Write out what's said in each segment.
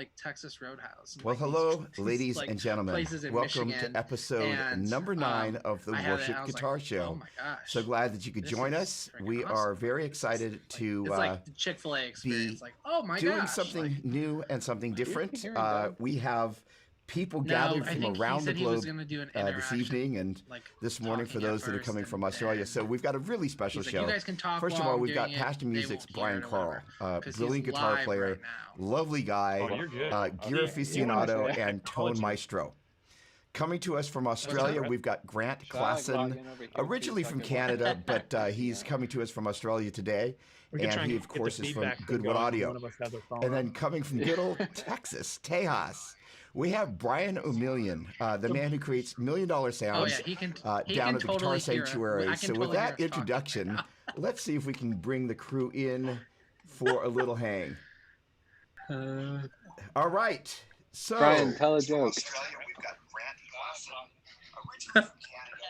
like Texas Roadhouse. Well, Like hello, these ladies like and gentlemen. places in Welcome Michigan. to episode And number 9 of the I had it. Worship I was like, Guitar oh Show. my gosh. So glad that you could This join is us. freaking We awesome. are very This is, excited like, to it's like the Chick-fil-A experience. Like, oh my doing gosh. something Like, new and something different. hear me, Doug? We have people no, gathered I from think around he the said he was globe going to do an this interaction, evening and like this morning for talking at those that are first, coming and from Australia. then So we've got a really special he's like, show. you guys can talk First of while all, I'm we've got doing it. Pastor They Music's won't hear Brian it or Carl, whatever, 'cause brilliant he's guitar live player, right now. lovely guy, Oh, you're good. gear aficionado, wanna say- and tone Apology. maestro. Coming to us from Australia, we've got Grant Should I, like, log Klassen, in over here, originally too, so I from can watch Canada, it? but he's coming to us from Australia today. We can try And he, and of get the course, is from feedback thing Goodwood going when Audio. one of us has our phone And then on. coming from good old Texas, Tejas, we have Brian Omilion, the man who creates $1 million sounds Oh yeah, he can down can at the totally Guitar hear Sanctuary. I can So totally with that hear us talking introduction, right now. let's see if we can bring the crew in for a little hang. All right. So, Brian, tell a joke.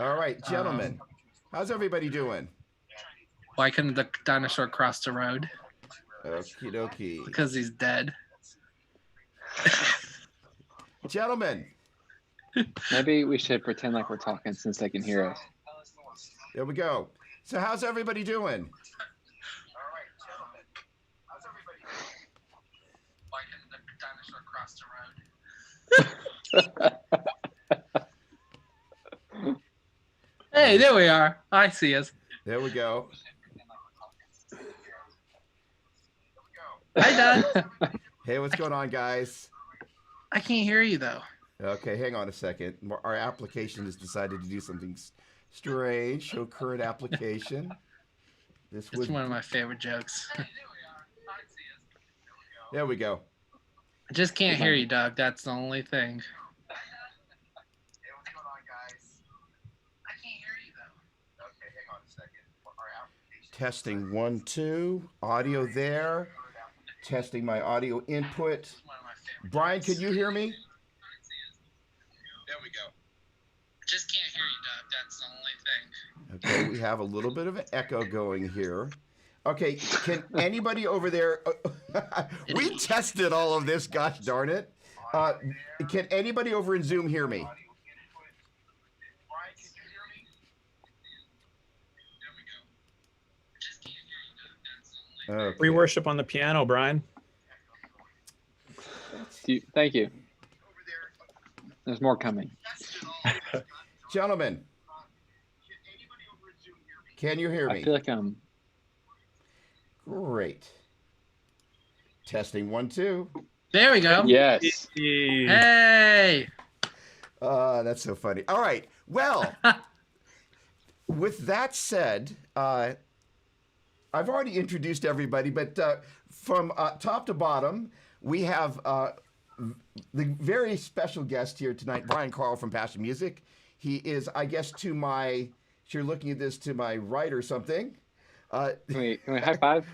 all right, gentlemen, how's everybody doing? Why couldn't the dinosaur cross the road? Okie dokie. Because he's dead. Gentlemen, Maybe we should pretend like we're talking since they can hear us. there we go. So how's everybody doing? Why couldn't the dinosaur cross the road? Hey, there we are. I see us. There we go. Hi, Doug. Hey, what's going on, guys? I can't hear you though. Okay, hang on a second. Our application has decided to do something strange. Show current application. This It's would. one of my favorite jokes. There we go. I just can't hear you, Doug. That's the only thing. Testing 1, 2. Audio there. Testing my audio input. Brian, can you hear me? There we go. Just can't hear you, Doug. That's the only thing. Okay, we have a little bit of an echo going here. Okay, can anybody over there? We tested all of this. Gosh darn it! Can anybody over in Zoom hear me? Okay. We worship on the piano, Brian. Thank you. There's more coming. Gentlemen, can you hear I me? feel like I'm. Great. Testing 1, 2. There we go. Yes. Hey. That's so funny. All right. Well, with that said, I've already introduced everybody, but from top to bottom, we have the very special guest here tonight, Brian Carl from Passion Music. He is, I guess, to my, if you're looking at this to my right or something. Can we high five?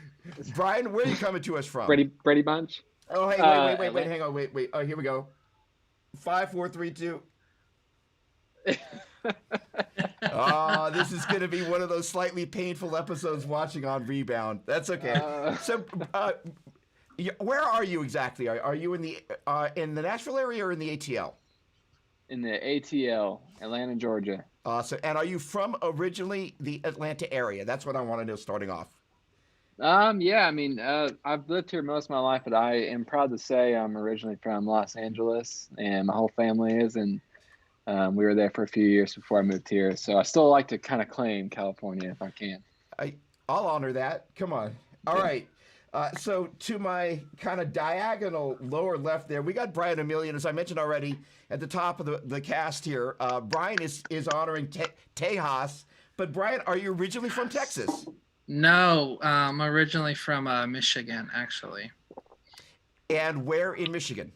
Brian, where are you coming to us from? Brady Bunch. Oh, hey, wait, hang on, wait. Oh, here we go. 5, 4, 3, 2. Oh, this is going to be one of those slightly painful episodes watching on Rebound. That's okay. So, where are you exactly? Are you in the Nashville area or in the ATL? In the ATL, Atlanta, Georgia. Awesome. And are you from originally the Atlanta area? That's what I want to know starting off. Yeah, I mean, I've lived here most of my life, but I am proud to say I'm originally from Los Angeles, and my whole family is, and we were there for a few years before I moved here. So I still like to kind of claim California if I can. I'll honor that. Come on. All right. So to my kind of diagonal lower left there, we got Brian Omilion, as I mentioned already, at the top of the cast here. Brian is honoring Tejas. But Brian, are you originally from Texas? No, I'm originally from Michigan, actually. And where in Michigan?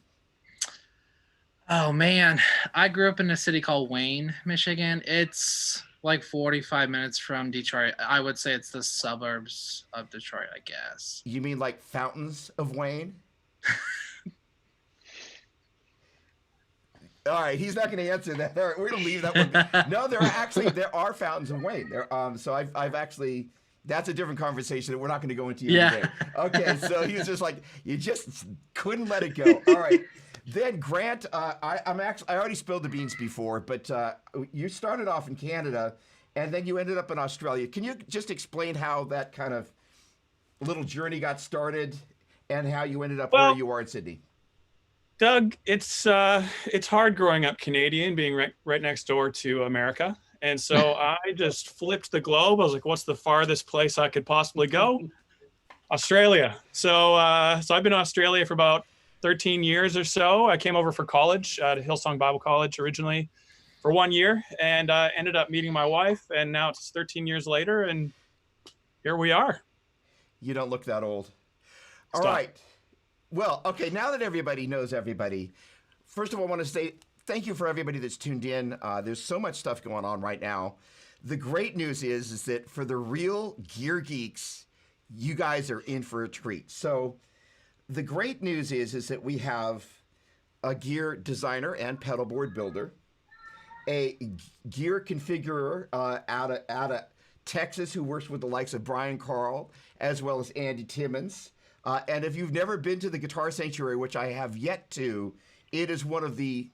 Oh, man. I grew up in a city called Wayne, Michigan. It's like 45 minutes from Detroit. I would say it's the suburbs of Detroit, I guess. You mean like Fountains of Wayne? All right, he's not going to answer that. All right, we're going to leave that one. No, there are Fountains of Wayne. So I've actually That's a different conversation that we're not going to go into here Yeah. today. Okay, so he's just like, you just couldn't let it go. All right. Then Grant, I already spilled the beans before, but you started off in Canada, and then you ended up in Australia. Can you just explain how that kind of little journey got started, and how you ended up where Well, you are in Sydney? Doug, it's hard growing up Canadian, being right next door to America. And so I just flipped the globe. I was like, what's the farthest place I could possibly go? Australia. So I've been in Australia for about 13 years or so. I came over for college at Hillsong Bible College originally for 1 year, and ended up meeting my wife, and now it's 13 years later, and here we are. You don't look that old. All Stop. right. Well, okay, now that everybody knows everybody, first of all, I want to say thank you for everybody that's tuned in. There's so much stuff going on right now. The great news is that for the real gear geeks, you guys are in for a treat. So the great news is that we have a gear designer and pedalboard builder, a gear configurer out of Texas who works with the likes of Brian Carl as well as Andy Timmons. And if you've never been to the Guitar Sanctuary, which I have yet to, it is one of the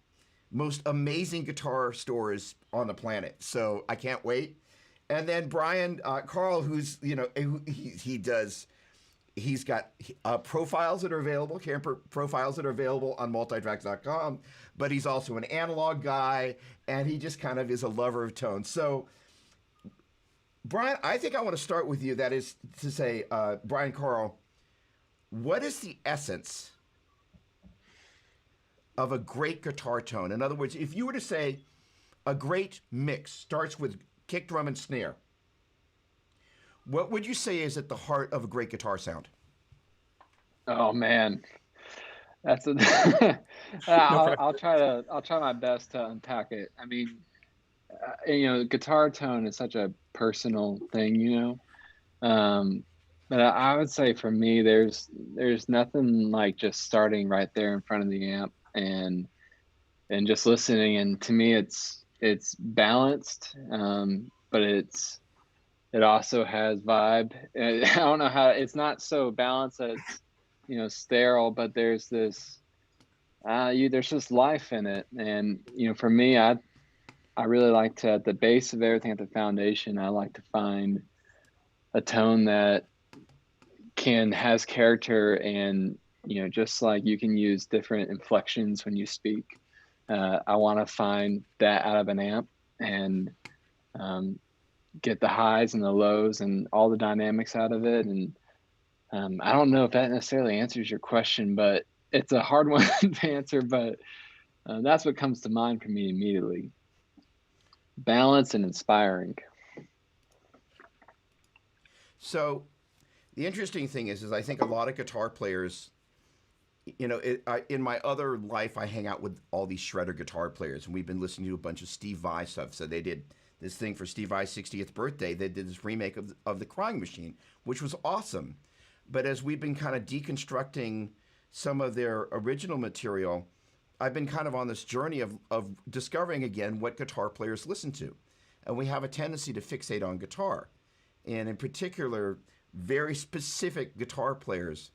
most amazing guitar stores on the planet. So I can't wait. And then Brian Carl, who's, you know, he's got profiles that are available, camper profiles that are available on multitracks.com, but he's also an analog guy, and he just kind of is a lover of tone. So, Brian, I think I want to start with you. That is to say, Brian Carl, what is the essence of a great guitar tone? In other words, if you were to say a great mix starts with kick drum and snare, what would you say is at the heart of a great guitar sound? Oh man, that's a No pressure. I'll try my best to unpack it. I mean, guitar tone is such a personal thing, but I would say for me, there's nothing like just starting right there in front of the amp and just listening. And to me, it's balanced, but it also has vibe. I don't know how, it's not so balanced that it's sterile, but there's this there's just life in it. And for me, I really like to, at the base of everything, at the foundation, I like to find a tone that has character. And just like you can use different inflections when you speak, I want to find that out of an amp, and get the highs and the lows and all the dynamics out of it. And I don't know if that necessarily answers your question, but it's a hard one to answer. But that's what comes to mind for me immediately: balance and inspiring. So the interesting thing is I think a lot of guitar players, in my other life, I hang out with all these shredder guitar players, and we've been listening to a bunch of Steve Vai stuff. So they did this thing for Steve Vai's 60th birthday. They did this remake of The Crying Machine, which was awesome. But as we've been kind of deconstructing some of their original material, I've been kind of on this journey of discovering again what guitar players listen to. And we have a tendency to fixate on guitar, and in particular, very specific guitar players,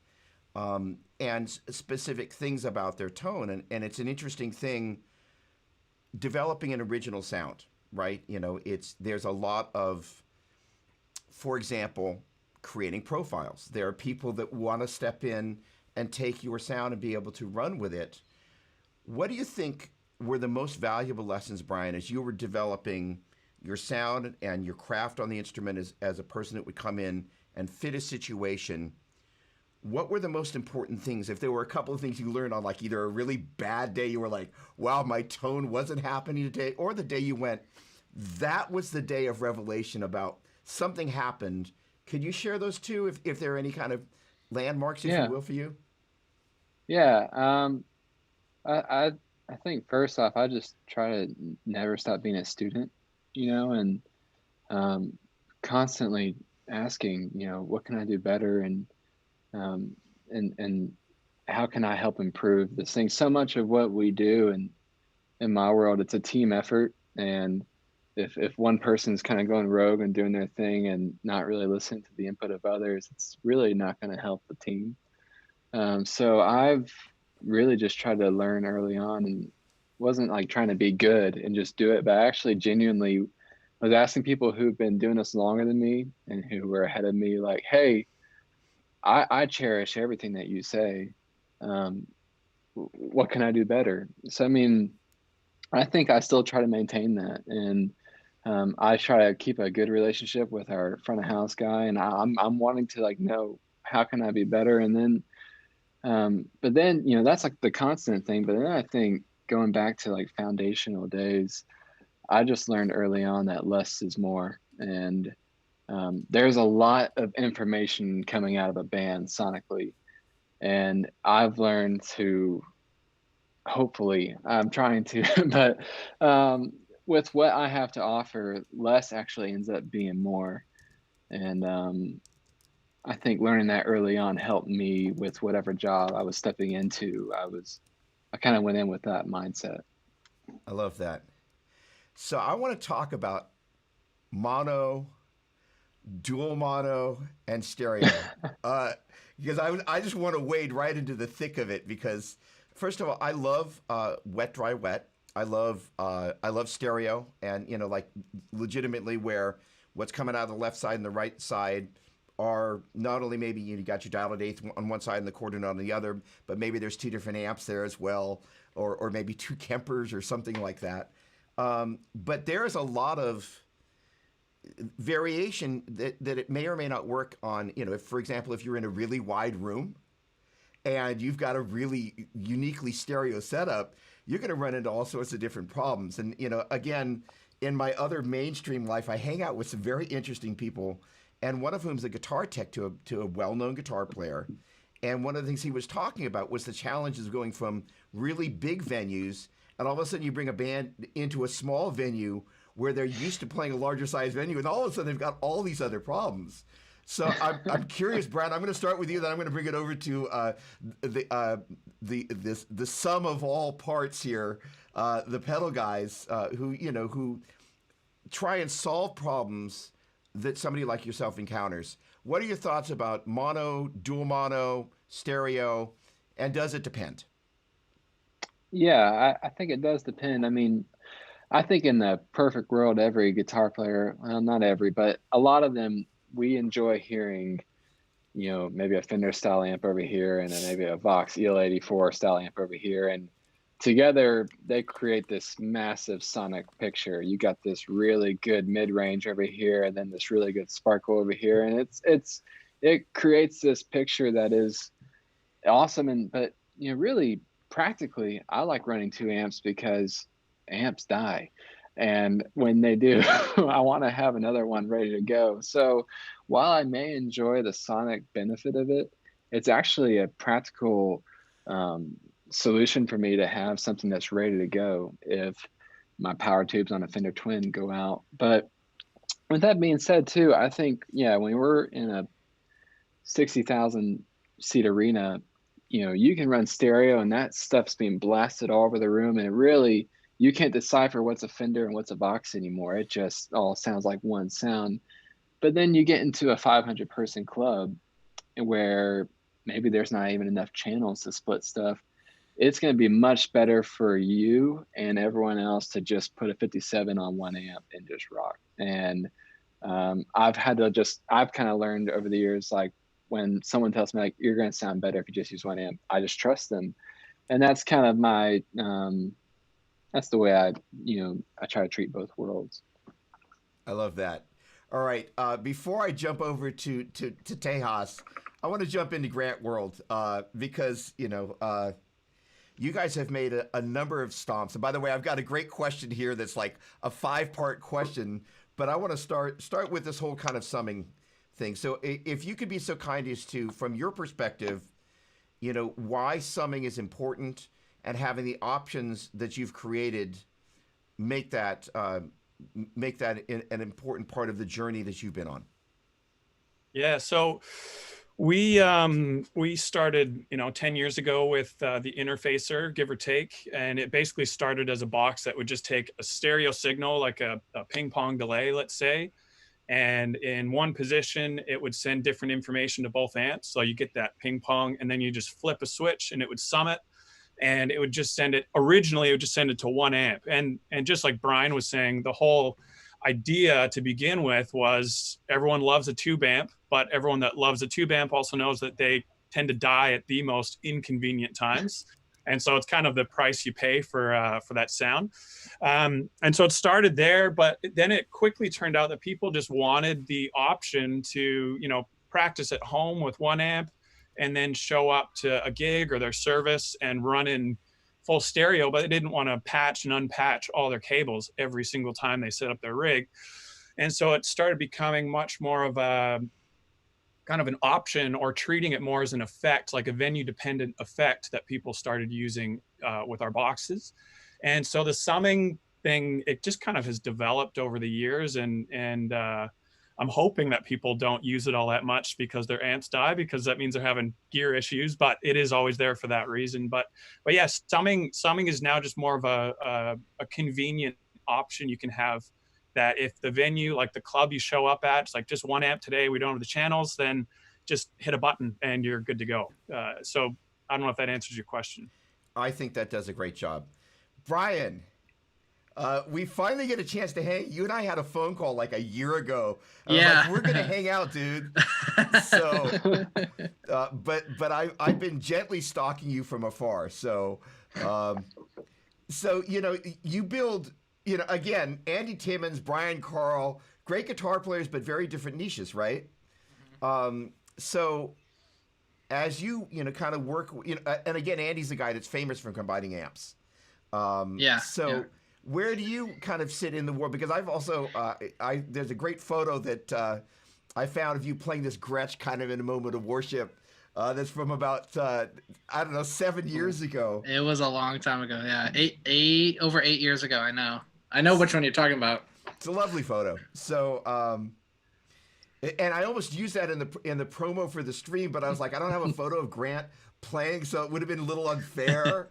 and specific things about their tone. And it's an interesting thing developing an original sound, right? There's a lot of, for example, creating profiles. There are people that want to step in and take your sound and be able to run with it. What do you think were the most valuable lessons, Brian, as you were developing your sound and your craft on the instrument as a person that would come in and fit a situation? What were the most important things? If there were a couple of things you learned on, like either a really bad day, you were like, wow, my tone wasn't happening today, or the day you went, that was the day of revelation about something happened. Could you share those two, if there are any kind of landmarks, if Yeah. you will, for you? Yeah. I think first off, I just try to never stop being a student, and constantly asking, what can I do better, and how can I help improve this thing? So much of what we do, and in my world, it's a team effort, and if one person's kind of going rogue and doing their thing and not really listening to the input of others, it's really not going to help the team. So I've really just tried to learn early on, and wasn't like trying to be good and just do it, but I actually genuinely was asking people who've been doing this longer than me and who were ahead of me, like, hey, I cherish everything that you say. What can I do better? So, I mean, I think I still try to maintain that. And I try to keep a good relationship with our front of house guy. And I'm wanting to like know how can I be better? And then, but then, you know, that's like the constant thing. But then I think going back to like foundational days, I just learned early on that less is more. And there's a lot of information coming out of a band sonically. And I've learned to, hopefully, I'm trying to, but with what I have to offer, less actually ends up being more. And I think learning that early on helped me with whatever job I was stepping into. I kind of went in with that mindset. I love that. So I want to talk about mono, dual mono, and stereo. Because I just want to wade right into the thick of it, because first of all, I love wet, dry, wet. I love stereo, and you know, like legitimately where what's coming out of the left side and the right side are not only maybe you got your dial at eighth on one side and the quarter on the other, but maybe there's two different amps there as well, or maybe two Kempers or something like that. But there's a lot of variation that it may or may not work on. You know, if, for example, if you're in a really wide room and you've got a really uniquely stereo setup, you're going to run into all sorts of different problems. And, you know, again, in my other mainstream life, I hang out with some very interesting people, and one of whom's a guitar tech to a well-known guitar player. And one of the things he was talking about was the challenges of going from really big venues, and all of a sudden you bring a band into a small venue where they're used to playing a larger size venue, and all of a sudden they've got all these other problems. So I'm curious, Brad. I'm going to start with you, then I'm going to bring it over to the sum of all parts here, the pedal guys who try and solve problems that somebody like yourself encounters. What are your thoughts about mono, dual mono, stereo, and does it depend? Yeah, I think it does depend. I mean, I think in the perfect world, every guitar player, well, not every, but a lot of them, we enjoy hearing, you know, maybe a Fender style amp over here and then maybe a Vox EL84 style amp over here. And together they create this massive sonic picture. You got this really good mid-range over here and then this really good sparkle over here. And it creates this picture that is awesome. But, you know, really practically, I like running two amps because amps die. And when they do, I want to have another one ready to go. So while I may enjoy the sonic benefit of it, it's actually a practical solution for me to have something that's ready to go if my power tubes on a Fender Twin go out. But with that being said too, I think, yeah, when we're in a 60,000 seat arena, you know, you can run stereo and that stuff's being blasted all over the room, and it really, you can't decipher what's a Fender and what's a Vox anymore. It just all sounds like one sound. But then you get into a 500 person club where maybe there's not even enough channels to split stuff. It's going to be much better for you and everyone else to just put a 57 on one amp and just rock. And I've kind of learned over the years, like when someone tells me like, you're going to sound better if you just use one amp, I just trust them. And that's kind of my, that's the way I try to treat both worlds. I love that. All right. Before I jump over to Tejas, I want to jump into Grant World because, you guys have made a number of stomps. And by the way, I've got a great question here that's like a 5-part question, but I want to start with this whole kind of summing thing. So if you could be so kind as to, from your perspective, why summing is important and having the options that you've created make that an important part of the journey that you've been on. Yeah. So We started 10 years ago with the interfacer, give or take, and it basically started as a box that would just take a stereo signal, like a ping pong delay, let's say, and in one position it would send different information to both amps. So you get that ping pong, and then you just flip a switch and it would sum it, and it would just send it. Originally it would just send it to one amp, and just like Brian was saying, the whole idea to begin with was everyone loves a tube amp, but everyone that loves a tube amp also knows that they tend to die at the most inconvenient times. And so it's kind of the price you pay for that sound. And so it started there, but then it quickly turned out that people just wanted the option to, practice at home with one amp and then show up to a gig or their service and run in full stereo, but they didn't want to patch and unpatch all their cables every single time they set up their rig. And so it started becoming much more of a kind of an option, or treating it more as an effect, like a venue dependent effect that people started using with our boxes. And so the summing thing, it just kind of has developed over the years, and I'm hoping that people don't use it all that much because their amps die, because that means they're having gear issues, but it is always there for that reason. But yes, summing is now just more of a convenient option you can have, that if the venue, like the club you show up at, it's like just one amp today, we don't have the channels, then just hit a button and you're good to go. So I don't know if that answers your question. I think that does a great job. Brian, we finally get a chance to hang. You and I had a phone call like a year ago. Yeah. We're going to hang out, dude. So, but I've been gently stalking you from afar. So, you build, again, Andy Timmons, Brian Carl, great guitar players, but very different niches, right? So as you kind of work, and again, Andy's the guy that's famous for combining amps. Where do you kind of sit in the world? Because I've also, there's a great photo that I found of you playing this Gretsch kind of in a moment of worship. That's from about, 7 years ago. It was a long time ago. Yeah. Over 8 years ago. I know which one you're talking about. It's a lovely photo. So, and I almost used that in the promo for the stream, but I was like, I don't have a photo of Grant playing, so it would have been a little unfair,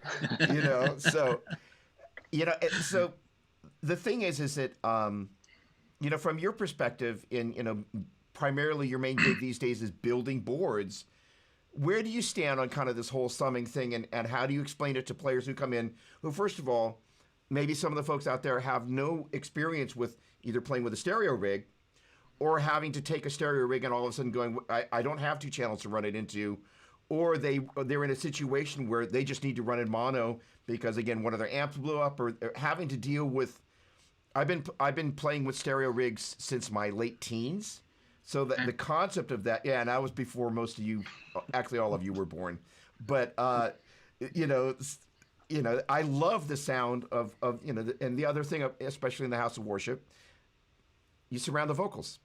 So, so the thing is that, from your perspective, primarily your main gig these days is building boards. Where do you stand on kind of this whole summing thing, and how do you explain it to players who come in who, first of all, maybe some of the folks out there have no experience with either playing with a stereo rig or having to take a stereo rig and all of a sudden going, I don't have two channels to run it into, or they're in a situation where they just need to run in mono because, again, one of their amps blew up, or having to deal with. I've been playing with stereo rigs since my late teens, so that the concept of that, and I was before most of you, actually all of you were born, but I love the sound of and the other thing, especially in the house of worship, you surround the vocals.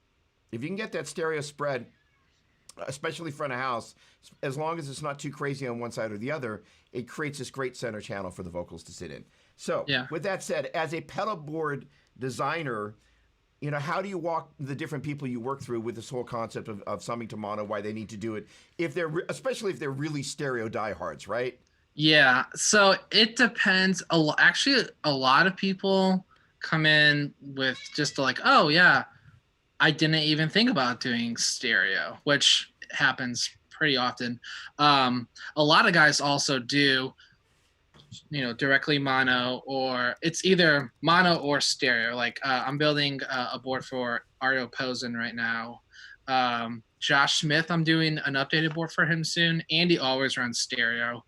If you can get that stereo spread, especially front of house, as long as it's not too crazy on one side or the other, it creates this great center channel for the vocals to sit in. So with that said, as a pedalboard designer, how do you walk the different people you work through with this whole concept of summing to mono, why they need to do it, especially if they're really stereo diehards, right? Yeah, so it depends. Actually, a lot of people come in with just like, oh yeah, I didn't even think about doing stereo, which happens pretty often. A lot of guys also do, directly mono, or it's either mono or stereo. Like I'm building a board for Ario Posen right now. Josh Smith, I'm doing an updated board for him soon. Andy always runs stereo.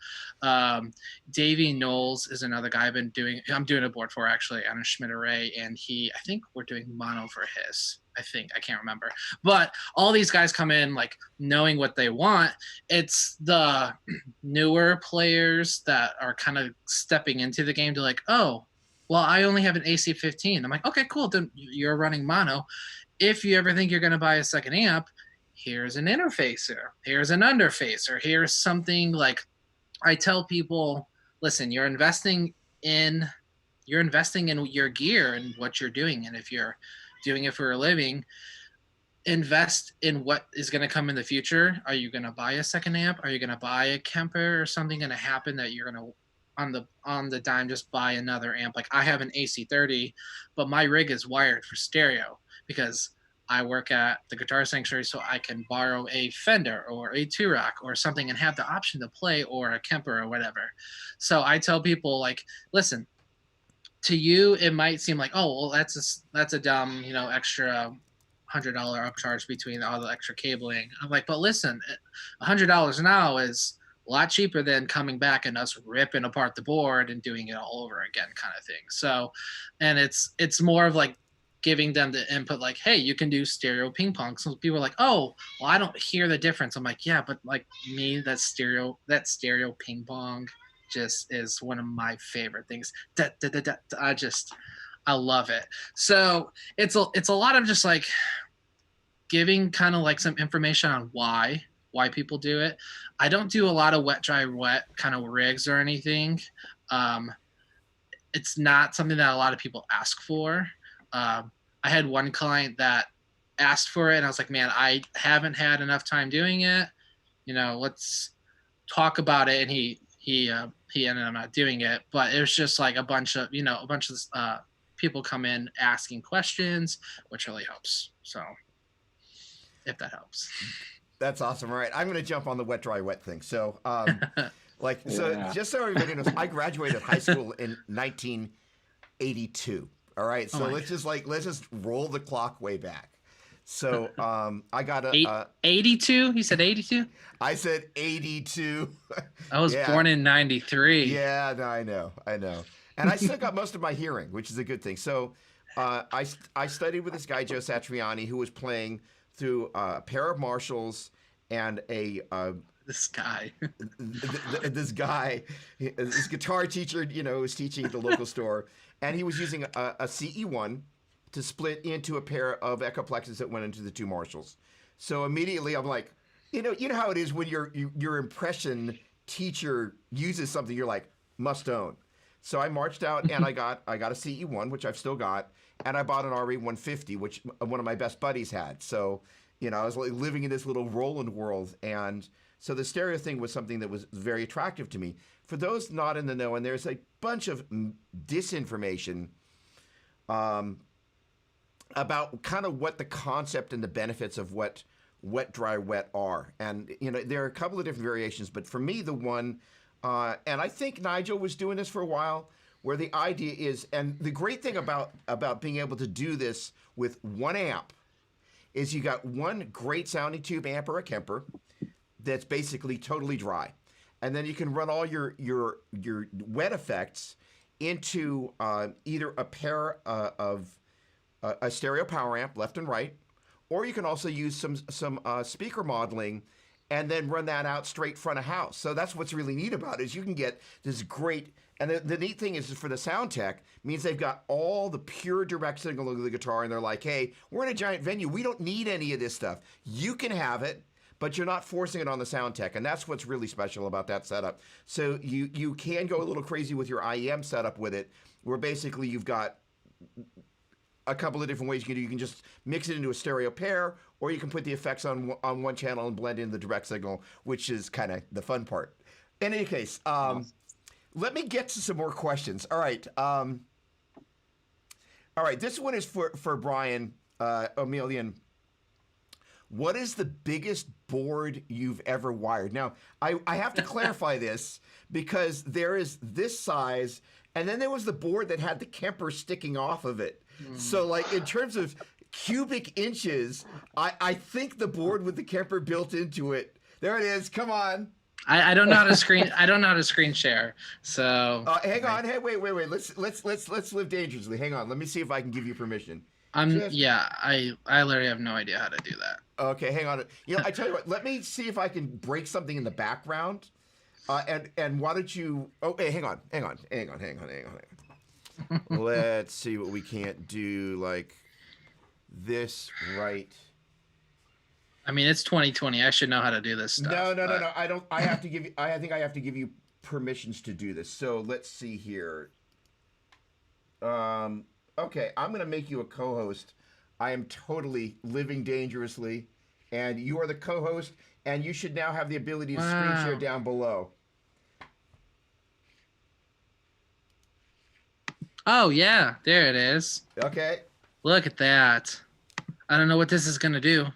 Davey Knowles is another guy I'm doing a board for, actually, on a Schmidt Array, and I think we're doing mono for his. I can't remember. But all these guys come in like knowing what they want. It's the newer players that are kind of stepping into the game to like, oh, well, I only have an AC-15. I'm like, okay, cool. Then you're running mono. If you ever think you're going to buy a second amp, here's an interfacer. Here's an underfacer. Here's something like, I tell people, listen, you're investing in your gear and what you're doing. And if you're doing it for a living, invest in what is going to come in the future. Are you going to buy a second amp? Are you going to buy a Kemper, or something going to happen that you're going to on the dime just buy another amp? Like I have an AC30, but my rig is wired for stereo because I work at the Guitar Sanctuary, so I can borrow a Fender or a Two-Rock or something and have the option to play, or a Kemper or whatever. So I tell people, like, listen, to you it might seem like, oh well, that's a dumb, extra $100 upcharge between all the extra cabling. I'm like, but listen, $100 now is a lot cheaper than coming back and us ripping apart the board and doing it all over again, kind of thing. So, and it's more of like giving them the input, like, hey, you can do stereo ping pong. So people are like, oh, well, I don't hear the difference. I'm like, yeah, but like me, that stereo ping pong just is one of my favorite things. I love it. So it's a lot of just like giving kind of like some information on why people do it. I don't do a lot of wet, dry, wet kind of rigs or anything. It's not something that a lot of people ask for. I had one client that asked for it, and I was like, man, I haven't had enough time doing it. Let's talk about it. And he ended up not doing it, but it was just like a bunch of people come in asking questions, which really helps. So if that helps. That's awesome. All right, I'm going to jump on the wet, dry, wet thing. So, just so everybody knows, I graduated high school in 1982. All right, so let's just roll the clock way back. So, I got 82. You said 82. I said 82. I was born in 93. Yeah, no, I know, and I still got most of my hearing, which is a good thing. So, I studied with this guy Joe Satriani, who was playing through a pair of Marshalls and this guy, this guitar teacher, was teaching at the local store, and he was using a CE1 to split into a pair of Echoplexes that went into the two Marshalls. So immediately I'm like, you know how it is when your impression teacher uses something, you're like, must own. So I marched out and I got a CE1, which I've still got, and I bought an RE150, which one of my best buddies had. So, I was like living in this little Roland world, and so the stereo thing was something that was very attractive to me. For those not in the know, and there's a bunch of disinformation about kind of what the concept and the benefits of what wet, dry, wet are. And, there are a couple of different variations, but for me, the one, and I think Nigel was doing this for a while, where the idea is, and the great thing about being able to do this with one amp is you got one great sounding tube amp or a Kemper that's basically totally dry. And then you can run all your wet effects into either a pair of a stereo power amp, left and right, or you can also use some speaker modeling and then run that out straight front of house. So that's what's really neat about it, is you can get this great, and the neat thing is for the sound tech, means they've got all the pure direct signal of the guitar, and they're like, hey, we're in a giant venue. We don't need any of this stuff. You can have it, but you're not forcing it on the sound tech, and that's what's really special about that setup. So you can go a little crazy with your IEM setup with it, where basically you've got a couple of different ways you can do. You can just mix it into a stereo pair, or you can put the effects on one channel and blend in the direct signal, which is kind of the fun part. In any case, let me get to some more questions. All right. This one is for Brian Omilion. What is the biggest board you've ever wired? Now, I have to clarify this, because there is this size, and then there was the board that had the Kemper sticking off of it. So, like, in terms of cubic inches, I think the board with the Kemper built into it. There it is. Come on. I don't know how to screen. I don't know how to screen share. So hang on. Hey, wait. Let's live dangerously. Hang on. Let me see if I can give you permission. I literally have no idea how to do that. Okay, hang on. I tell you what. Let me see if I can break something in the background. And why don't you? Oh, hey, hang on. Let's see what we can't do, like this, right? I mean, it's 2020. I should know how to do this stuff. No. I don't. I have to give you. I think I have to give you permissions to do this. So let's see here. Okay, I'm gonna make you a co-host I am totally living dangerously, and you are the co-host, and you should now have the ability to screen share Wow. down below. Oh yeah, there it is. Okay. Look at that. I don't know what this is gonna do.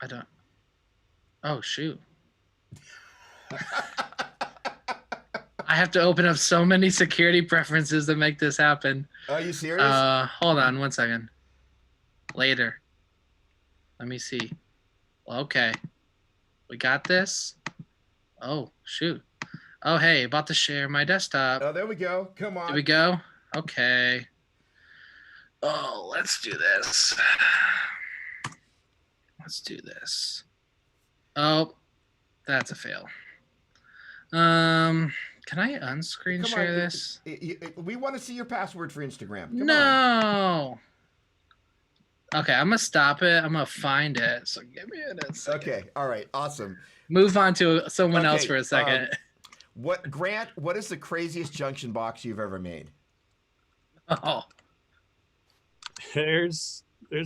I don't. Oh shoot. I have to open up so many security preferences to make this happen. Are you serious? Hold on 1 second. Later. Let me see. Okay. We got this. Oh, shoot. Oh, hey, about to share my desktop. Oh, there we go. Come Did on. we go? Okay. Oh, let's do this. Let's do this. Oh, that's a fail. Can I unscreen Come share on. this? We want to see your password for Instagram. Come on. No. Okay, I'm gonna stop it. I'm gonna find it. So give me a second. Okay. All right. Awesome. Move on to someone else Okay, for a second. Grant, what is the craziest junction box you've ever made? Oh, There's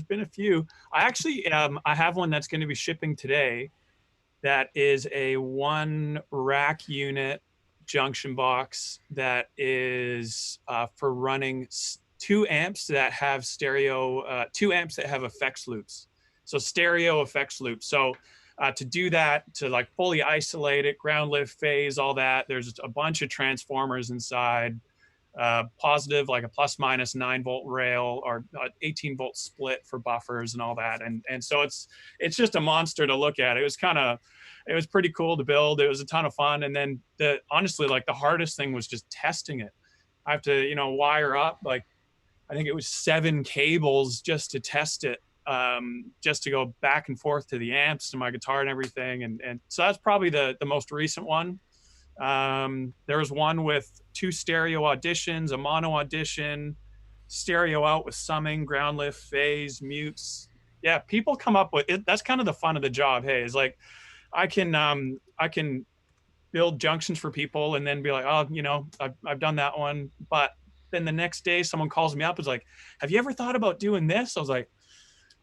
been a few. I actually I have one that's going to be shipping today. That is a 1 rack unit junction box that is for running 2 amps that have stereo, 2 amps that have effects loops. So stereo effects loops. So to do that, to like fully isolate it, ground lift, phase, all that, there's a bunch of transformers inside. Positive, like a plus minus 9-volt rail or 18-volt split for buffers and all that. And so it's just a monster to look at. It was pretty cool to build. It was a ton of fun. And then honestly, like the hardest thing was just testing it. I have to, wire up, like, I think it was 7 cables just to test it, just to go back and forth to the amps to my guitar and everything. And so that's probably the most recent one. There was one with 2 stereo auditions, a mono audition, stereo out with summing, ground lift, phase, mutes. Yeah, people come up with it. That's kind of the fun of the job. Hey, is like I can build junctions for people and then be like, oh, I've done that one. But then the next day someone calls me up, is like, have you ever thought about doing this? I was like,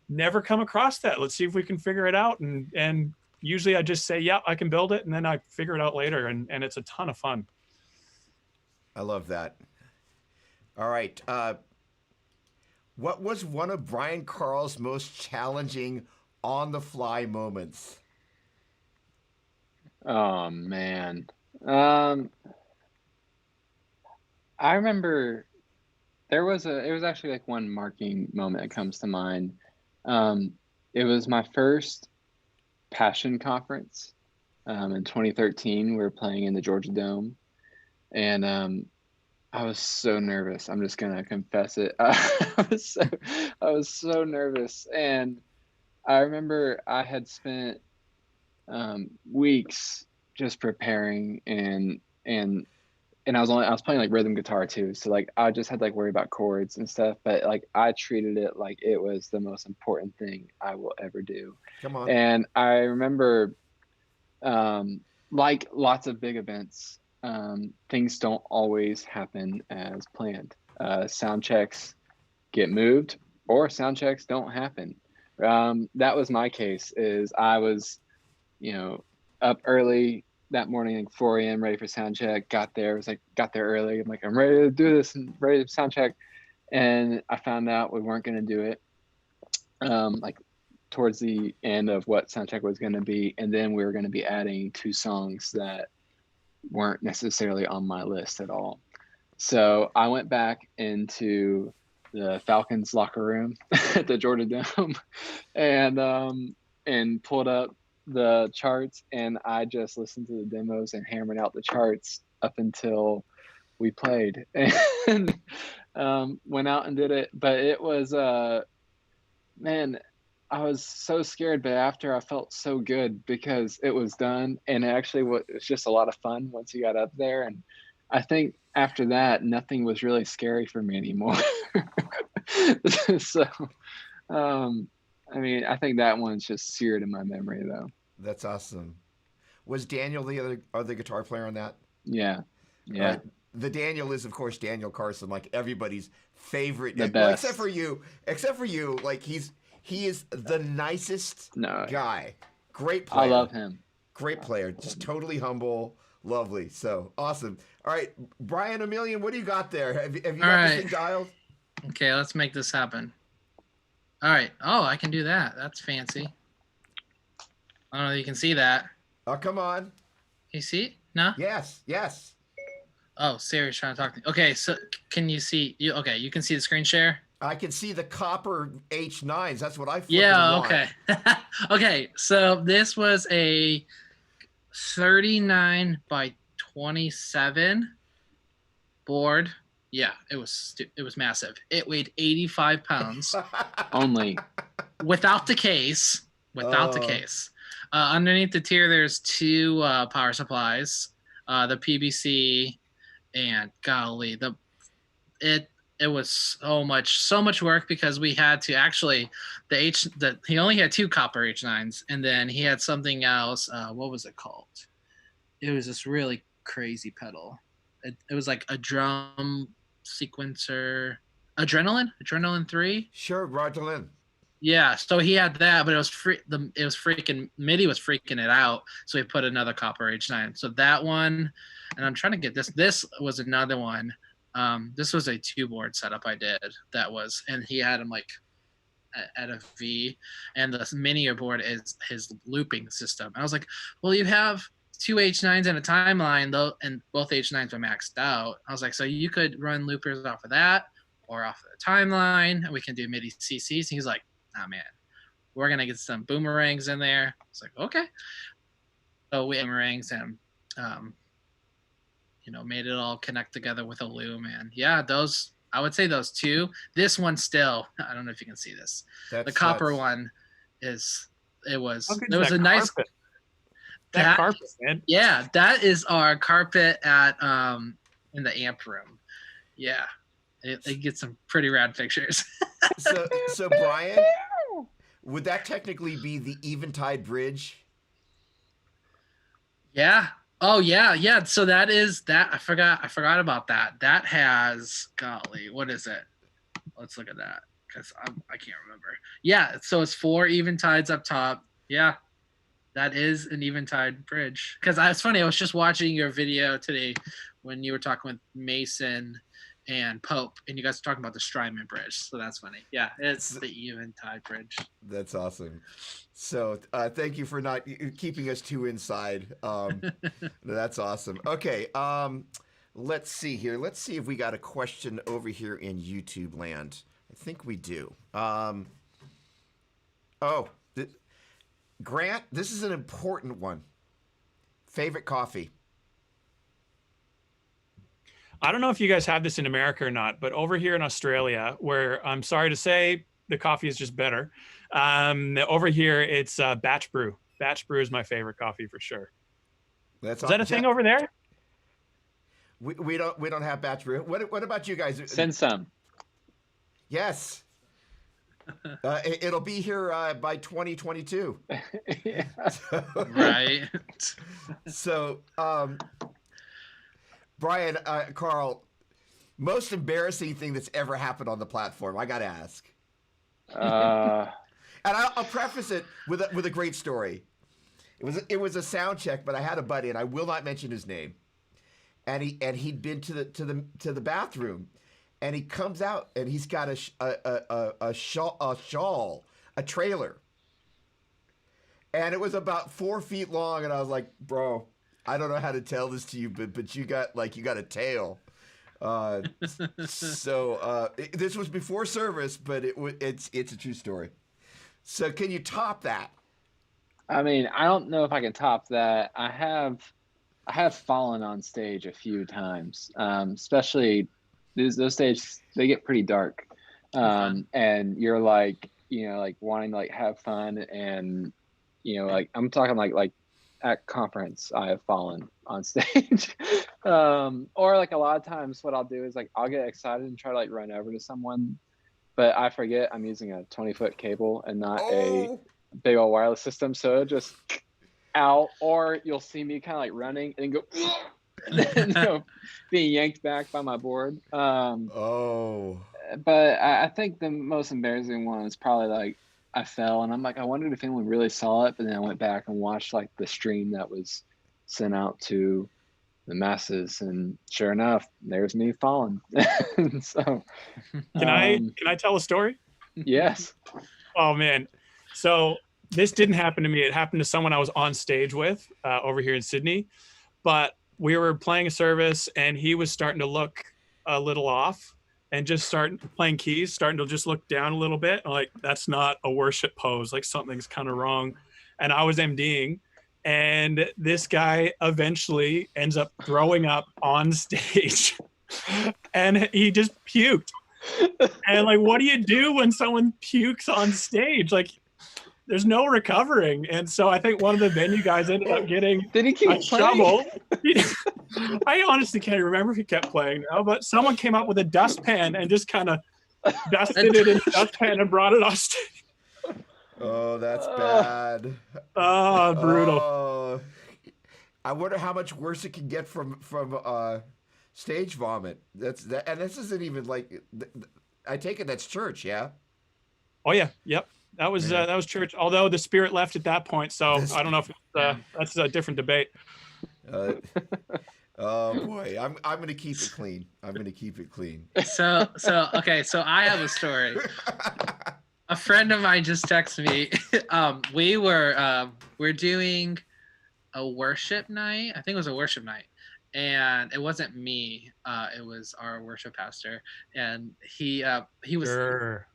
never come across that. Let's see if we can figure it out. And usually I just say, yeah, I can build it. And then I figure it out later. And it's a ton of fun. I love that. All right. What was one of Brian Carl's most challenging on-the-fly moments? Oh man. I remember it was actually like one marking moment that comes to mind. It was my first Passion conference in 2013. We were playing in the Georgia Dome, and I was so nervous. I'm just gonna confess it. I was so nervous, and I remember I had spent weeks just preparing and I was playing like rhythm guitar too, so like I just had to like worry about chords and stuff, but like I treated it like it was the most important thing I will ever do. Come on. And I remember like lots of big events, things don't always happen as planned. Sound checks get moved or sound checks don't happen. That was my case. Is I was up early that morning, like 4 a.m., ready for sound check. Got there early. I'm like, I'm ready to do this and ready to sound check. And I found out we weren't going to do it. Like towards the end of what sound check was going to be. And then we were going to be adding 2 songs that weren't necessarily on my list at all. So I went back into the Falcons locker room at the Georgia Dome and pulled up the charts, and I just listened to the demos and hammered out the charts up until we played, and went out and did it. But it was man, I was so scared, but after I felt so good because it was done, and it was just a lot of fun once you got up there. And I think after that, nothing was really scary for me anymore. So I mean, I think that one's just seared in my memory, though. That's awesome. Was Daniel the other guitar player on that? Yeah. the Daniel is, of course, Daniel Carson, like everybody's favorite. The Well, best. except for you. Like he is the nicest No, guy. Great player. I love him. Great player. Just totally humble. Lovely. So awesome. All right, Brian Omilion, what do you got there? Have you got this thing dialed? Okay, let's make this happen. All right. Oh, I can do that. That's fancy. I don't know if you can see that. Oh, come on. Can you see it? No? Yes. Oh, Siri's trying to talk to me. Okay, so can you see? Okay, you can see the screen share? I can see the copper H9s. That's what I flipped Yeah, want. okay. Okay, so this was a 39 by 27 board. Yeah, it was massive. It weighed 85 pounds Only. without the case. Without the case. Underneath the tier, there's two power supplies, the PBC, and golly, it was so much work because we had to actually he only had two copper H9s, and then he had something else. What was it called? It was this really crazy pedal. It was like a drum sequencer, Adrenaline 3. Sure, Roger Lynn. Yeah, so he had that, but it was freaking MIDI was freaking it out. So he put another copper H9. So that one, and I'm trying to get this. This was another one. This was a 2-board setup I did. And he had him like at a V, and the mini board is his looping system. I was like, well, you have two H9s and a timeline though, and both H9s are maxed out. I was like, so you could run loopers off of that or off of the timeline, and we can do MIDI CCs. And he's like, nah, man, we're gonna get some boomerangs in there. It's like, okay. So we boomerangs and made it all connect together with a loom. And yeah, I would say those two. This one still, I don't know if you can see this. The copper one it was a nice carpet? That carpet, man. Yeah, that is our carpet at in the amp room. Yeah. It gets some pretty rad pictures. So Brian, would that technically be the Eventide bridge? Yeah. Oh yeah. So that is that. I forgot about that. That has, golly, what is it? Let's look at that because I can't remember. Yeah. So it's 4 Eventides up top. Yeah. That is an Eventide bridge. Because it's funny. I was just watching your video today when you were talking with Mason and Pope, and you guys are talking about the Strymon bridge. So that's funny. Yeah, it's the Eventide bridge. That's awesome. So thank you for not keeping us too inside. That's awesome. Okay, let's see here. Let's see if we got a question over here in YouTube land. I think we do. Grant, this is an important one. Favorite coffee? I don't know if you guys have this in America or not, but over here in Australia, where I'm sorry to say the coffee is just better. Over here, it's batch brew. Batch brew is my favorite coffee for sure. Is that a thing over there? We don't have batch brew. What about you guys? Send some. Yes. It'll be here by 2022. Yeah. Right. So, Brian, Carl, most embarrassing thing that's ever happened on the platform? I got to ask. And I'll preface it with a great story. It was a sound check, but I had a buddy, and I will not mention his name. And he'd been to the bathroom, and he comes out, and he's got a shawl, a trailer, and it was about 4 feet long, and I was like, bro, I don't know how to tell this to you, but you got a tail. This was before service, but it's a true story. So can you top that? I mean, I don't know if I can top that. I have fallen on stage a few times, especially those stages. They get pretty dark, and you're like wanting to have fun, and I'm talking like at conference, I have fallen on stage. Or a lot of times what I'll do is I'll get excited and try to run over to someone, but I forget I'm using a 20-foot cable and not a big old wireless system. So it'll just out, or you'll see me kind of running and go you know, being yanked back by my board. Oh. But I think the most embarrassing one is probably like I fell and I'm like, I wondered if anyone really saw it, but then I went back and watched like the stream that was sent out to the masses, and sure enough, there's me falling. So Can I tell a story? yes. Oh man. So this didn't happen to me. It happened to someone I was on stage with over here in Sydney. But we were playing a service and he was starting to look a little off and just starting playing keys, starting to just look down a little bit. I'm like, that's not a worship pose. Like something's kind of wrong. And I was MDing. And this guy eventually ends up throwing up on stage and he just puked. And like, what do you do when someone pukes on stage? Like, there's no recovering. And so I think one of the venue guys ended up getting Did he keep a playing? shovel. I honestly can't remember if he kept playing now, but someone came up with a dustpan and just kind of dusted it in the dustpan and brought it off stage. Oh, that's bad. Oh, brutal. Oh. I wonder how much worse it can get from stage vomit. That's that, and this isn't even like. I take it that's church, yeah. Oh yeah, yep. That was church. Although the spirit left at that point, so I don't know if that's a different debate. Oh boy, I'm gonna keep it clean. I'm gonna keep it clean. So okay, so I have a story. A friend of mine just texted me. We're doing a worship night. I think it was a worship night, and it wasn't me. It was our worship pastor, and he was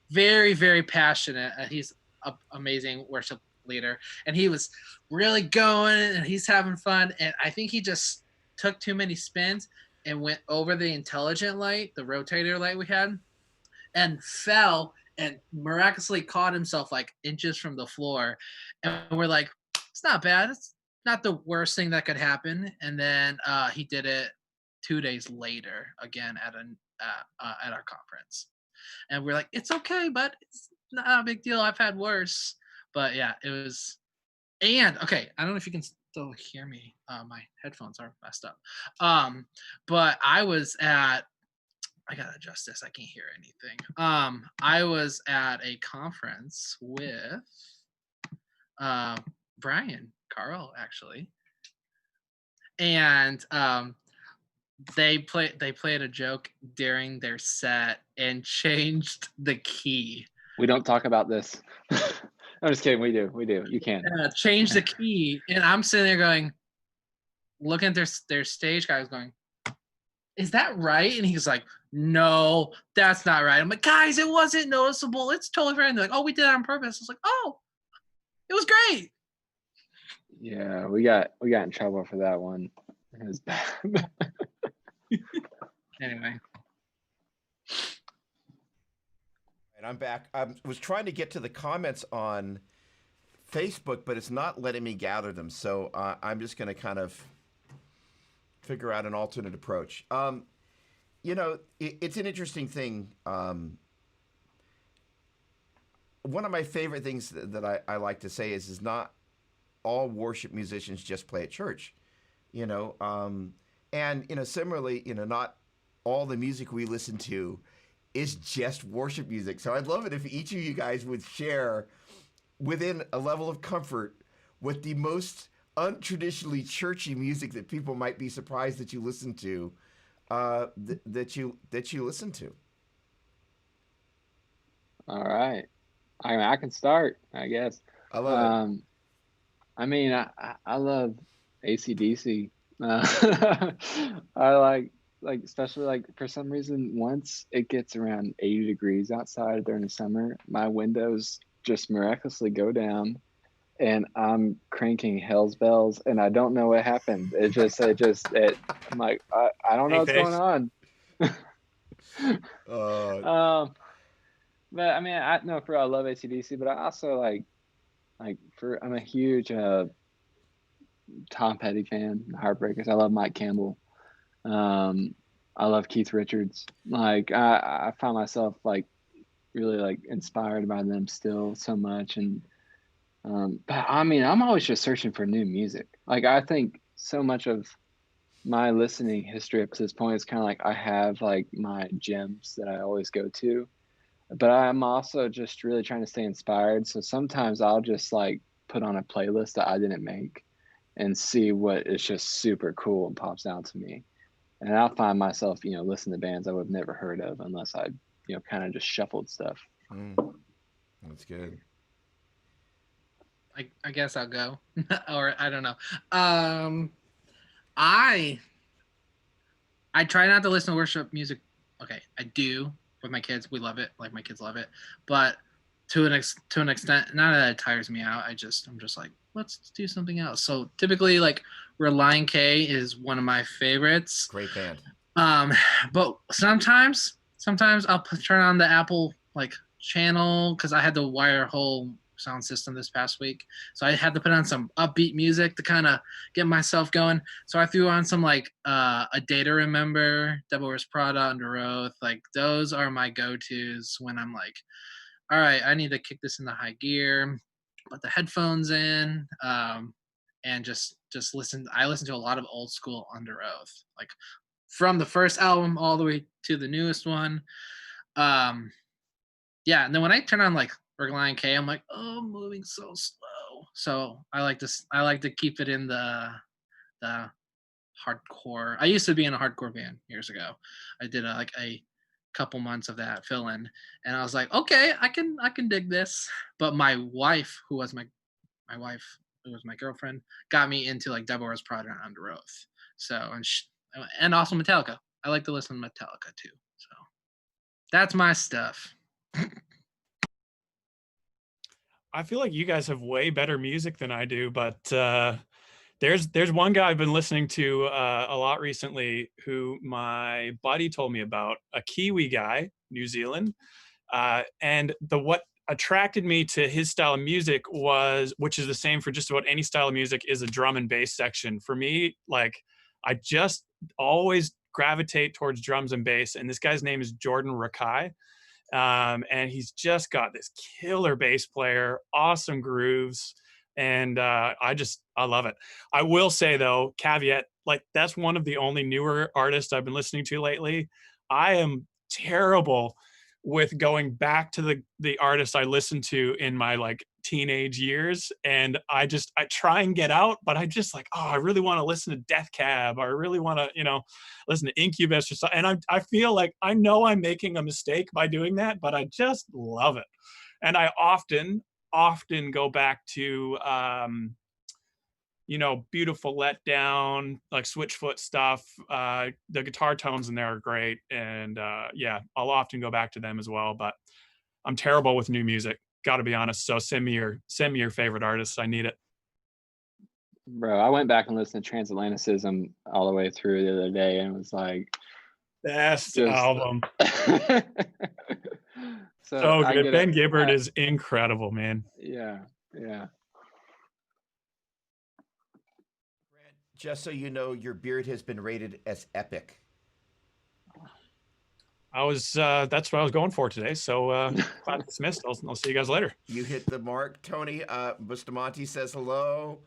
very, very passionate. He's an amazing worship leader, and he was really going, and he's having fun. And I think he just took too many spins and went over the intelligent light, the rotator light we had, and fell and miraculously caught himself like inches from the floor. And we're like, it's not bad. It's not the worst thing that could happen. And then he did it 2 days later again at our conference. And we're like, it's okay, but it's not a big deal. I've had worse. But yeah, it was. And okay, I don't know if you can still hear me. My headphones are messed up. But I gotta adjust this. I can't hear anything. I was at a conference with Brian Carl actually, and they played a joke during their set and changed the key. We don't talk about this. I'm just kidding. We do. You can. Change the key, and I'm sitting there going, looking at their stage guys going, is that right? And he's like, no, that's not right. I'm like, guys, it wasn't noticeable. It's totally fine. They're like, oh, we did it on purpose. I was like, oh, it was great. Yeah, we got in trouble for that one. It was bad. Anyway. And I'm back. I was trying to get to the comments on Facebook, but it's not letting me gather them. So I'm just going to kind of figure out an alternate approach. You know, it's an interesting thing. One of my favorite things that I like to say is not all worship musicians just play at church, you know, and, you know, similarly, you know, not all the music we listen to is just worship music. So I'd love it if each of you guys would share within a level of comfort what the most untraditionally churchy music that people might be surprised that you listen to, that you listen to. All right. I can start, I guess. I love it. I mean, I love AC/DC. I like especially like for some reason once it gets around 80 degrees outside during the summer, my windows just miraculously go down and I'm cranking Hell's Bells and I don't know what happened. I'm like, I don't know what's going on. But I mean, I know for real, I love AC/DC, but I also I'm a huge Tom Petty fan, Heartbreakers. I love Mike Campbell. I love Keith Richards. Like I find myself like really like inspired by them still so much. And but I mean, I'm always just searching for new music. Like I think so much of my listening history up to this point is kind of like I have like my gems that I always go to, but I'm also just really trying to stay inspired. So sometimes I'll just like put on a playlist that I didn't make and see what is just super cool and pops out to me. And I'll find myself, listening to bands I would have never heard of unless I, kind of just shuffled stuff. That's good. I guess I'll go, or I don't know. I try not to listen to worship music. Okay, I do with my kids. We love it. Like my kids love it, but to an extent, not that it tires me out. I'm just like, let's do something else. So typically, like Reliant K is one of my favorites. Great band. But sometimes I'll turn on the Apple like channel because I had to wire a whole sound system this past week, so I had to put on some upbeat music to kind of get myself going. So I threw on some like A Day to Remember, Devil Wears Prada, Under Oath. Like those are my go-tos when I'm like, all right, I need to kick this into high gear, put the headphones in, and just listen. I listen to a lot of old school Under Oath, like from the first album all the way to the newest one. Yeah, and then when I turn on like Reliant K, I'm like, oh, I'm moving so slow. So I like to keep it in the hardcore. I used to be in a hardcore band years ago. I did like a couple months of that fill in, and I was like, okay, I can dig this. But my wife, who was my girlfriend, got me into like Devil Wears Prada and Under Oath. So and also Metallica. I like to listen to Metallica too. So that's my stuff. I feel like you guys have way better music than I do, but there's one guy I've been listening to a lot recently who my buddy told me about, a Kiwi guy, New Zealand, and what attracted me to his style of music was, which is the same for just about any style of music, is a drum and bass section. For me, like I just always gravitate towards drums and bass, and this guy's name is Jordan Rakai. And he's just got this killer bass player, awesome grooves, and I love it. I will say though, caveat, like that's one of the only newer artists I've been listening to lately. I am terrible with going back to the artists I listened to in my like teenage years, and I try and get out, but I just like, oh, I really want to listen to Death Cab, or I really want to listen to Incubus or something, and I feel like I know I'm making a mistake by doing that, but I just love it. And I often go back to Beautiful Letdown, like Switchfoot stuff. The guitar tones in there are great, and yeah, I'll often go back to them as well. But I'm terrible with new music, got to be honest. So send me your favorite artists. I need it. Bro, I went back and listened to Transatlanticism all the way through the other day, and it was like best album. So good. Ben Gibbard is incredible, man. Yeah. Just so you know, your beard has been rated as epic. That's what I was going for today. So class dismissed. I'll see you guys later. You hit the mark, Tony. Bustamante says hello.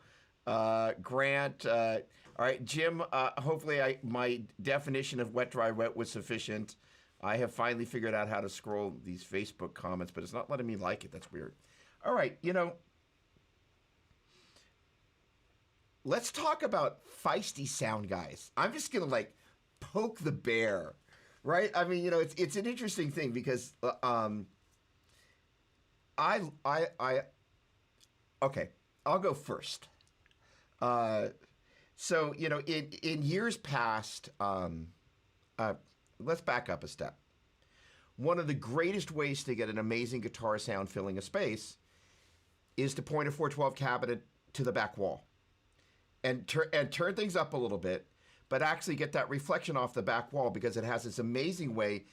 Grant. All right, Jim. Hopefully, my definition of wet, dry, wet was sufficient. I have finally figured out how to scroll these Facebook comments, but it's not letting me like it. That's weird. All right, let's talk about feisty sound guys. I'm just gonna like poke the bear, right? I mean, it's an interesting thing because okay, I'll go first. So in years past, let's back up a step. One of the greatest ways to get an amazing guitar sound filling a space is to point a 412 cabinet to the back wall. And turn things up a little bit, but actually get that reflection off the back wall, because it has this amazing way.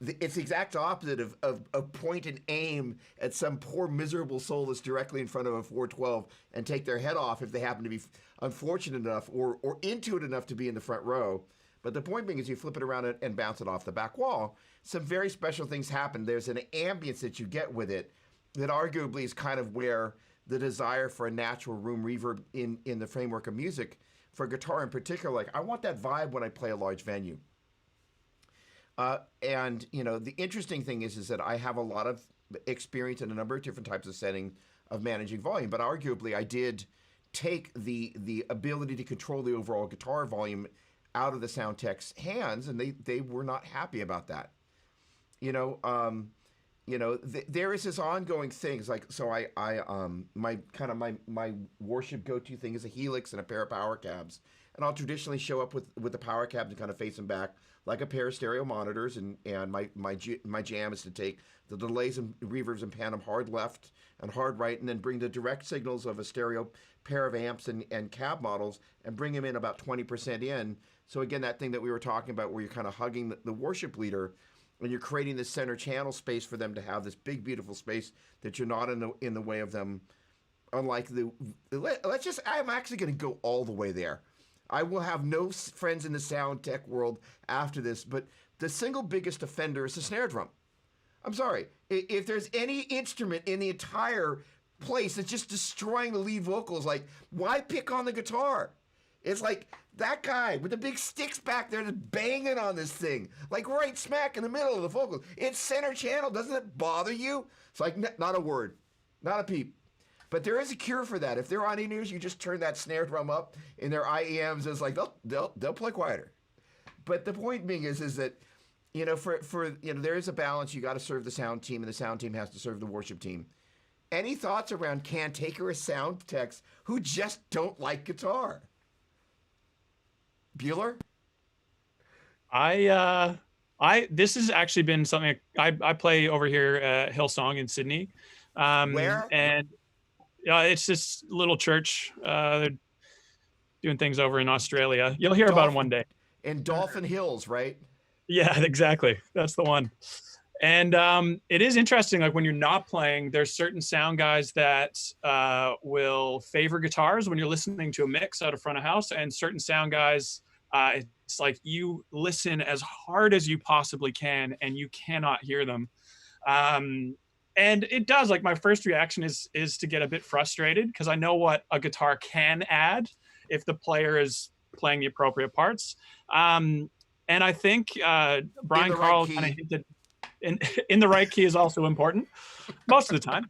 It's the exact opposite of point and aim at some poor miserable soul that's directly in front of a 412 and take their head off if they happen to be unfortunate enough or into it enough to be in the front row. But the point being is you flip it around and bounce it off the back wall. Some very special things happen. There's an ambience that you get with it that arguably is kind of where the desire for a natural room reverb in the framework of music for guitar in particular, like I want that vibe when I play a large venue. And you know, the interesting thing is that I have a lot of experience in a number of different types of setting of managing volume, but arguably I did take the ability to control the overall guitar volume out of the sound tech's hands, and they were not happy about that. You know, there is this ongoing things like, so my kind of my worship go-to thing is a Helix and a pair of power cabs, and I'll traditionally show up with the power cabs and kind of face them back like a pair of stereo monitors, and my jam is to take the delays and reverbs and pan them hard left and hard right, and then bring the direct signals of a stereo pair of amps and cab models and bring them in about 20% in. So again, that thing that we were talking about where you're kind of hugging the worship leader, and you're creating this center channel space for them to have this big, beautiful space that you're not in the way of them. Unlike I'm actually going to go all the way there. I will have no friends in the sound tech world after this, but the single biggest offender is the snare drum. I'm sorry. If there's any instrument in the entire place that's just destroying the lead vocals, like, why pick on the guitar? It's like that guy with the big sticks back there just banging on this thing, like right smack in the middle of the vocals. It's center channel. Doesn't it bother you? It's like, not a word, not a peep. But there is a cure for that. If they're on in-ears, you just turn that snare drum up in their IEMs. It's like they'll play quieter. But the point being is that, you know, for you know, there is a balance. You got to serve the sound team, and the sound team has to serve the worship team. Any thoughts around cantankerous sound techs who just don't like guitar? Bueller? This has actually been something I play over here at Hillsong in Sydney. Where? And it's this little church. They're doing things over in Australia. You'll hear about them one day. In Dolphin Hills, right? Yeah, exactly. That's the one. And it is interesting, like when you're not playing, there's certain sound guys that will favor guitars when you're listening to a mix out of front of house, and certain sound guys, it's like you listen as hard as you possibly can and you cannot hear them. And it does, like my first reaction is to get a bit frustrated because I know what a guitar can add if the player is playing the appropriate parts. And I think Brian Carl kind of hinted in the right key is also important most of the time.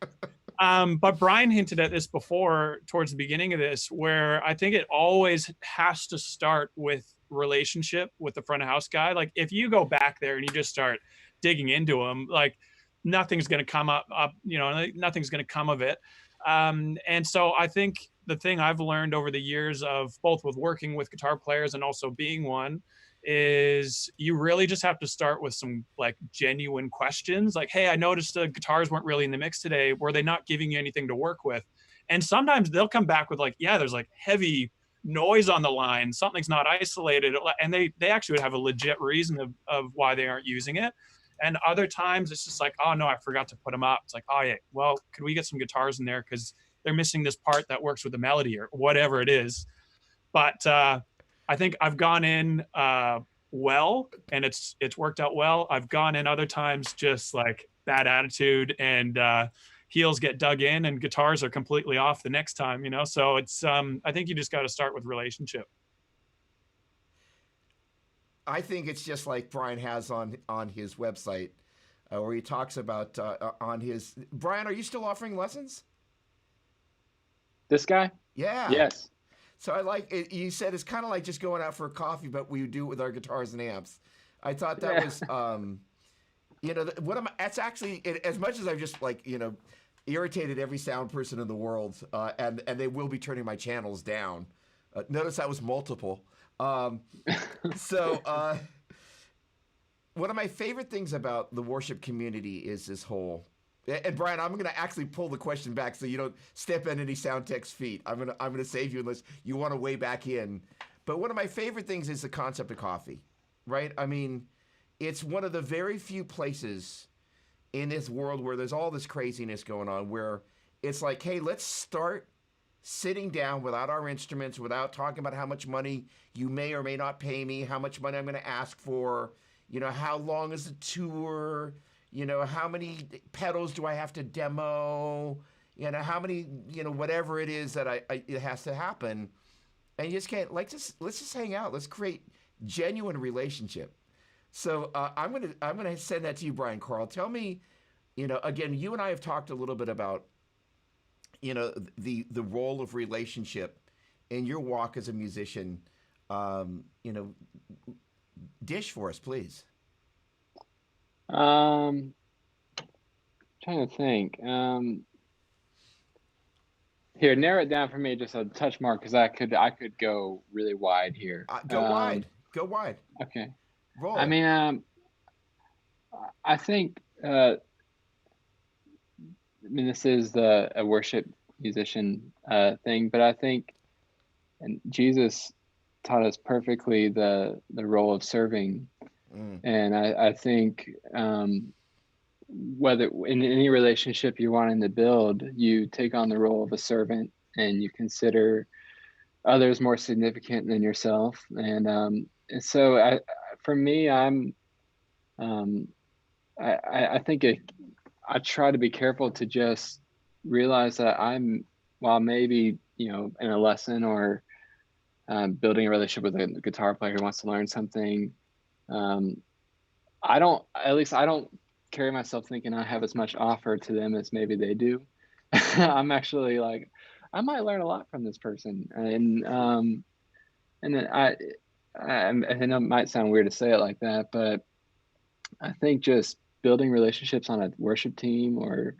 But Brian hinted at this before towards the beginning of this, where I think it always has to start with relationship with the front of house guy. Like if you go back there and you just start digging into him, like nothing's going to come up, you know, nothing's going to come of it. And so I think the thing I've learned over the years of both with working with guitar players and also being one is you really just have to start with some like genuine questions. Like, hey, I noticed the guitars weren't really in the mix today. Were they not giving you anything to work with? And sometimes they'll come back with like, yeah, there's like heavy noise on the line. Something's not isolated. And they actually would have a legit reason of why they aren't using it. And other times it's just like, oh no, I forgot to put them up. It's like, oh yeah, well, could we get some guitars in there? Cause they're missing this part that works with the melody or whatever it is. But I think I've gone in well, and it's worked out well. I've gone in other times just like bad attitude, and heels get dug in and guitars are completely off the next time, you know? So it's, I think you just got to start with relationship. I think it's just like Brian has on his website where he talks about on his, Brian, are you still offering lessons? This guy? Yeah. Yes. So I like it. You said it's kind of like just going out for a coffee, but we do it with our guitars and amps. I thought that was, you know, that's actually, as much as I've just like, you know, irritated every sound person in the world, and they will be turning my channels down. Notice that was multiple. So one of my favorite things about the worship community is this whole, and Brian, I'm going to actually pull the question back so you don't step on any sound tech's feet. I'm going to save you unless you want to weigh back in. But one of my favorite things is the concept of coffee, right? I mean, it's one of the very few places in this world where there's all this craziness going on where it's like, hey, let's start sitting down without our instruments, without talking about how much money you may or may not pay me, how much money I'm going to ask for, you know, how long is the tour, you know, how many pedals do I have to demo, you know, how many, you know, whatever it is that it has to happen. and you just can't like just let's just hang out. Let's create genuine relationship. So I'm gonna send that to you, Brian Carl. Tell me, again, you and I have talked a little bit about the role of relationship in your walk as a musician. Um, you know, dish for us, please. Um, trying to think. Here, narrow it down for me just a touch more because I could go really wide here. Go wide. Go wide. Okay. I Roll. mean, I think I mean this is a worship musician thing, but I think and Jesus taught us perfectly the role of serving, Mm. and I think whether in any relationship you're wanting to build, you take on the role of a servant and you consider others more significant than yourself. And so for me, um, I think I try to be careful to just realize that while maybe, in a lesson or building a relationship with a guitar player who wants to learn something, um, at least I don't carry myself thinking I have as much offer to them as maybe they do. I'm actually like, I might learn a lot from this person. And then I know it might sound weird to say it like that, but I think just building relationships on a worship team or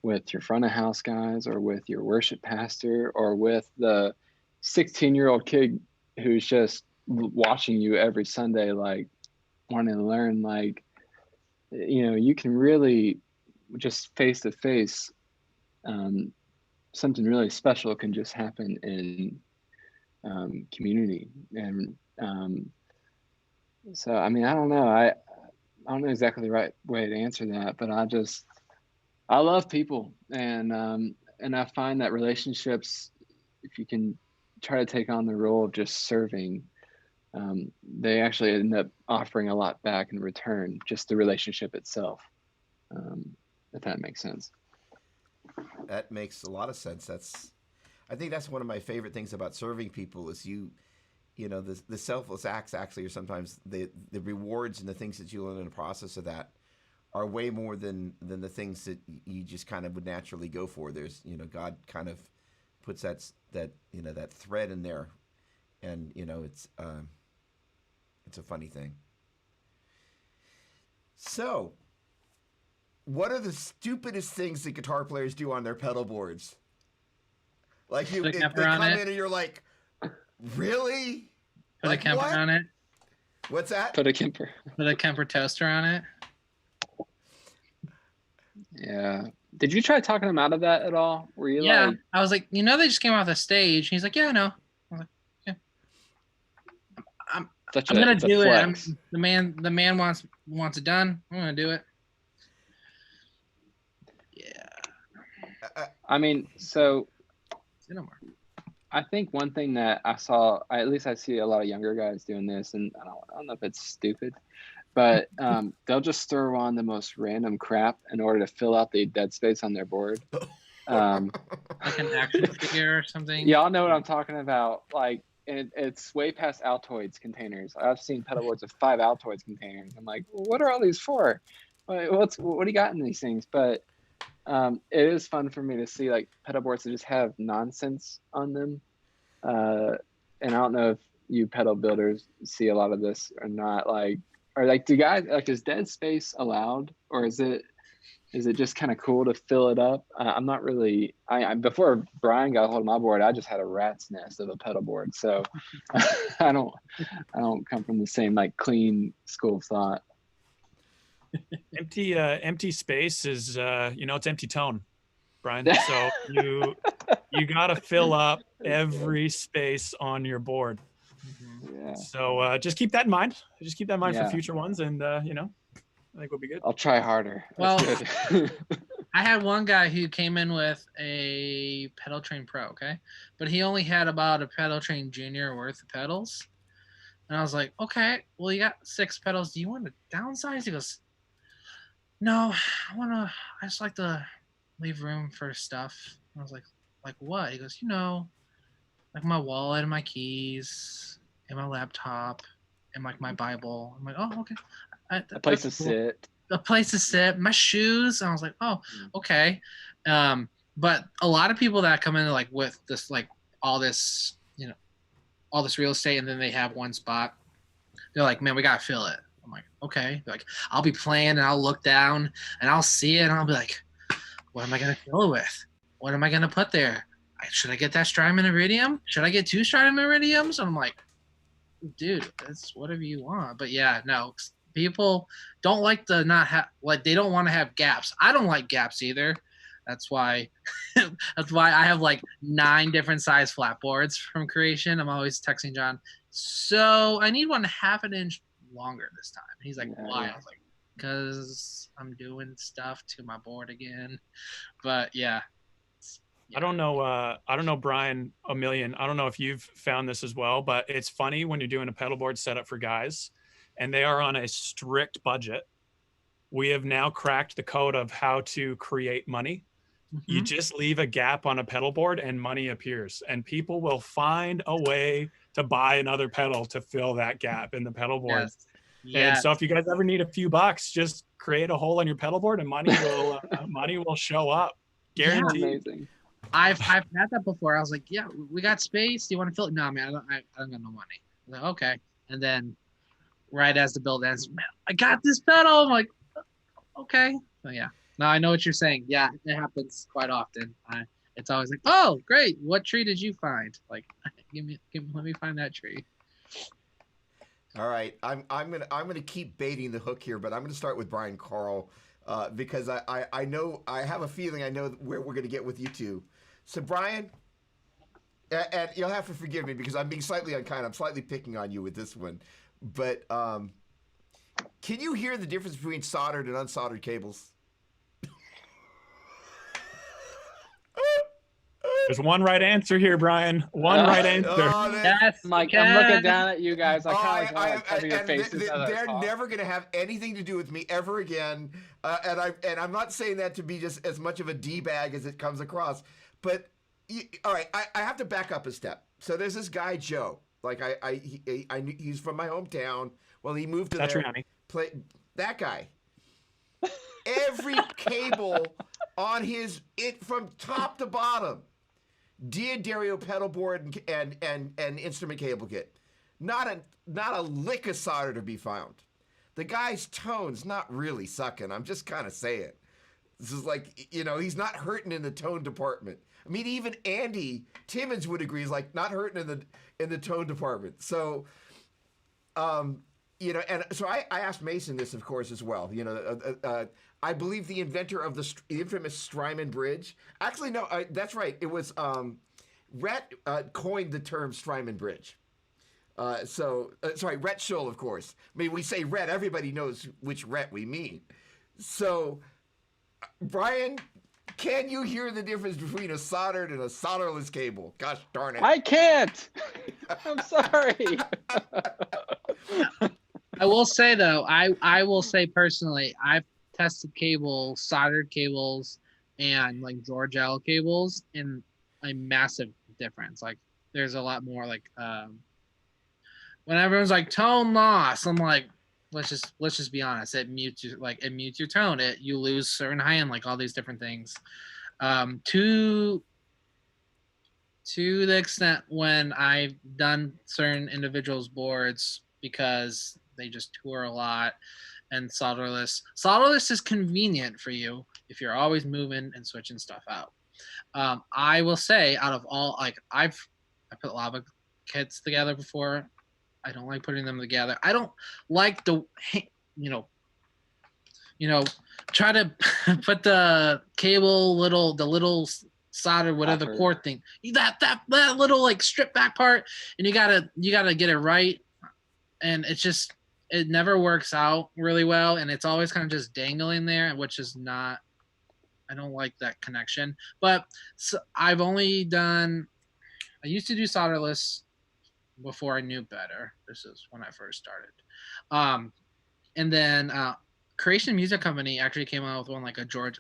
with your front of house guys or with your worship pastor or with the 16-year-old kid who's just watching you every Sunday, like wanting to learn, like, you can really just face to face, something really special can just happen in community. And so, I mean, I don't know. I don't know exactly the right way to answer that, but I love people, and I find that relationships, if you can try to take on the role of just serving, they actually end up offering a lot back in return, just the relationship itself, if that makes sense. That makes a lot of sense. I think that's one of my favorite things about serving people is the selfless acts actually are sometimes the rewards and the things that you learn in the process of that are way more than the things that you just kind of would naturally go for. There's God kind of puts that that thread in there, and it's a funny thing. So, what are the stupidest things that guitar players do on their pedal boards? Like they come in and you're like, really? Put like a Kemper what? on it. What's that? Put a Kemper. Put a Kemper toaster on it. Yeah. Did you try talking him out of that at all? Were you like? I was like, they just came off the stage. He's like, yeah, I know. I was like, yeah. I'm gonna do it. The man wants it done. I'm gonna do it. Yeah. I mean, so I think one thing that I saw, at least I see a lot of younger guys doing this, and I don't know if it's stupid, but they'll just throw on the most random crap in order to fill out the dead space on their board. Like an action figure or something. Y'all know what I'm talking about. Like, it's way past Altoids containers. I've seen pedal boards with 5 Altoids containers. I'm like, well, what are all these for? What do you got in these things? But it is fun for me to see like pedal boards that just have nonsense on them. And I don't know if you pedal builders see a lot of this or not. Do guys is dead space allowed, or is it just kind of cool to fill it up? I'm not really. Before Brian got a hold of my board, I just had a rat's nest of a pedal board, so I don't come from the same like clean school of thought. Empty space is it's empty tone, Brian. So you gotta fill up every space on your board. Yeah. So just keep that in mind. Yeah. For future ones, and I think we'll be good. I'll try harder. Well, good. I had one guy who came in with a Pedal Train Pro, okay? But he only had about a Pedal Train Junior worth of pedals. And I was like, okay, well, you got 6 pedals. Do you want to downsize? He goes, no, I just like to leave room for stuff. And I was like what? He goes, like my wallet and my keys and my laptop and like my Bible. I'm like, oh, okay. A place to That's cool. sit. A place to sit, my shoes. And I was like, oh, okay. But a lot of people that come in like with this, like all this, all this real estate, and then they have one spot. They're like, man, we gotta fill it. I'm like, okay. They're like, I'll be playing and I'll look down and I'll see it and I'll be like, what am I gonna fill it with? What am I gonna put there? Should I get that Strymon Iridium? Should I get 2 Strymon Iridiums? I'm like, dude, that's whatever you want. But yeah, no, people don't like to not have, like, they don't want to have gaps. I don't like gaps either. That's why I have like 9 different size flat boards from Creation. I'm always texting John, so I need one half an inch longer this time. He's like, why? I was like, because I'm doing stuff to my board again. But yeah. I don't know, Brian, Omilion. I don't know if you've found this as well, but it's funny when you're doing a pedal board setup for guys and they are on a strict budget. We have now cracked the code of how to create money. You just leave a gap on a pedal board and money appears, and people will find a way to buy another pedal to fill that gap in the pedal board. And so if you guys ever need a few bucks, just create a hole on your pedal board and money will show up. Guaranteed. Yeah, amazing. I've had that before. I was like, yeah, we got space. Do you want to fill it? No, man, I don't got no money. I was like, okay. And then right as the build ends, man, I got this pedal. I'm like, okay. So yeah. Now I know what you're saying. Yeah, it happens quite often. It's always like, oh, great. What tree did you find? Like, let me find that tree. All right, I'm gonna keep baiting the hook here, but I'm gonna start with Brian Carl because I know, I have a feeling I know where we're gonna get with you two. So Brian, and you'll have to forgive me because I'm being slightly unkind. I'm slightly picking on you with this one, but can you hear the difference between soldered and unsoldered cables? There's one right answer here, Brian. One right answer. Yes, I'm looking down at you guys. I kind of cover your faces. They're never going to have anything to do with me ever again. And I'm not saying that to be just as much of a D-bag as it comes across. But all right, I have to back up a step. So there's this guy Joe. Like he's from my hometown. Well, he moved to there. That guy. Every cable on it from top to bottom. D'Addario pedal board and instrument cable kit. Not a lick of solder to be found. The guy's tone's not really sucking. I'm just kind of saying. This is like, he's not hurting in the tone department. I mean, even Andy Timmons would agree. He's like not hurting in the tone department. So, and so I asked Mason this, of course, as well. I believe the inventor of the infamous Strymon bridge. Actually, no, that's right. It was Rhett coined the term Strymon bridge. Sorry, Rhett Schull, of course. I mean, we say Rhett, everybody knows which Rhett we mean. So, Brian, can you hear the difference between a soldered and a solderless cable? Gosh darn it. I can't. I'm sorry. I will say, though, I will say personally, I've tested cables, soldered cables, and like George L cables in a massive difference. Like there's a lot more like when everyone's like tone loss, I'm like, let's just be honest. It mutes your tone. You lose certain high end, like all these different things. To the extent when I've done certain individuals' boards because they just tour a lot. And solderless is convenient for you if you're always moving and switching stuff out. I will say, out of all, like I put lava kits together before. I don't like putting them together. I don't like try to put the cable the little solder whatever cord thing, that little like strip back part, and you gotta get it right, and it never works out really well, and it's always kind of just dangling there, which is not, I don't like that connection. But so I used to do solderless before I knew better. This is when I first started. And then Creation Music Company actually came out with one like a George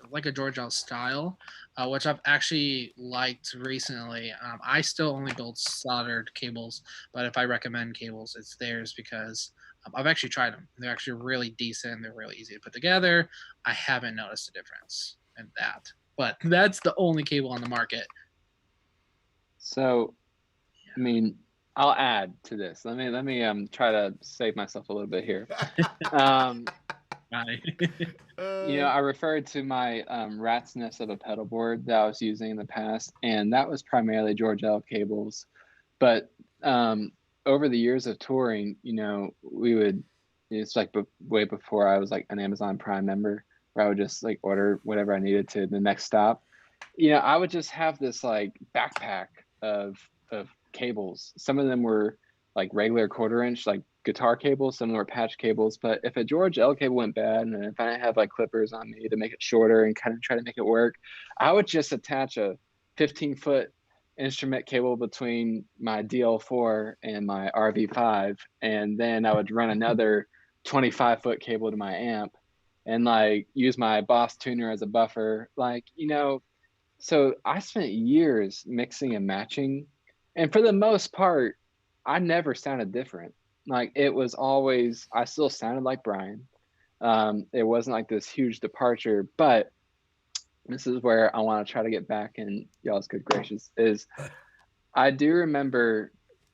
L style, which I've actually liked recently. I still only build soldered cables, but if I recommend cables, it's theirs because I've actually tried them. They're actually really decent. They're really easy to put together. I haven't noticed a difference in that, but that's the only cable on the market. So, I mean, I'll add to this. Let me try to save myself a little bit here. Um, I referred to my rat's nest of a pedal board that I was using in the past, and that was primarily George L cables. But over the years of touring, it's like way before I was like an Amazon Prime member, where I would just like order whatever I needed to the next stop. I would just have this like backpack of cables. Some of them were like regular 1/4 inch like guitar cables, some of them were patch cables. But if a George L cable went bad, and if I didn't have like clippers on me to make it shorter and kind of try to make it work, I would just attach a 15-foot instrument cable between my DL4 and my RV5, and then I would run another 25-foot cable to my amp, and like use my Boss tuner as a buffer. So I spent years mixing and matching, and for the most part, I never sounded different. Like it was always, I still sounded like Brian. It wasn't like this huge departure, but this is where I want to try to get back in y'all's good gracious. Is I do remember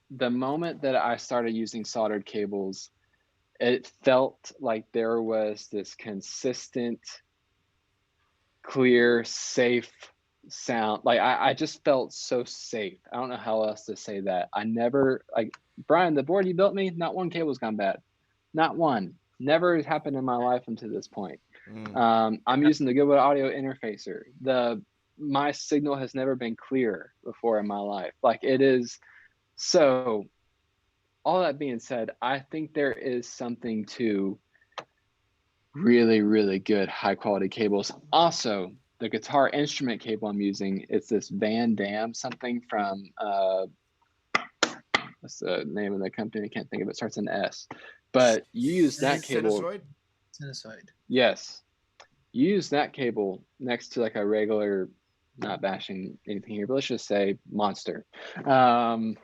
the moment that I started using soldered cables, it felt like there was this consistent, clear, safe sound. Like I just felt so safe. I don't know how else to say that. I never, like, Brian, the board you built me, not one cable's gone bad. Not one. Never happened in my life until this point. I'm using the Goodwood audio interfacer. My signal has never been clearer before in my life. Like it is. So all that being said, I think there is something to really, really good high quality cables. Also, the guitar instrument cable I'm using, it's this Van Dam something from what's the name of the company? I can't think of it. Starts in S. But you use that cable. Sinusoid. Yes. You use that cable next to like a regular, not bashing anything here, but let's just say Monster. Whoa!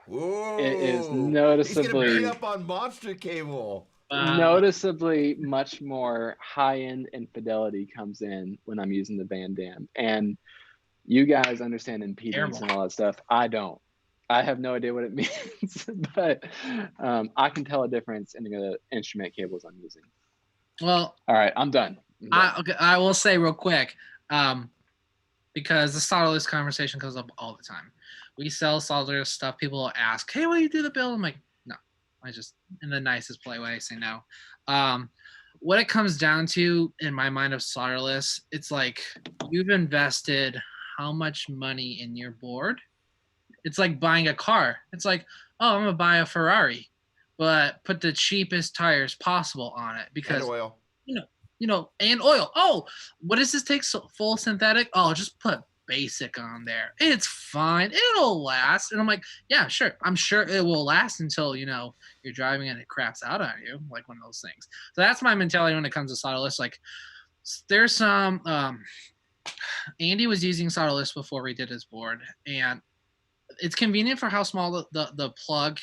It is noticeably, he's gonna beat up on Monster cable. noticeably much more high end and fidelity comes in when I'm using the Van Dam. And you guys understand impedance and all that stuff. I don't. I have no idea what it means, but I can tell a difference in the instrument cables I'm using. Well, all right, I'm done. I will say real quick, because the solderless conversation comes up all the time. We sell solderless stuff. People will ask, "Hey, will you do the build?" I'm like, no. I just, in the nicest polite way, say no. What it comes down to in my mind of solderless, it's like you've invested how much money in your board. It's like buying a car. It's like, oh, I'm gonna buy a Ferrari, but put the cheapest tires possible on it because and oil. And oil. Oh, what does this take? Full synthetic? Oh, just put basic on there. It's fine. It'll last. And I'm like, yeah, sure. I'm sure it will last until, you're driving and it craps out on you, like one of those things. So that's my mentality when it comes to solderless. Like, there's some, Andy was using solderless before we did his board, and it's convenient for how small the plug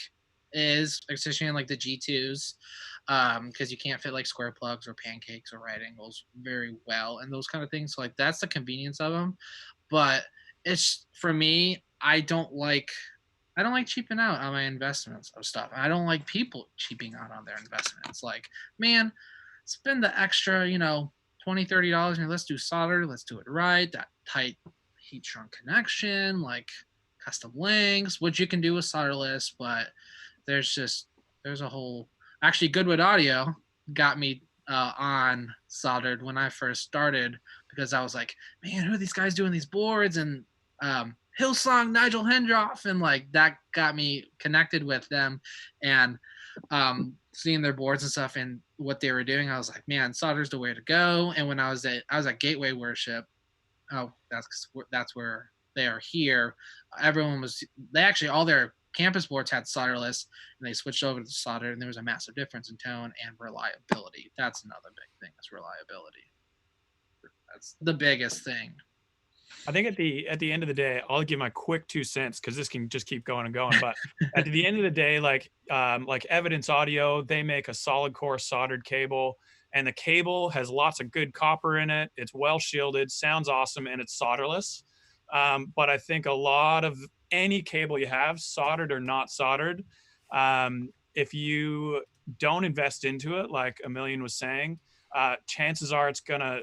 is, especially in like the G2s, because you can't fit like square plugs or pancakes or right angles very well and those kind of things. So like that's the convenience of them. But it's, for me, I don't like cheaping out on my investments of stuff. I don't like people cheaping out on their investments. Like, man, spend the extra, $20-$30 and let's do solder, let's do it right, that tight heat shrunk connection, like custom links, which you can do with solderless. But there's a whole, actually Goodwood Audio got me on soldered when I first started, because I was like, man, who are these guys doing these boards? And Hillsong, Nigel Hendroff, and like that got me connected with them, and seeing their boards and stuff and what they were doing, I was like, man, solder's the way to go. And when I was at Gateway Worship, that's where they are here. Everyone was, they actually, all their campus boards had solderless, and they switched over to solder, and there was a massive difference in tone and reliability. That's another big thing. That's reliability. That's the biggest thing. I think at the end of the day, I'll give my quick 2 cents because this can just keep going and going. But at the end of the day, like Evidence Audio, they make a solid core soldered cable, and the cable has lots of good copper in it. It's well shielded, sounds awesome, and it's solderless. But I think a lot of any cable you have, soldered or not soldered, if you don't invest into it, like Omilion was saying, chances are it's going to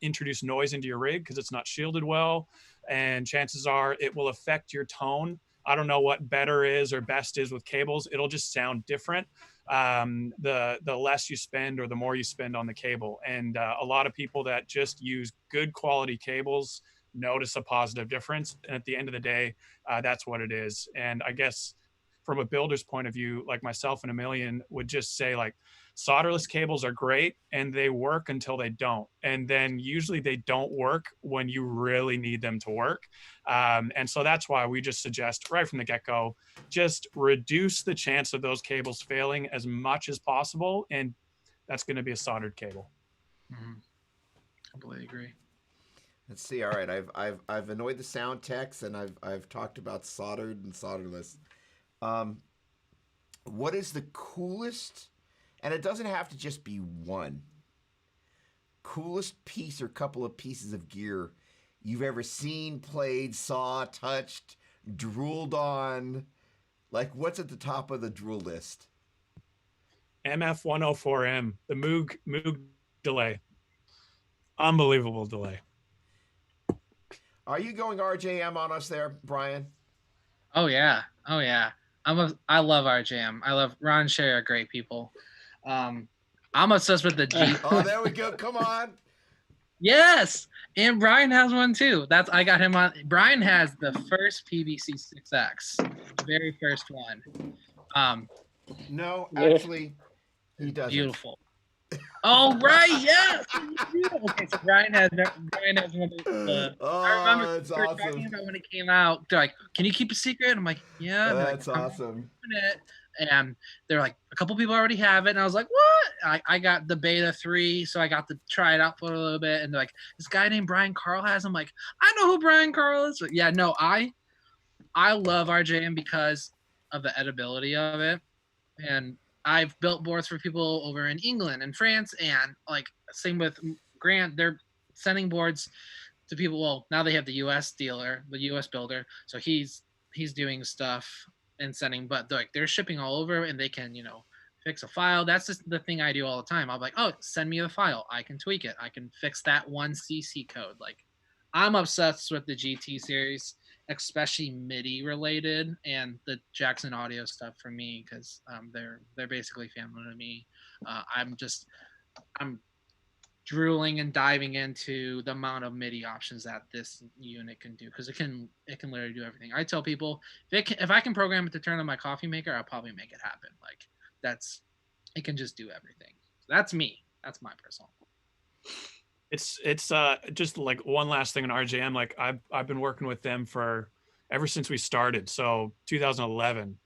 introduce noise into your rig because it's not shielded well. And chances are it will affect your tone. I don't know what better is or best is with cables. It'll just sound different. The less you spend or the more you spend on the cable. And a lot of people that just use good quality cables notice a positive difference. And at the end of the day, that's what it is. And I guess from a builder's point of view, like myself and Omilion would just say, like, solderless cables are great and they work until they don't. And then usually they don't work when you really need them to work. And so that's why we just suggest right from the get-go, just reduce the chance of those cables failing as much as possible. And that's going to be a soldered cable. Mm-hmm. Completely agree. Let's see. All right, I've annoyed the sound techs, and I've talked about soldered and solderless. What is the coolest, and it doesn't have to just be one, coolest piece or couple of pieces of gear you've ever seen, played, saw, touched, drooled on? Like, what's at the top of the drool list? MF104M, the Moog delay. Unbelievable delay. Are you going RJM on us there, Brian? Oh yeah. I love RJM. I love Ron and Sherry are great people. I'm obsessed with the G. Oh, there we go. Come on. Yes, and Brian has one too. I got him on. Brian has the first PVC 6X, the very first one. No, actually, he doesn't. Beautiful. Oh right, yes. Okay, so Brian has one of the. I remember that's we were awesome. talking about when it came out. They're like, "Can you keep a secret?" I'm like, "Yeah." That's like, awesome. And they're like, a couple people already have it, and I was like, "What?" I got the beta 3, so I got to try it out for a little bit. And they're like, "This guy named Brian Carl has." I'm like, "I know who Brian Carl is." But yeah, no, I love RJM because of the edibility of it, and I've built boards for people over in England and France, and like same with Grant, they're sending boards to people. Well, now they have the US dealer, the US builder, so he's doing stuff and sending, but they're shipping all over, and they can fix a file. That's just the thing I do all the time. I'm like, oh, send me the file. I can tweak it. I can fix that one CC code. Like, I'm obsessed with the GT series, especially MIDI related, and the Jackson Audio stuff for me, because they're basically family to me. I'm drooling and diving into the amount of MIDI options that this unit can do, because it can literally do everything. I tell people if I can program it to turn on my coffee maker, I'll probably make it happen. Like, it can just do everything. So that's me. That's my personal. It's just like one last thing on RJM. Like I've been working with them ever since we started, so 2011,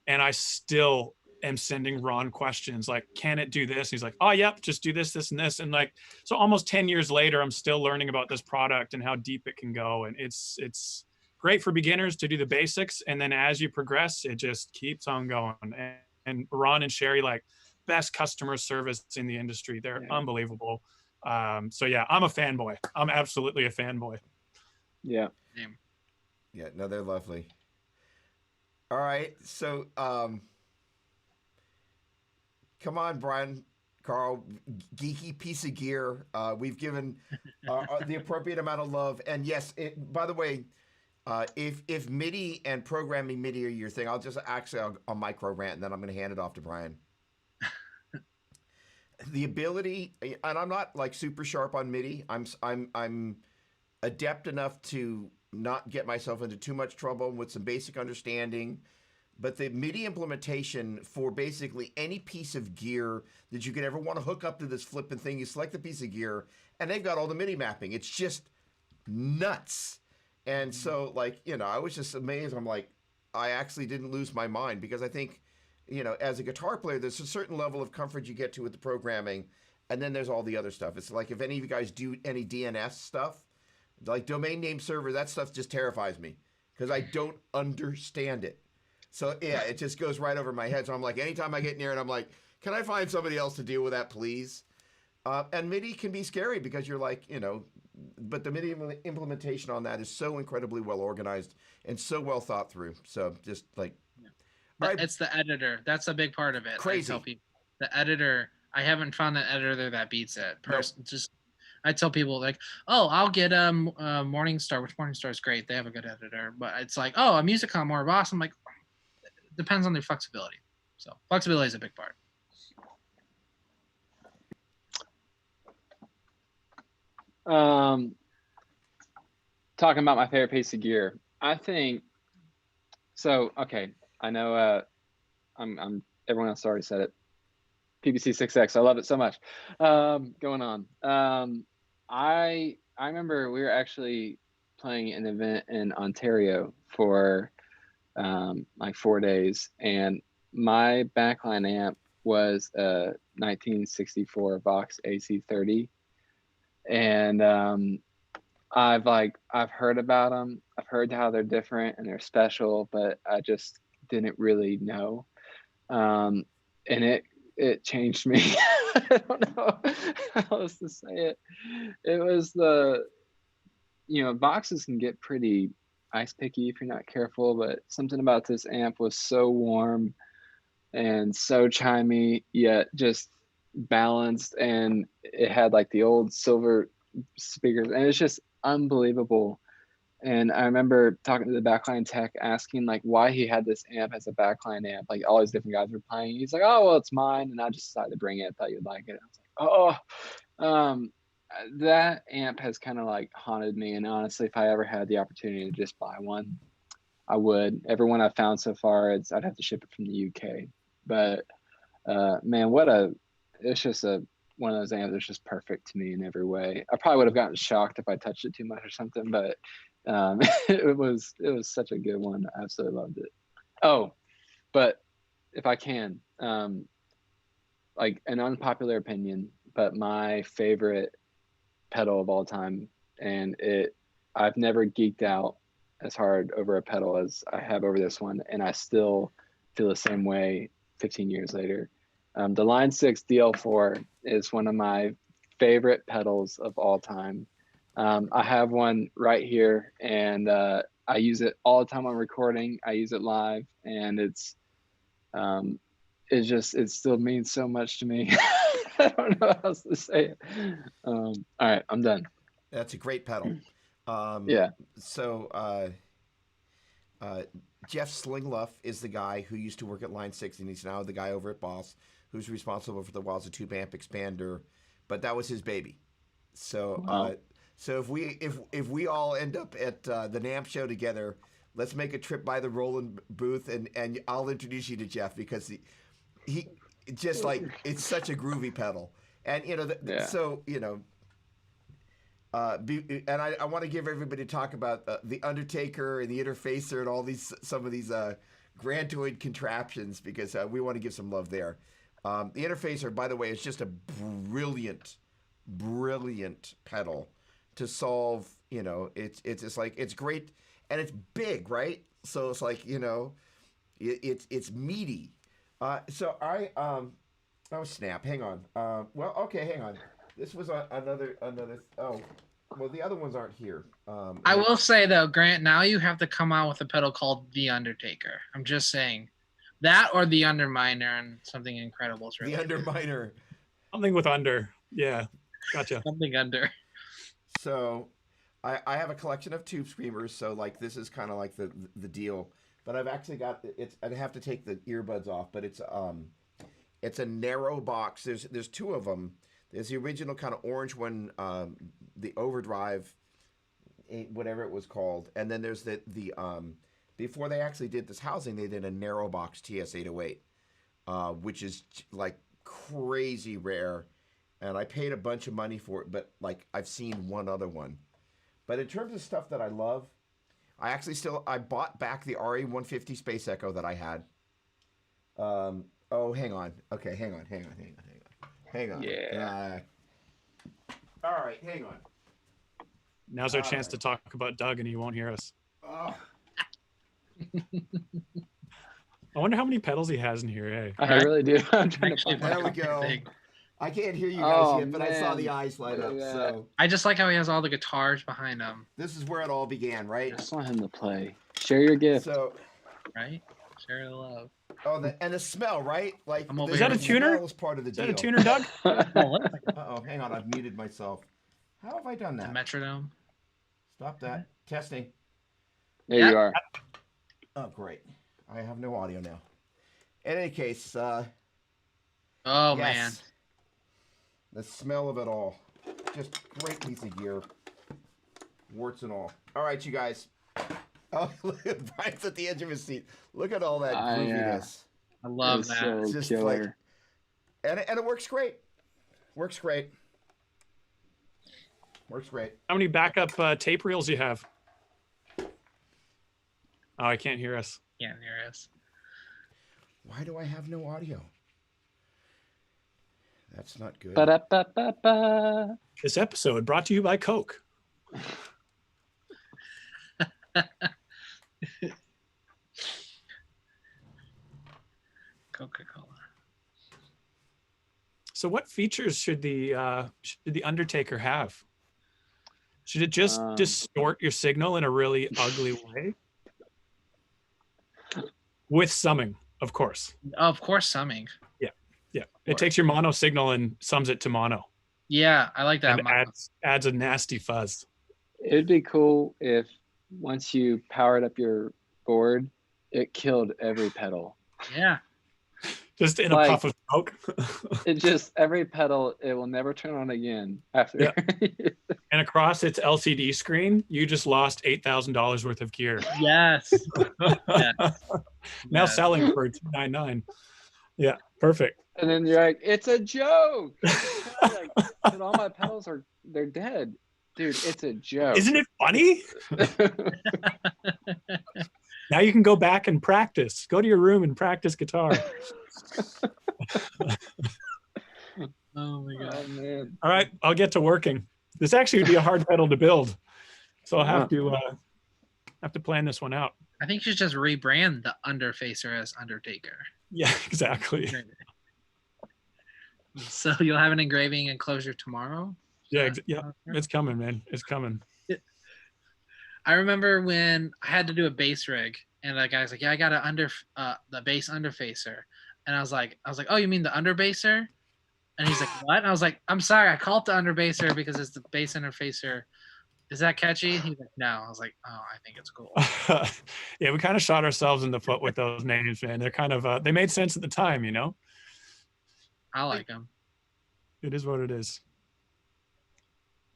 and I still am sending Ron questions like, can it do this? And he's like, oh yep, just do this, this, and this. And like, so almost 10 years later, I'm still learning about this product and how deep it can go. And it's great for beginners to do the basics, and then as you progress, it just keeps on going. And Ron and Sherry, like, best customer service in the industry. They're unbelievable. So yeah, I'm a fanboy. I'm absolutely a fanboy. Yeah. Yeah, no, they're lovely. All right, so come on, Brian, Carl, geeky piece of gear. We've given the appropriate amount of love, and yes, by the way, if MIDI and programming MIDI are your thing, I'll micro rant, and then I'm going to hand it off to Brian. The ability, and I'm not like super sharp on MIDI. I'm adept enough to not get myself into too much trouble with some basic understanding. But the MIDI implementation for basically any piece of gear that you could ever want to hook up to this flipping thing, you select the piece of gear, and they've got all the MIDI mapping. It's just nuts. And so, like, I was just amazed. I'm like, I actually didn't lose my mind, because I think, as a guitar player, there's a certain level of comfort you get to with the programming, and then there's all the other stuff. It's like, if any of you guys do any DNS stuff, like domain name server, that stuff just terrifies me because I don't understand it. So yeah, it just goes right over my head. So I'm like, anytime I get near it, I'm like, can I find somebody else to deal with that, please? And MIDI can be scary because you're like, but the MIDI implementation on that is so incredibly well organized and so well thought through. So just like, it's the editor. That's a big part of it. Crazy. I tell people, the editor. I haven't found an editor that beats it. Just I tell people like, oh, I'll get Morningstar, which Morningstar is great. They have a good editor, but it's like, oh, a Musicom or a Boss. I'm like, depends on their flexibility. So flexibility is a big part. Talking about my favorite piece of gear, I think. So okay, I know. I'm. Everyone else already said it. PBC 6X. I love it so much. Going on. I remember we were actually playing an event in Ontario for like 4 days, and my backline amp was a 1964 Vox AC30, and I've heard about them. I've heard how they're different and they're special, but I just didn't really know. And it changed me. I don't know how else to say it. It was boxes can get pretty ice picky if you're not careful, but something about this amp was so warm and so chimey, yet just balanced, and it had like the old silver speakers, and it's just unbelievable. And I remember talking to the backline tech, asking like why he had this amp as a backline amp. Like all these different guys were playing. He's like, oh, well, it's mine. And I just decided to bring it. I thought you'd like it. I was like, that amp has kind of like haunted me. And honestly, if I ever had the opportunity to just buy one, I would. Everyone I've found so far, I'd have to ship it from the UK. But man, it's just one of those amps that's just perfect to me in every way. I probably would have gotten shocked if I touched it too much or something, but it was such a good one. I absolutely loved it. Oh, but if I can, like an unpopular opinion, but my favorite pedal of all time, and I've never geeked out as hard over a pedal as I have over this one, and I still feel the same way 15 years later. The Line 6 DL4 is one of my favorite pedals of all time. I have one right here, and I use it all the time on recording. I use it live, and it still means so much to me. I don't know how else to say it. All right, I'm done. That's a great pedal. Yeah. So Jeff Slingluff is the guy who used to work at Line 6, and he's now the guy over at Boss who's responsible for the Wazoo Tube amp expander, but that was his baby. So Wow. So if we all end up at the NAMP show together, let's make a trip by the Roland booth, and I'll introduce you to Jeff, because he just like, it's such a groovy pedal, and so and I want to give everybody talk about the Undertaker and the Interfacer and some of these grantoid contraptions, because we want to give some love there. The Interfacer, by the way, is just a brilliant pedal to solve. It's just like, it's great, and it's big, right? So it's like, it's meaty. So snap. Hang on. Hang on. This was another. Oh, well, the other ones aren't here. I will say though, Grant, now you have to come out with a pedal called the Undertaker. I'm just saying, that or the Underminer, and something incredible. Really the Underminer. Something with under. Yeah, gotcha. Something under. So, I have a collection of Tube Screamers. So like, this is kind of like the deal. But I've actually got I'd have to take the earbuds off. But it's a narrow box. There's two of them. There's the original kind of orange one, the Overdrive, whatever it was called, and then there's the before they actually did this housing, they did a narrow box TS-808, which is like crazy rare, and I paid a bunch of money for it, but like, I've seen one other one. But in terms of stuff that I love, I actually I bought back the RE150 Space Echo that I had. Oh, hang on. Okay, hang on. Yeah. All right, hang on. Now's our chance to talk about Doug, and he won't hear us. Oh, I wonder how many pedals he has in here. Eh? I really do. I'm trying to Actually, find there we fucking go. big. I can't hear you guys Oh, yet, but I saw the man. eyes light Look up. at that. So I just like how he has all the guitars behind him, this is where it all began, I right? just want him to play. Share your gift. So, right? Share the love. and the smell, right? Like, I'm over Is that a tuner? Smell is part of the Is deal. that a tuner, Doug? Uh-oh, hang on. I've muted myself. How have I done It's a that? metronome. Stop that. Testing. There Yeah. you are. Oh, great. I have no audio now. In any case, Oh yes. man. The smell of it all. Just great piece of gear. Warts and all. All right, you guys. Oh, look at Brian's at the edge of his seat. Look at all that grooviness. I love It's that. so It's just killer. And it works great. Works great. Works great. How many backup tape reels you have? Oh, I can't hear us. Can't hear us. Why do I have no audio? That's not good. Ba-da-ba-ba-ba. This episode brought to you by Coke. Coca-Cola. So, what features should the Undertaker have? Should it just distort your signal in a really ugly way? With summing, of course. Of course, summing. Yeah. It takes your mono signal and sums it to mono. Yeah, I like that. And adds a nasty fuzz. It'd be cool if once you powered up your board, it killed every pedal. Yeah. Just in a Like- puff of smoke. It just every pedal, it will never turn on again after. And across its LCD screen, you just lost $8,000 worth of gear. Yes. Yes. Now Yes. selling for $299. Yeah, perfect. And then you're like, it's a joke. Like, but all my pedals they're dead. Dude, it's a joke. Isn't it funny? Now you can go back and practice. Go to your room and practice guitar. Oh my god. Oh man. All right, I'll get to working. This actually would be a hard pedal to build, so I'll have to plan this one out. I think you should just rebrand the Underfacer as Undertaker. Yeah, exactly. So you'll have an engraving enclosure tomorrow? Yeah, it's coming, man. It's coming. I remember when I had to do a bass rig, and that guy's like, "Yeah, I got the bass Underfacer," and I was like, "Oh, you mean the Underbaser?" And he's like, "What?" And I was like, "I'm sorry, I call it the Underbaser because it's the bass Underfacer. Is that catchy?" And he's like, "No." I was like, "Oh, I think it's cool." Yeah, we kind of shot ourselves in the foot with those names, man. They're kind of they made sense at the time, you know. I like them. It is what it is.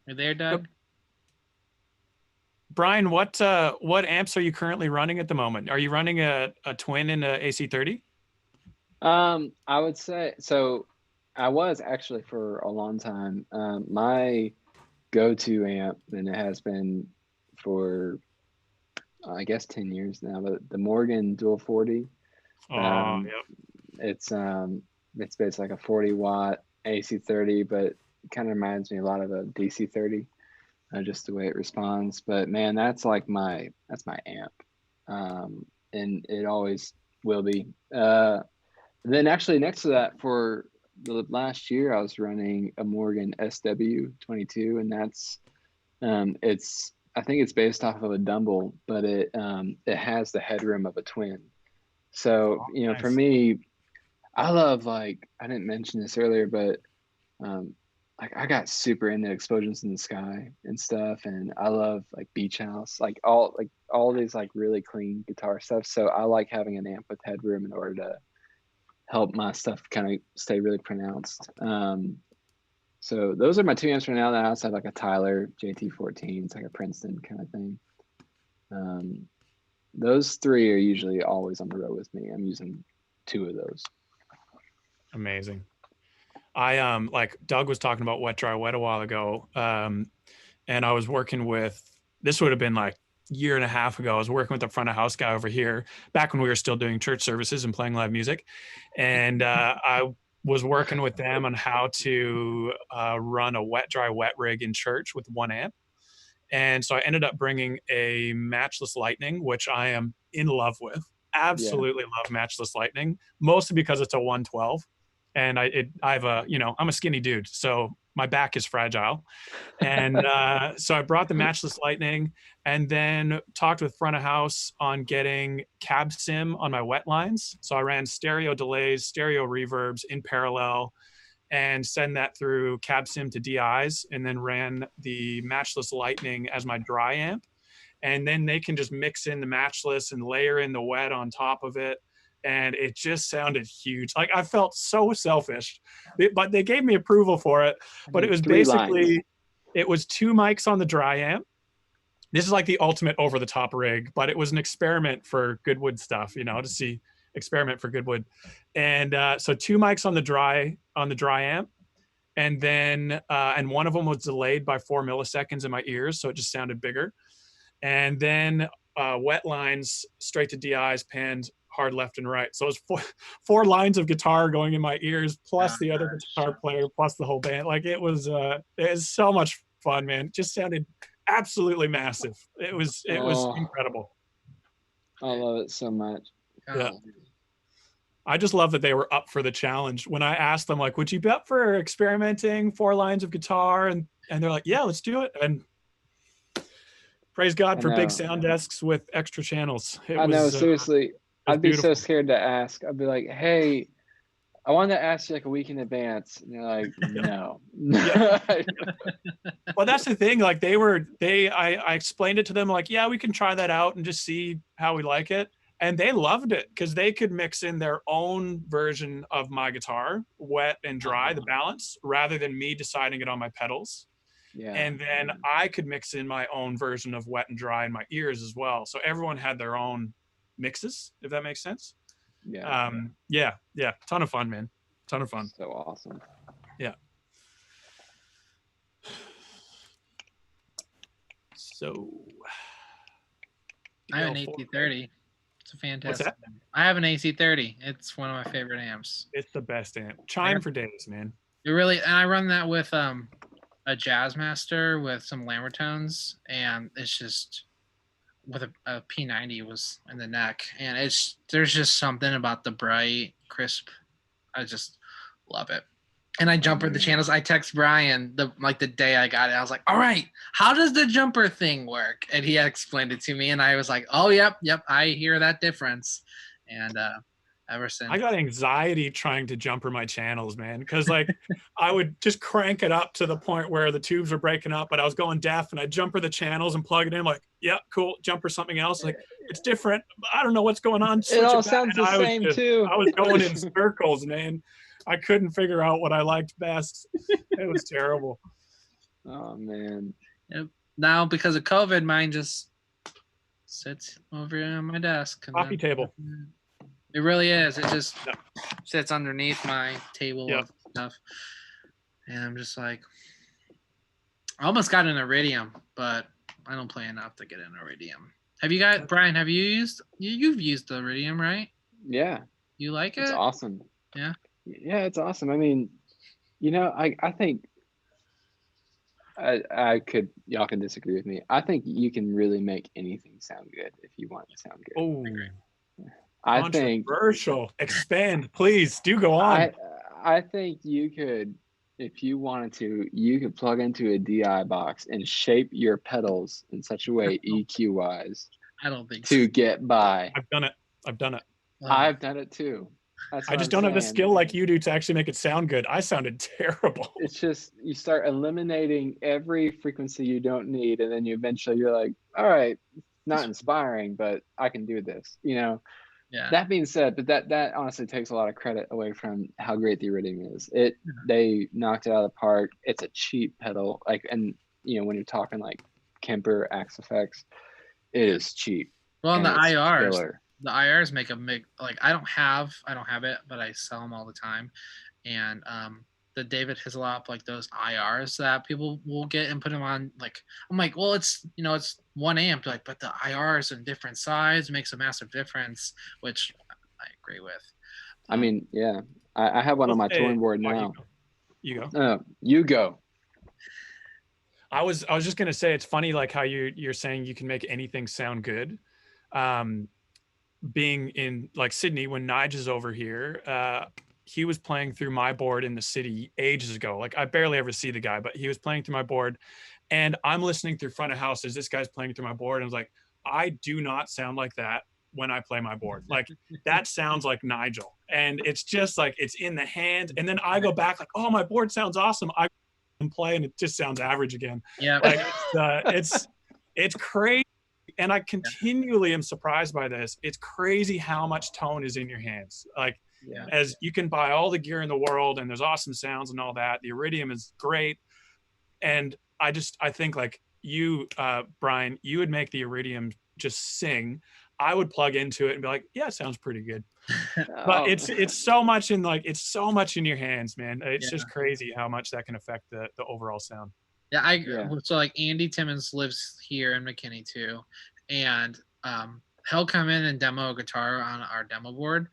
You there, Doug? Brian, what amps are you currently running at the moment? Are you running a twin and a AC30? I would say so. I was actually for a long time. My go-to amp, and it has been for I guess 10 years now, but the Morgan Dual 40. Yep. It's basically like a 40-watt AC30, but it kind of reminds me a lot of a DC30, just the way it responds. But man, that's my amp, and it always will be. Then actually next to that, for the last year, I was running a Morgan SW22, and that's I think it's based off of a Dumble, but it has the headroom of a twin. So Nice. for me, I love, like, I didn't mention this earlier, but like I got super into Explosions in the Sky and stuff, and I love like Beach House, like all these like really clean guitar stuff. So I like having an amp with headroom in order to help my stuff kind of stay really pronounced. So those are my two amps for now. Then I also have like a Tyler JT14. It's like a Princeton kind of thing. Those three are usually always on the road with me. I'm using two of those. Amazing. I like Doug was talking about Wet Dry Wet a while ago, and I was working with, this would have been like year and a half ago. I was working with the front of house guy over here back when we were still doing church services and playing live music. And I was working with them on how to run a wet rig in church with 1 amp. And so I ended up bringing a Matchless Lightning, which I am in love with. Absolutely love Matchless Lightning, mostly because it's a 112. And I'm a skinny dude, so my back is fragile. And so I brought the Matchless Lightning and then talked with front of house on getting cab sim on my wet lines. So I ran stereo delays, stereo reverbs in parallel, and send that through cab sim to DIs, and then ran the Matchless Lightning as my dry amp. And then they can just mix in the Matchless and layer in the wet on top of it. And it just sounded huge. Like, I felt so selfish, but they gave me approval for it. But it was basically, it was 2 mics on the dry amp. This is like the ultimate over the top rig, but it was an experiment for Goodwood stuff, to see experiment for Goodwood. And so 2 mics on the dry amp. And then, and one of them was delayed by 4 milliseconds in my ears. So it just sounded bigger. And then wet lines straight to DIs, panned hard left and right. So it was four lines of guitar going in my ears, plus the other guitar player, plus the whole band. Like, it was so much fun, man. It just sounded absolutely massive. It was incredible. I love it so much. Yeah. I just love that they were up for the challenge. When I asked them, like, would you be up for experimenting 4 lines of guitar? And they're like, yeah, let's do it. And praise God for big sound desks with extra channels. I know, seriously. I'd be so scared to ask. I'd be like, hey, I wanted to ask you like a week in advance. And you're like, no. Well, that's the thing. Like, I explained it to them, like, yeah, we can try that out and just see how we like it. And they loved it because they could mix in their own version of my guitar, wet and dry, the balance, rather than me deciding it on my pedals. Yeah. And then I could mix in my own version of wet and dry in my ears as well. So everyone had their own mixes, if that makes sense. Yeah. Yeah. Ton of fun, man. Ton of fun. So awesome. Yeah. So I have an AC30. It's a fantastic. What's that? I have an AC30. It's one of my favorite amps. It's the best amp. Chime for days, man. It really, and I run that with a Jazzmaster with some Lambertones, and it's just with a P90 was in the neck, and there's just something about the bright, crisp. I just love it. And I jumpered the channels. I text Brian the day I got it. I was like, all right, how does the jumper thing work? And he explained it to me, and I was like, oh, yep, I hear that difference. And ever since, I got anxiety trying to jumper my channels, man, because like I would just crank it up to the point where the tubes were breaking up, but I was going deaf, and I'd jumper the channels and plug it in, like, yeah, cool, jumper something else. Like, it's different. I don't know what's going on. It all sounds the same too. I was going in circles, man. I couldn't figure out what I liked best. It was terrible. Oh man. Yep. Now because of COVID, mine just sits over on my desk. Coffee table. It really is. It just sits underneath my table of stuff. And I'm just like, I almost got an Iridium, but I don't play enough to get an Iridium. Have you got, Brian, you've used the Iridium, right? Yeah. You like it? It's awesome. Yeah. Yeah, it's awesome. I mean, I think y'all can disagree with me. I think you can really make anything sound good if you want it to sound good. Oh, I think controversial. Expand, please. Do go on. I think you could, if you wanted to, you could plug into a DI box and shape your pedals in such a way, EQ wise, I don't think to get by. I've done it. I've done it too. I just don't have the skill like you do to actually make it sound good. I sounded terrible. It's just, you start eliminating every frequency you don't need, and then you're like, all right, not inspiring, but I can do this, Yeah. That being said, but that honestly takes a lot of credit away from how great the Iridium is. They knocked it out of the park. It's a cheap pedal, when you're talking like Kemper, Axe Effects, it is cheap. Well, and the IRs. The make a big, like, I don't have it, but I sell them all the time. And the David Hislop, like those IRs that people will get and put them on. Like, I'm like, well, it's, it's 1 amp, like, but the IRs in different size makes a massive difference, which I agree with. I mean, yeah, I have one on my touring board now. You go. You go. I was just gonna say, it's funny, like how you're saying you can make anything sound good. Being in like Sydney when Nige is over here, he was playing through my board in the city ages ago. Like I barely ever see the guy, but he was playing through my board, and I'm listening through front of house as this guy's playing through my board, and I was like, I do not sound like that when I play my board. Like that sounds like Nigel, and it's just like it's in the hand, and then I go back like, oh, my board sounds awesome. I play and it just sounds average again. Yeah, like it's crazy, and I continually am surprised by this. It's crazy how much tone is in your hands. Like as you can buy all the gear in the world and there's awesome sounds and all that, the Iridium is great, and I think like you, Brian, you would make the Iridium just sing. I would plug into it and be like, yeah, it sounds pretty good. But it's so much in your hands, man. It's just crazy how much that can affect the overall sound. So like Andy Timmons lives here in McKinney too, and he'll come in and demo a guitar on our demo board,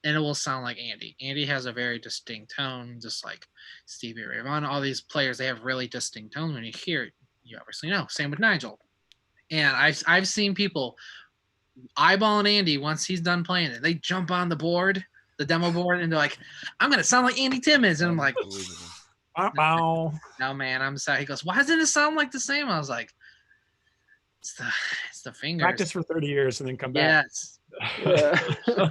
and it will sound like Andy. Andy has a very distinct tone, just like Stevie Ray Vaughan. All these players, they have really distinct tones. When you hear it, you obviously know. Same with Nigel. And I've seen people eyeballing Andy once he's done playing it. They jump on the board, the demo board, and they're like, I'm going to sound like Andy Timmons. And I'm like, no, man, I'm sorry. He goes, why doesn't it sound like the same? I was like, it's the fingers. Practice for 30 years and then come back. Yes. Yeah.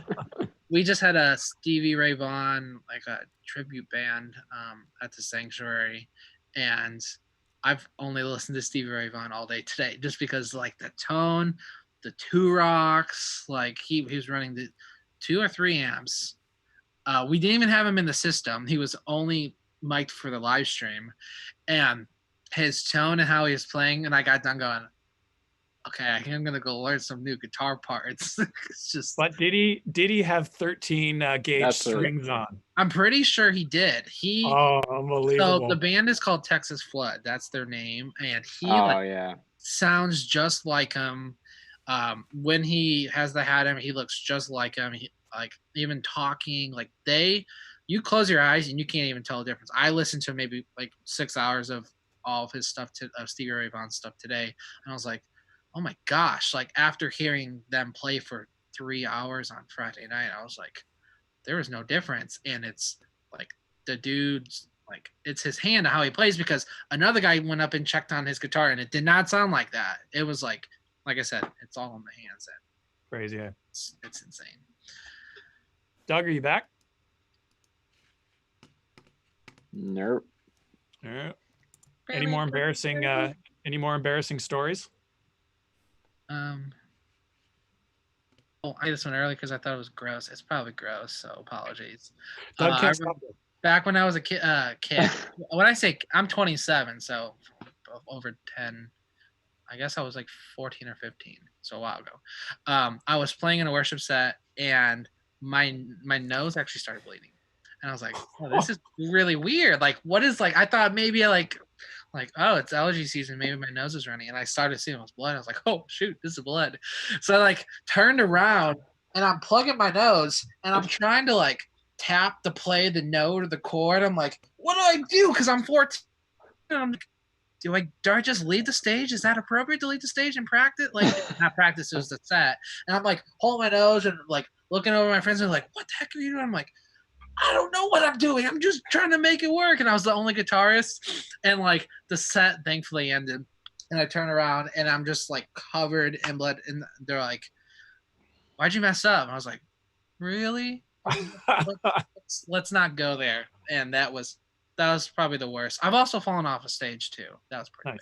We just had a Stevie Ray Vaughan, like a tribute band at the Sanctuary. And I've only listened to Stevie Ray Vaughan all day today just because like the tone, the 2 rocks, like he was running the 2 or 3 amps. We didn't even have him in the system. He was only mic'd for the live stream, and his tone and how he was playing, and I got done going, okay, I think I'm gonna go learn some new guitar parts. It's just. But did he have 13 gauge strings on? I'm pretty sure he did. Unbelievable. So the band is called Texas Flood. That's their name, and he sounds just like him. When he has the hat on, he looks just like him. He, like even talking, like you close your eyes and you can't even tell the difference. I listened to maybe like 6 hours of all of his stuff, of Stevie Ray Vaughan stuff today, and I was like, oh my gosh! Like after hearing them play for 3 hours on Friday night, I was like, there was no difference. And it's like the dude's like it's his hand how he plays, because another guy went up and checked on his guitar and it did not sound like that. It was like I said, it's all in the hands. Crazy, yeah. It's insane. Doug, are you back? Nope. Any more embarrassing stories? I did this one early because I thought it was gross. It's probably gross, so apologies. Back when I was a kid, when I say I'm 27, so over 10. I guess I was like 14 or 15, so a while ago. I was playing in a worship set, and my nose actually started bleeding, and I was like, "Oh, this is really weird. Like, what is like?" I thought maybe like, oh, it's allergy season. Maybe my nose is running, and I started seeing it was blood. I was like, "Oh shoot, this is blood." So I like turned around, and I'm plugging my nose, and I'm trying to like tap to play the note or the chord. I'm like, "What do I do?" Because I'm 14. And I'm like, do I just leave the stage? Is that appropriate to leave the stage and practice? Like, not practice, it was the set. And I'm like holding my nose and like looking over my friends and like, what the heck are you doing? I'm like, I don't know what I'm doing. I'm just trying to make it work. And I was the only guitarist. And like the set thankfully ended. And I turn around and I'm just like covered in blood. And they're like, why'd you mess up? And I was like, really? Let's not go there. And that was probably the worst. I've also fallen off a stage too. That was pretty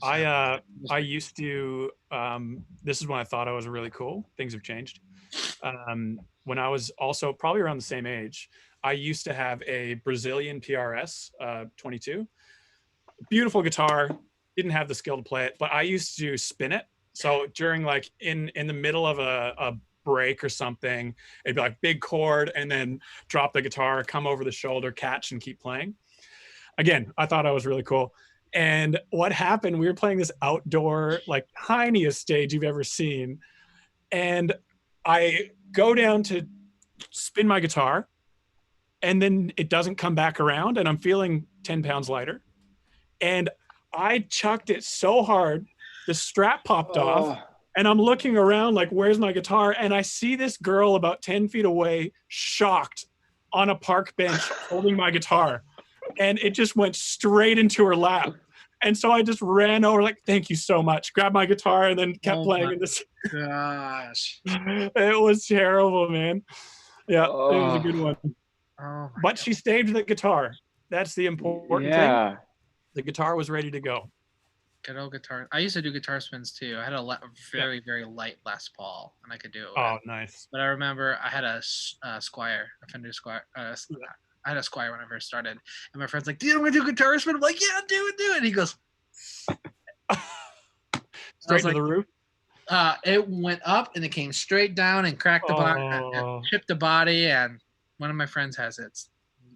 bad. I used to, this is when I thought I was really cool. Things have changed. When I was also probably around the same age, I used to have a Brazilian PRS 22. Beautiful guitar, didn't have the skill to play it, but I used to spin it. So during like in the middle of a break or something, it'd be like big chord and then drop the guitar, come over the shoulder, catch, and keep playing. Again, I thought I was really cool. And what happened, we were playing this outdoor, like tiniest stage you've ever seen. And I go down to spin my guitar and then it doesn't come back around and I'm feeling 10 pounds lighter. And I chucked it so hard, the strap popped off and I'm looking around like, where's my guitar? And I see this girl about 10 feet away, shocked on a park bench holding my guitar. And it just went straight into her lap. And so I just ran over like, thank you so much, grabbed my guitar and then kept playing. Gosh. It was terrible, man. Yeah, it was a good one. But she saved the guitar. That's the important thing. The guitar was ready to go. Good old guitar. I used to do guitar spins too. I had a very, very light Les Paul, and I could do it. Oh, nice. But I remember I had a Squire, a Fender Squire. I had a Squire when I first started, and my friend's like, "Do you want to do guitar spin?" I'm like, "Yeah, do it." And he goes, straight to the roof. It went up and it came straight down and cracked the body, and chipped the body. And one of my friends has it,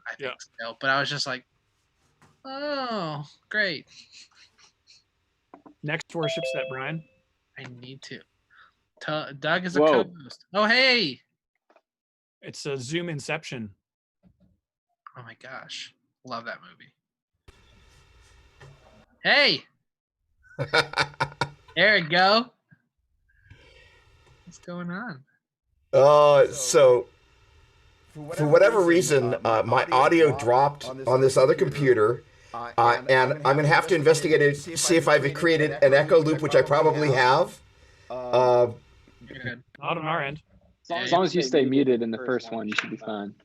I think still. But I was just like, "Oh, great." Next worship set, Brian. I need to. Doug is a co-host. Oh, hey. It's a Zoom Inception. Oh my gosh. Love that movie. Hey. There we go. What's going on? So for whatever reason, my audio dropped on this other computer. And I'm going to have to investigate it, see if I've created an echo loop, which I probably have. Not on our end. As long as you stay muted in the first one, you should be fine.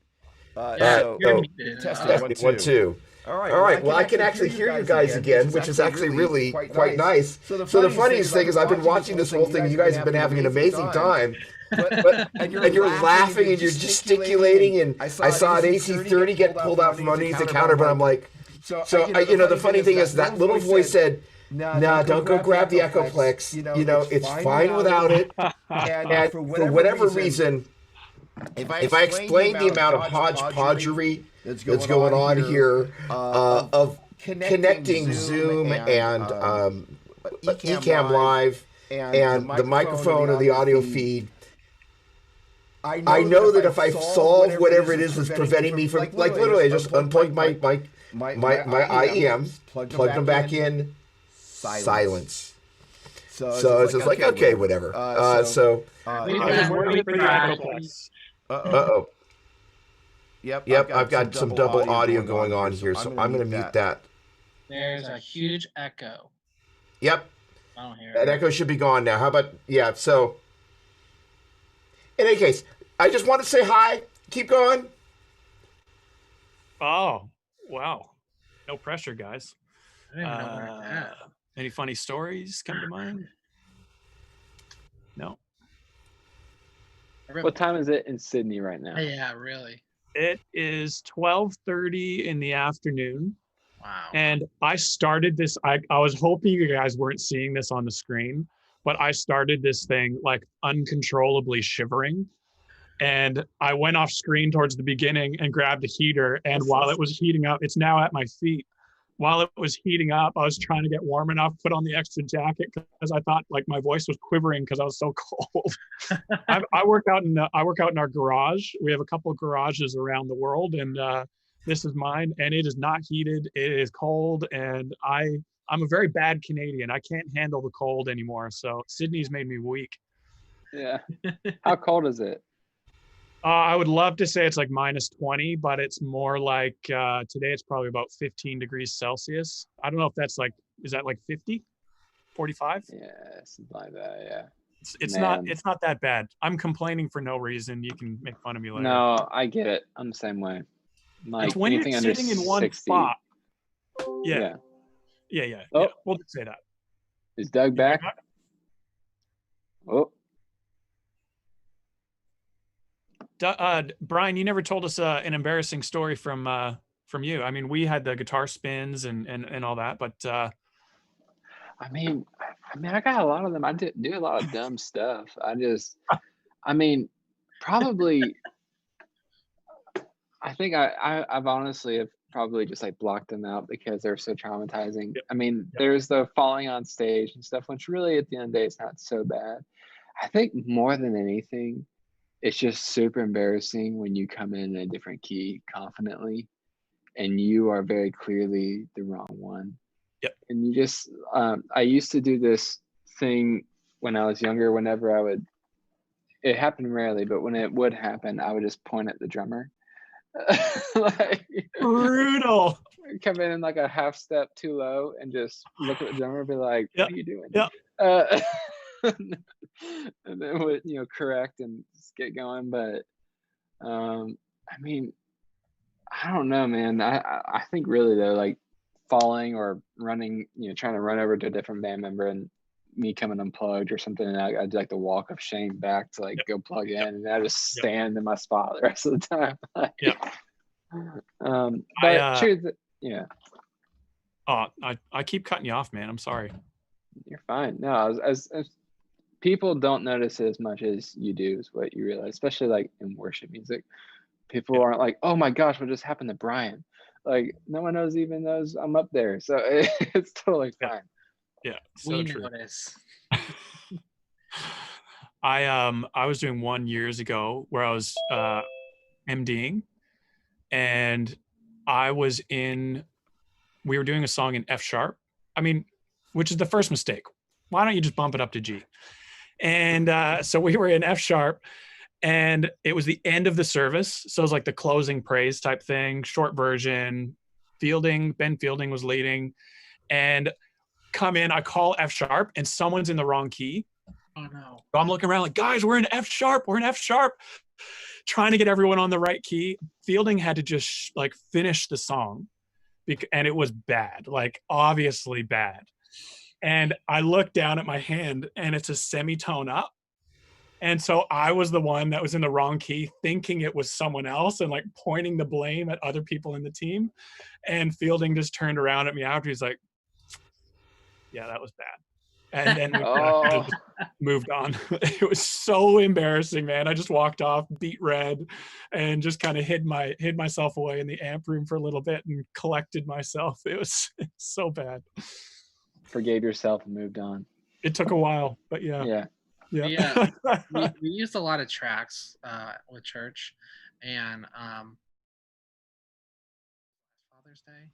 Testing 1 2. All right. Well, I can actually hear you guys again, which is actually really quite nice. So the funniest thing is I've been watching this whole thing. You guys have been having an amazing time. And you're laughing and you're gesticulating. And I saw an AC-30 get pulled out from underneath the counter, but I'm like... So the funny thing is that little voice said, "Nah, don't go grab the Echoplex. It's fine without it." And for whatever reason, if I explain the amount of hodgepodgery that's going on here of connecting Zoom and Ecamm Live and the microphone and the audio feed, I know that if I solve whatever it is that's preventing me from, like literally, I just unplugged my IEMs, plugged them back in, silence. So it's just like, okay, whatever. I was waiting for the Echoplex. Uh-oh. Yep, I've got some double audio going on here, so I'm going to mute that. There's a huge echo. Yep. I don't hear that echo should be gone now. How about, so... In any case, I just want to say hi. Keep going. Oh, wow. No pressure, guys. I don't even know where it's at. Any funny stories come to mind? No. What time is it in Sydney right now? Yeah, really. It is 12:30 in the afternoon. Wow. And I started this, I was hoping you guys weren't seeing this on the screen, but I started this thing like uncontrollably shivering. And I went off screen towards the beginning and grabbed a heater. And while it was heating up, it's now at my feet. While it was heating up, I was trying to get warm enough, put on the extra jacket because I thought like my voice was quivering because I was so cold. I work out in our garage. We have a couple of garages around the world, and this is mine. And it is not heated. It is cold, and I'm a very bad Canadian. I can't handle the cold anymore. So Sydney's made me weak. Yeah. How cold is it? I would love to say it's like -20, but it's more like today it's probably about 15 degrees Celsius. I don't know if that's like, is that like 50, 45? Yeah, something like that. Yeah. It's not that bad. I'm complaining for no reason. You can make fun of me later. No, I get it. I'm the same way. Like it's when you're sitting in one 60. spot. Yeah. Oh, Yeah. We'll just say that. Is Doug back? Oh. Brian, you never told us an embarrassing story from you. I mean, we had the guitar spins and all that, but I mean, I got a lot of them. I do a lot of dumb stuff. I mean, probably. I think I've honestly have probably just like blocked them out because they're so traumatizing. Yep. I mean, Yep. there's the falling on stage and stuff, which really at the end of the day, it's not so bad. I think more than anything, it's just super embarrassing when you come in a different key confidently and you are very clearly the wrong one. Yep. And you just, I used to do this thing when I was younger, whenever it happened rarely, but when it would happen, I would just point at the drummer. Like, Brutal. come in like a half step too low and just look at the drummer and be like, Yep. what are you doing? Yep. And then would, correct and just get going. But I mean, I don't know, man. I think really though, like falling or running, trying to run over to a different band member and me coming unplugged or something, and I do like the walk of shame back to like go plug in, and I just stand in my spot the rest of the time. Like, but truth, yeah. Oh, I keep cutting you off, man. I'm sorry. You're fine. No, as people don't notice it as much as you do is what you realize, especially like in worship music. People aren't like, oh my gosh, what just happened to Brian? Like, no one even knows I'm up there, so it's totally fine. Yeah, so we true. notice. I was doing one years ago where I was MDing, and we were doing a song in F sharp. I mean, which is the first mistake. Why don't you just bump it up to G? And so we were in F sharp, and it was the end of the service. So it was like the closing praise type thing, short version. Ben Fielding was leading, and come in, I call F sharp, and someone's in the wrong key. Oh no. So I'm looking around like, guys, we're in F sharp, trying to get everyone on the right key. Fielding had to just like finish the song, and it was bad, like obviously bad. And I looked down at my hand, and it's a semitone up. And so I was the one that was in the wrong key, thinking it was someone else and like pointing the blame at other people in the team. And Fielding just turned around at me after. He's like, yeah, that was bad. And then we moved on. It was so embarrassing, man. I just walked off, beat red, and just kind of hid myself away in the amp room for a little bit and collected myself. It was so bad. Forgave yourself and moved on. It took a while, but yeah. We used a lot of tracks with church, and Father's Day.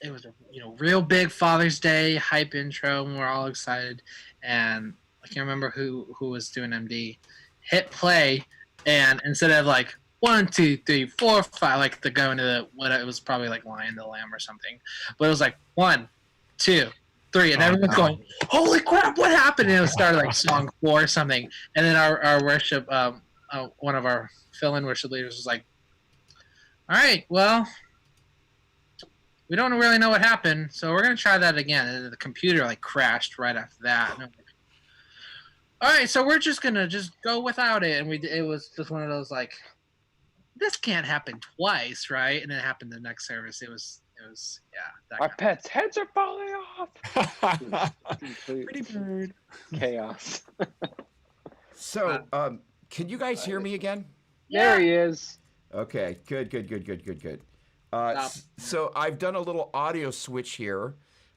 It was a real big Father's Day hype intro, and we're all excited. And I can't remember who was doing MD. Hit play, and instead of like 1, 2, 3, 4, 5, like the going to it was probably like Lion the Lamb or something, but it was like 1, 2, 3, and everyone's going, holy crap, what happened? And it started like song 4 or something, and then our worship, one of our fill-in worship leaders was like, all right, well, we don't really know what happened, so we're gonna try that again. And the computer like crashed right after that. And I'm like, all right, so we're just gonna go without it. And it was just one of those like, this can't happen twice, right? And it happened the next service. It was yeah. Our pets' heads are falling off. Pretty bird. Chaos. So, can you guys hear me again? There he is. Okay, good. So I've done a little audio switch here,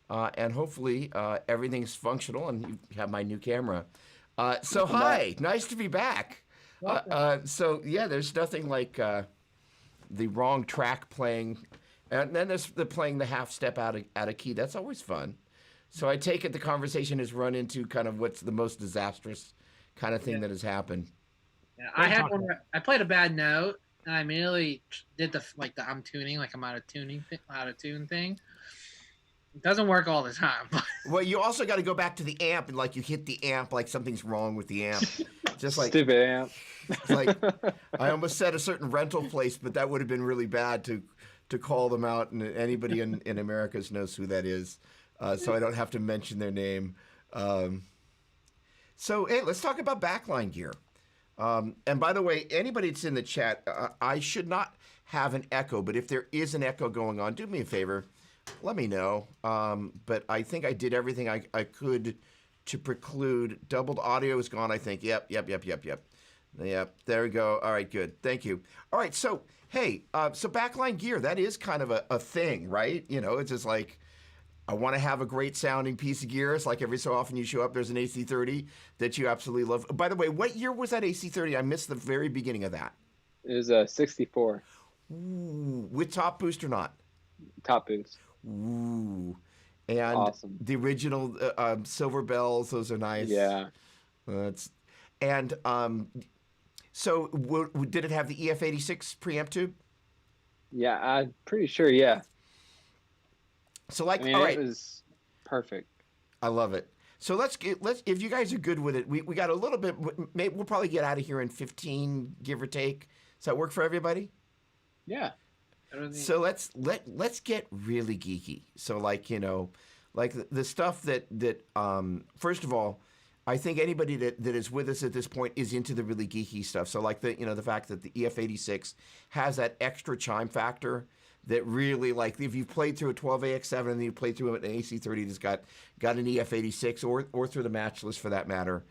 and hopefully everything's functional, and you have my new camera. So hi, nice to be back. So yeah, there's nothing like the wrong track playing, and then there's playing the half step out of key. That's always fun. So I take it the conversation has run into kind of what's the most disastrous kind of thing that has happened. Yeah, I had one. I played a bad note, and I immediately did the I'm tuning, like I'm out of tune thing. It doesn't work all the time. Well, you also got to go back to the amp, and like you hit the amp, like something's wrong with the amp. Just like stupid amp. Like I almost said a certain rental place, but that would have been really bad to call them out, and anybody in America knows who that is, so I don't have to mention their name. So hey, let's talk about backline gear. And by the way, anybody that's in the chat, I should not have an echo, but if there is an echo going on, do me a favor, let me know. But I think I did everything I could to preclude. Doubled audio is gone, I think. Yep. Yep, there we go. All right, good. Thank you. All right, so, hey, so backline gear, that is kind of a thing, right? You know, it's just like, I want to have a great sounding piece of gear. It's like every so often you show up, there's an AC30 that you absolutely love. By the way, what year was that AC30? I missed the very beginning of that. It was a 64. Ooh, with top boost or not? Top boost. Ooh. And Awesome. the original silver bells, those are nice. Yeah. And so did it have the EF86 preamp tube? Yeah, I'm pretty sure. Yeah. So like, I mean, all right, it was perfect. I love it. So let's if you guys are good with it, we got a little bit. Maybe we'll probably get out of here in 15, give or take. Does that work for everybody? Yeah. So let's get really geeky. So like, you know, like the stuff that first of all, I think anybody that is with us at this point is into the really geeky stuff. So like the fact that the EF86 has that extra chime factor that really, like, if you've played through a 12AX7 and then you played through an AC30 that's got an EF86 or through the Matchless for that matter,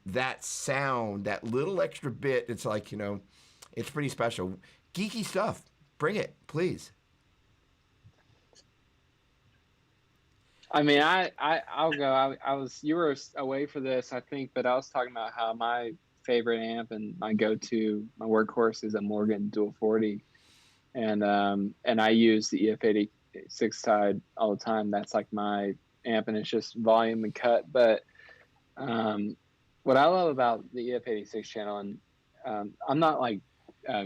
that sound, that little extra bit, it's like, you know, it's pretty special. Geeky stuff. Bring it, please. I mean, I'll go. You were away for this, I think, but I was talking about how my favorite amp and my go-to, my workhorse is a Morgan Dual 40, and I use the EF86 side all the time. That's like my amp, and it's just volume and cut. But what I love about the EF86 channel, and I'm not like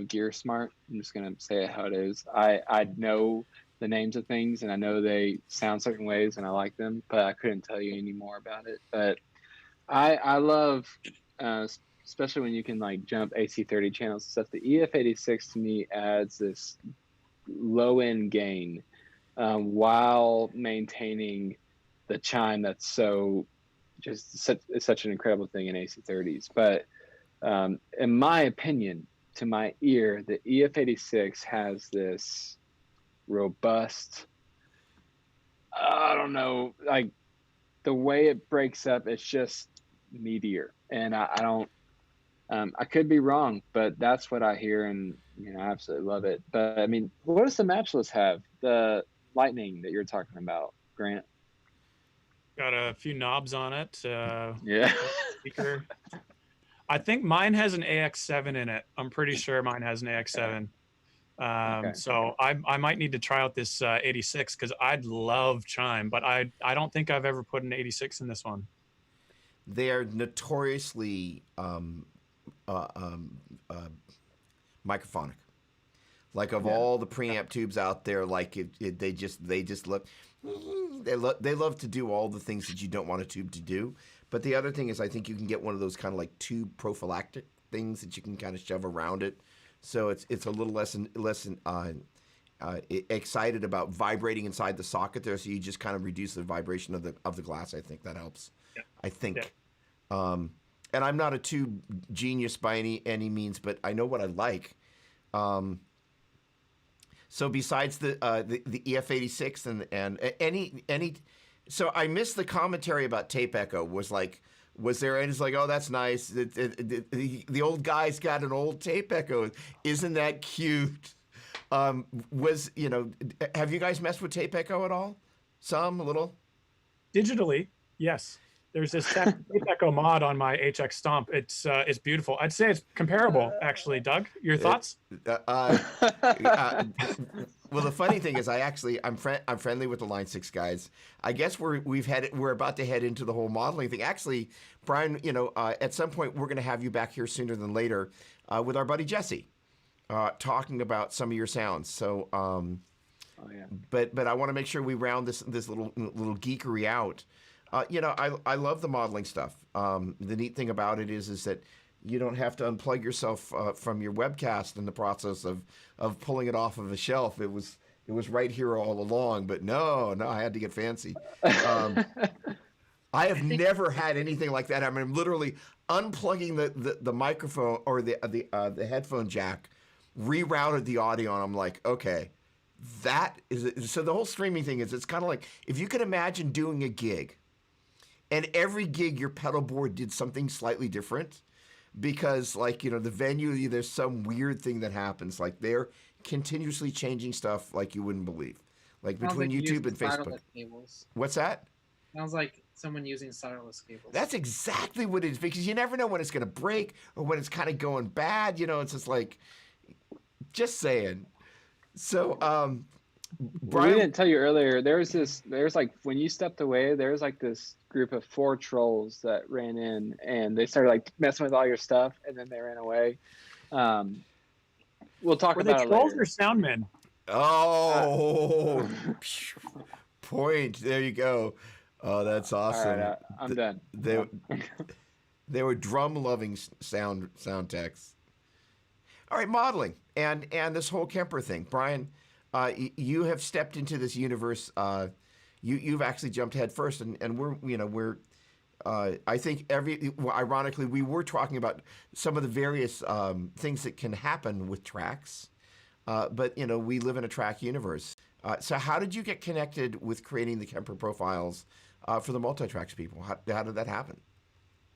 gear smart. I'm just gonna say it how it is. I know the names of things, and I know they sound certain ways, and I like them, but I couldn't tell you any more about it. But I love, especially when you can like jump AC30 channels and stuff. The EF86 to me adds this low end gain while maintaining the chime that's such an incredible thing in AC30s. But in my opinion, to my ear, the EF86 has this robust, I don't know, like the way it breaks up, it's just meatier. And I don't, I could be wrong, but that's what I hear, and I absolutely love it. But I mean, what does the Matchless have? The Lightning that you're talking about, Grant? Got a few knobs on it. Yeah. Speaker. I think mine has an AX7 in it. I'm pretty sure mine has an AX7. Okay. So I might need to try out this 86 because I'd love chime, but I don't think I've ever put an 86 in this one. They are notoriously microphonic. Like of all the preamp tubes out there, like they just look. They love to do all the things that you don't want a tube to do. But the other thing is, I think you can get one of those kind of like tube prophylactic things that you can kind of shove around it, so it's a little less excited about vibrating inside the socket there. So you just kind of reduce the vibration of the glass. I think that helps. Yeah. I think. Yeah. And I'm not a tube genius by any means, but I know what I like. So besides the EF86 and any, so I missed the commentary about tape echo. Was there? And it's like, oh, that's nice. The old guy's got an old tape echo. Isn't that cute? Have you guys messed with tape echo at all? Some, a little. Digitally, yes. There's this tape echo mod on my HX Stomp. It's beautiful. I'd say it's comparable, actually. Doug, your thoughts? Well, the funny thing is, I'm friendly with the Line 6 guys. I guess we're about to head into the whole modeling thing. Actually, Brian, at some point we're going to have you back here sooner than later with our buddy Jesse, talking about some of your sounds. So, but I want to make sure we round this little geekery out. I love the modeling stuff. The neat thing about it is that you don't have to unplug yourself from your webcast in the process of pulling it off of a shelf. It was right here all along, but no, I had to get fancy. I have never had anything like that. I mean, I'm literally unplugging the microphone or the headphone jack, rerouted the audio, and I'm like, okay, that is it. So the whole streaming thing is, it's kind of like if you could imagine doing a gig and every gig your pedal board did something slightly different because like the venue, there's some weird thing that happens, like they're continuously changing stuff like you wouldn't believe, like Sounds between like you're YouTube using and Facebook. solderless cables. What's that? Sounds like someone using solderless cables. That's exactly what it is, because you never know when it's going to break or when it's kind of going bad. It's just like, just saying. So, Well, we Brian, didn't tell you earlier. There's like when you stepped away, there's like this group of 4 trolls that ran in and they started like messing with all your stuff, and then they ran away. We'll talk Were they about it trolls later. or soundmen? oh, point. There you go. Oh, that's awesome. All right, I'm done. They were drum-loving sound techs. All right, modeling and this whole Kemper thing, Brian. You have stepped into this universe. You've actually jumped head first, and we're I think ironically we were talking about some of the various things that can happen with tracks, but we live in a track universe. So how did you get connected with creating the Kemper profiles for the multi-tracks people? How did that happen?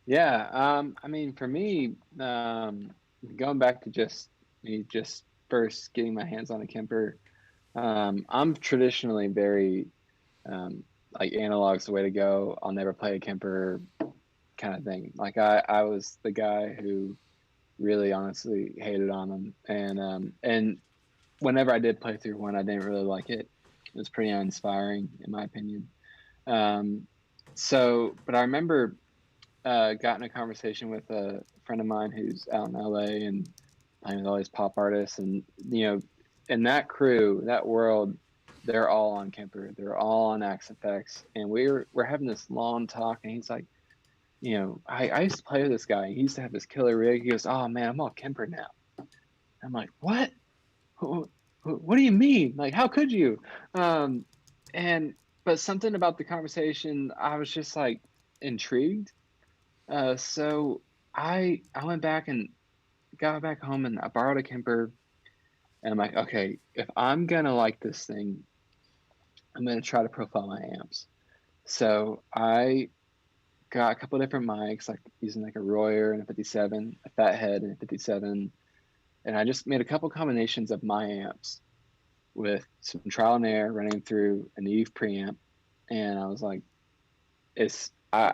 Yeah, I mean, for me, going back to just first getting my hands on a Kemper, I'm traditionally very like analog's the way to go. I'll never play a Kemper kind of thing. Like I was the guy who really honestly hated on them, and whenever I did play through one, I didn't really like it. It was pretty uninspiring in my opinion. But I remember got in a conversation with a friend of mine who's out in LA and playing with all these pop artists, and in that crew, that world, they're all on Kemper, they're all on Axe Effects, and we're having this long talk, and he's like, I used to play with this guy. He used to have this killer rig. He goes, oh man, I'm all Kemper now. I'm like, what? What do you mean? Like, how could you? But something about the conversation, I was just like intrigued. So I went back and got back home and I borrowed a Kemper, and I'm like, okay, if I'm gonna like this thing, I'm gonna try to profile my amps. So I got a couple of different mics, like using like a Royer and a 57, a Fathead and a 57, and I just made a couple combinations of my amps with some trial and error running through an Eve preamp, and I was like, I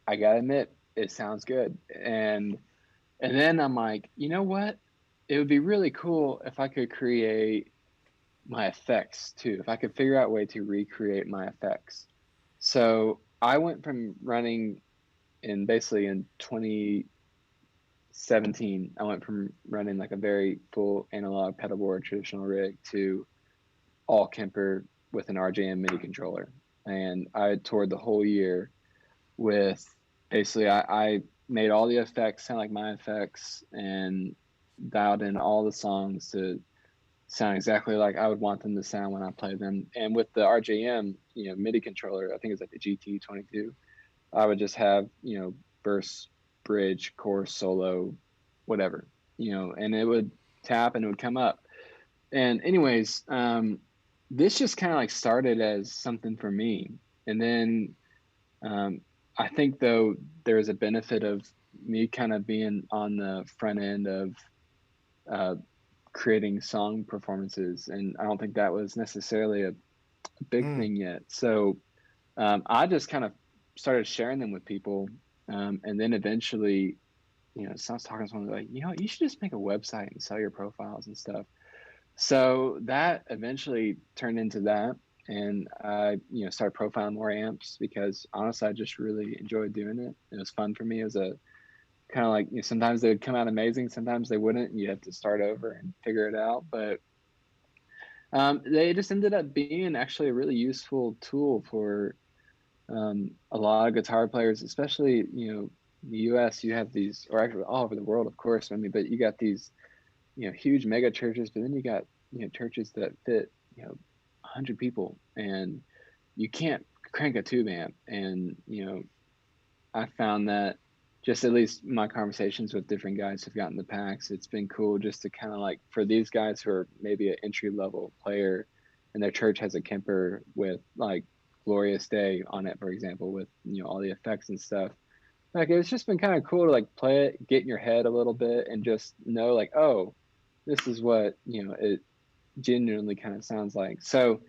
gotta admit, it sounds good. And then I'm like, you know what? It would be really cool if I could create my effects too, if I could figure out a way to recreate my effects. So I went from running in 2017, I went from running like a very full analog pedalboard traditional rig to all Kemper with an RJM MIDI controller. And I toured the whole year with basically I made all the effects sound like my effects and dialed in all the songs to sound exactly like I would want them to sound when I play them. And with the RJM, MIDI controller, I think it's like the GT22, I would just have, verse, bridge, chorus, solo, whatever, and it would tap and it would come up. And anyways, this just kind of like started as something for me. And then I think though there's a benefit of me kind of being on the front end of creating song performances, and I don't think that was necessarily a big thing yet. So I just kind of started sharing them with people, and then eventually, so I was talking to someone like, you should just make a website and sell your profiles and stuff. So that eventually turned into that, and I started profiling more amps because honestly I just really enjoyed doing it. It was fun for me. It was a kind of like, sometimes they would come out amazing, sometimes they wouldn't, and you have to start over and figure it out. But they just ended up being actually a really useful tool for a lot of guitar players, especially in the US. You have these, or actually all over the world, of course, but you got these huge mega churches, but then you got churches that fit 100 people, and you can't crank a tube amp. And I found that just at least my conversations with different guys who've gotten the packs, it's been cool just to kind of like, for these guys who are maybe an entry level player and their church has a Kemper with like Glorious Day on it, for example, with all the effects and stuff. Like it's just been kind of cool to like play it, get in your head a little bit, and just know like, oh, this is what it genuinely kind of sounds like. So,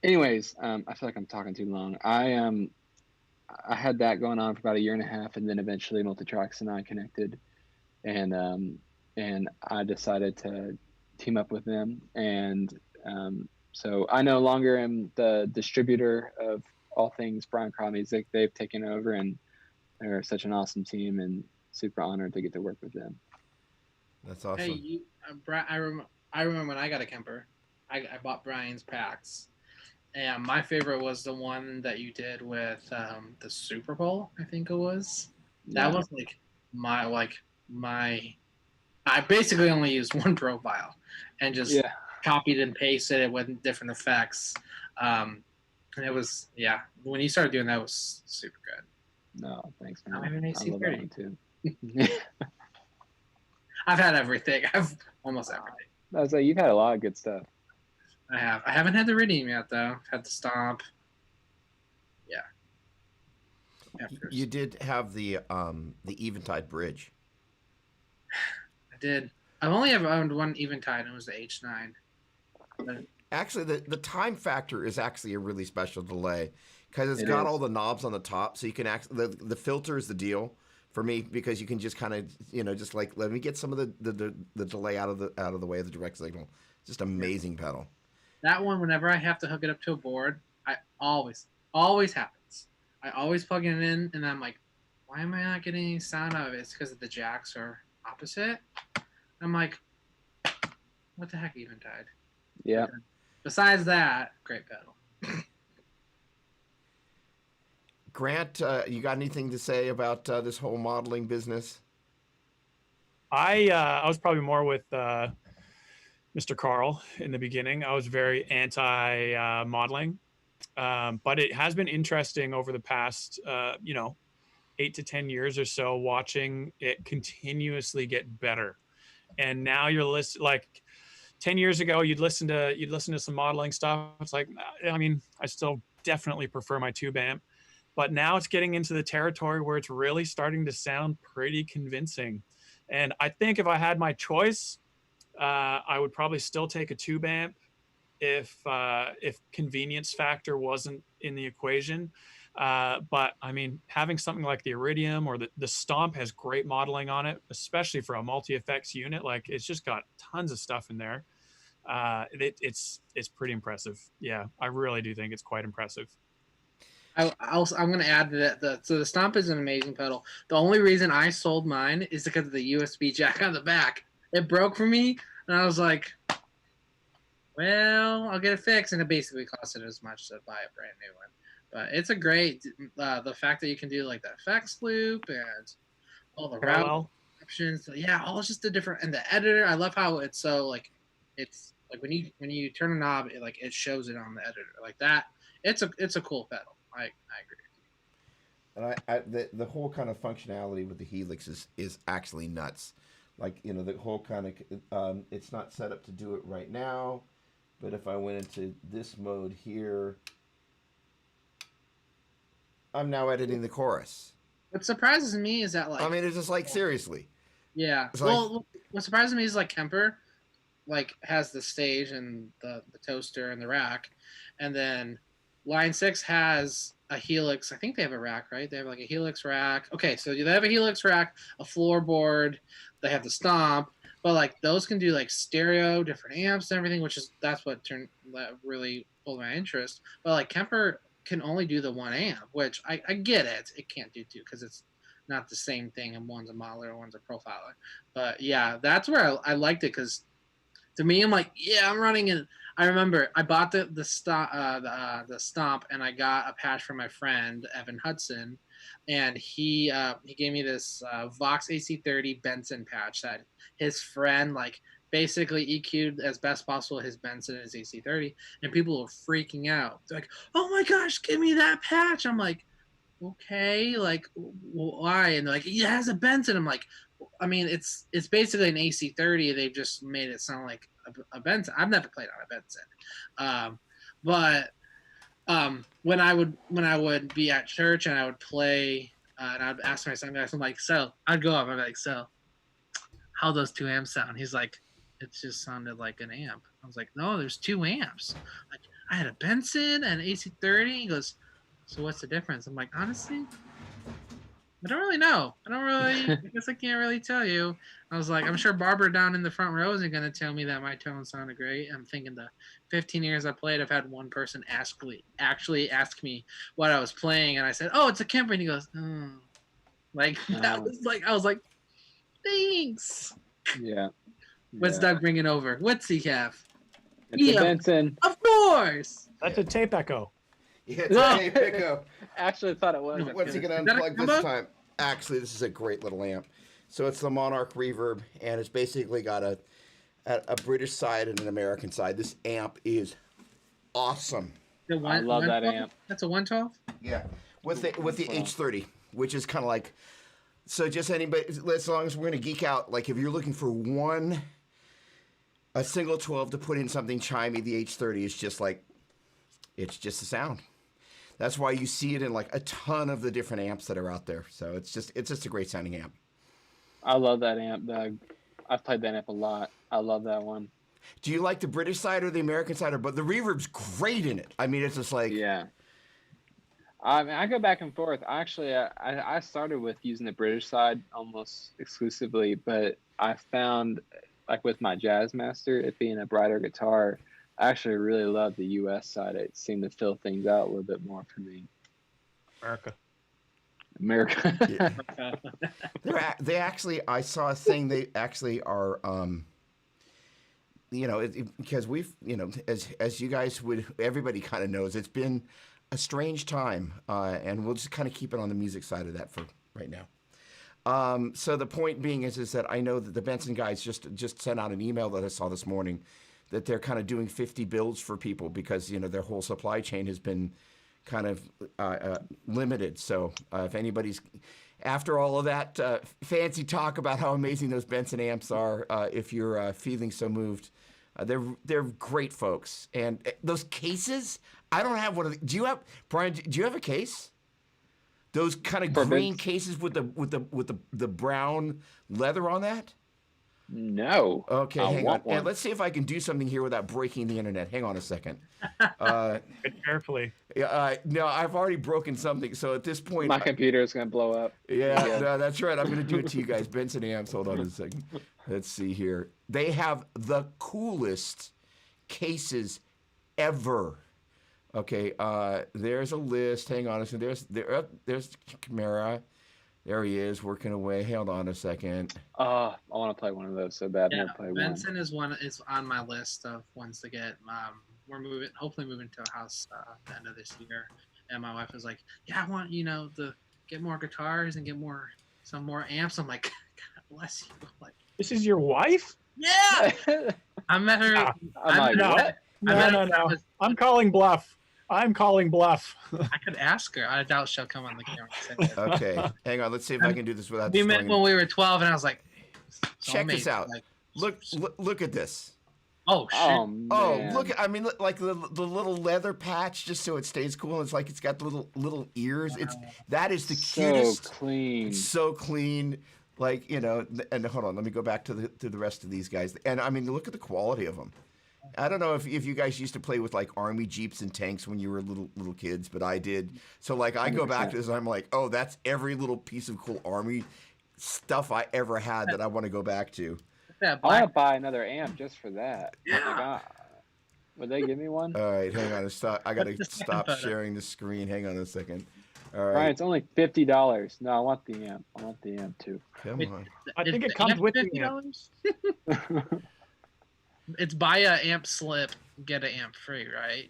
anyways, I feel like I'm talking too long. I had that going on for about a year and a half, and then eventually Multitracks and I connected, and I decided to team up with them, and so I no longer am the distributor of all things Brian Crow Music. They've taken over, and they're such an awesome team, and super honored to get to work with them. That's awesome. Hey, I remember when I got a Kemper, I bought Brian's packs, and my favorite was the one that you did with the Super Bowl. I think it was. That Yeah. was like my. I basically only used one profile, and just Yeah. copied and pasted it with different effects. And it was when you started doing that, it was super good. No, thanks, I man. have an I love that one AC30. too. I've had everything. I've almost everything. I was like, you've had a lot of good stuff. I have. I haven't had the Redeem yet though. I've had the Stomp. Yeah. You did have the Eventide bridge. I did. I've only ever owned one Eventide, and it was the H9. But Actually, the time factor is actually a really special delay because it's It got is. all the knobs on the top, so you can the filter is the deal for me because you can just kind of just like let me get some of the delay out of the way of the direct signal. Just amazing pedal. that one, whenever I have to hook it up to a board, I always happens. I always plug it in, and I'm like, why am I not getting any sound out of it? It's because the jacks are opposite. I'm like, what the heck, Eventide? Yeah. Besides that, great pedal. Grant, you got anything to say about this whole modeling business? I was probably more with Mr. Carl in the beginning. I was very anti modeling, but it has been interesting over the past 8 to 10 years or so, watching it continuously get better. And now you're like 10 years ago, you'd listen to some modeling stuff. It's like, I mean, I still definitely prefer my tube amp, but now it's getting into the territory where it's really starting to sound pretty convincing. And I think if I had my choice, I would probably still take a tube amp if convenience factor wasn't in the equation. But I mean, having something like the Iridium or the Stomp has great modeling on it, especially for a multi-effects unit. Like it's just got tons of stuff in there. It's pretty impressive. Yeah, I really do think it's quite impressive. I'm going to add that so the Stomp is an amazing pedal. The only reason I sold mine is because of the USB jack on the back. It broke for me, and I was like, well, I'll get it fixed, and it basically costed as much to buy a brand new one. But it's a great the fact that you can do like the effects loop and all the route options. Yeah, all just the different, and the editor. I love how it's so like it's like when you turn a knob, it shows it on the editor like that. It's a cool pedal. I agree. And the whole kind of functionality with the Helix is actually nuts. Like the whole kind of it's not set up to do it right now, but if I went into this mode here, I'm now editing the chorus. What surprises me is that I mean, it's just like seriously. Yeah. Well, what surprises me is like Kemper, has the stage and the toaster and the rack, and then Line 6 has a Helix. I think they have a rack, right? They have like a Helix rack. Okay, so they have a Helix rack, a floorboard. They have the Stomp, but those can do stereo, different amps and everything, that's what really pulled my interest. But Kemper can only do the one amp, which I get it. It can't do two because it's not the same thing, and one's a modeler and one's a profiler. But yeah, that's where I liked it because to me, I'm like, yeah, I'm running it. I remember I bought the Stomp, and I got a patch from my friend Evan Hudson, and he gave me this Vox AC30 Benson patch that his friend basically EQ'd as best possible his Benson and his AC30, and people were freaking out. They're like, "Oh my gosh, give me that patch!" I'm like, "Okay, why?" And they're like, "It has a Benson." I'm like, I mean, it's basically an AC30. They've just made it sound like a Benson. I've never played on a Benson, but When I would be at church and I would play, and I'd ask my son guys, I'm like, so I'd go up, I'd be like, so how those two amps sound? He's like, it just sounded like an amp. I was like, no, there's two amps. Like, I had a Benson and an AC30. He goes, so what's the difference? I'm like, honestly, I don't really know. I guess I can't really tell you. I was like, I'm sure Barbara down in the front row isn't going to tell me that my tone sounded great. I'm thinking the 15 years I played, I've had one person actually ask me what I was playing. And I said, oh, it's a Kemper. And he goes, oh. Like, that was like, I was like, thanks. Yeah. What's Doug bringing over? What's he have? It's a Benson. Of course. That's a tape echo. Yeah, it's a pickup. Actually, I thought it was. What's he going to unplug this time? Actually, this is a great little amp. So it's the Monarch Reverb, and it's basically got a British side and an American side. This amp is awesome. I love that amp. That's a 112? Yeah, with the H30, which is kind of like, so just anybody, as long as we're going to geek out, like if you're looking for a single 12 to put in something chimey, the H30 is just like, it's just the sound. That's why you see it in like a ton of the different amps that are out there. So it's just a great sounding amp. I love that amp, Doug. I've played that amp a lot. I love that one. Do you like the British side or the American side? But the reverb's great in it. I mean, it's just like, yeah. I mean, I go back and forth. Actually, I started with using the British side almost exclusively, but I found, like with my Jazzmaster, it being a brighter guitar, I actually really love the U.S. side. It seemed to fill things out a little bit more for me. America. Yeah. They actually, I saw a thing. They actually are, because we've, as you guys would, everybody kind of knows, it's been a strange time, and we'll just kind of keep it on the music side of that for right now. So the point being is that I know that the Benson guys just sent out an email that I saw this morning that they're kind of doing 50 builds for people because, their whole supply chain has been kind of limited. So if anybody's, after all of that fancy talk about how amazing those Benson amps are, if you're feeling so moved, they're great folks. And those cases, I don't have one of the, do you have, Brian, do you have a case? Those kind of green cases with the brown leather on that? No. Okay, hang on. And let's see if I can do something here without breaking the internet. Hang on a second. Carefully. No, I've already broken something. So at this point, my computer is going to blow up. Yeah, no, that's right. I'm going to do it to you guys. Benson amps. Hold on a second. Let's see here. They have the coolest cases ever. Okay, there's a list. Hang on a second. There's Chimera. There he is, working away. Hold on a second. I want to play one of those so bad. Yeah, Benson is on my list of ones to get. We're hopefully moving to a house at the end of this year. And my wife was like, yeah, I want, to get more guitars and get some more amps. I'm like, God bless you. I'm like, this is your wife? Yeah. I met her. No. I'm calling bluff. I could ask her. I doubt she'll come on the camera. Okay, hang on. Let's see if I can do this without. We met when we were 12, and I was like, check this out. Like, look at this. Oh shit! Oh, look! I mean, like the little leather patch, just so it stays cool. It's like it's got little ears. That is the cutest. So clean. So clean. Like And hold on, let me go back to the rest of these guys. And I mean, look at the quality of them. I don't know if you guys used to play with like army jeeps and tanks when you were little kids, but I did. So like I go back to this and I'm like, oh, that's every little piece of cool army stuff I ever had that I want to go back to. I want to buy another amp just for that. Yeah. Would they give me one? All right, hang on. I got to stop sharing the screen. Hang on a second. All right. Brian, it's only $50. No, I want the amp. I want the amp too. Come on. I think it comes with the amp. It's buy a amp slip, get an amp free, right?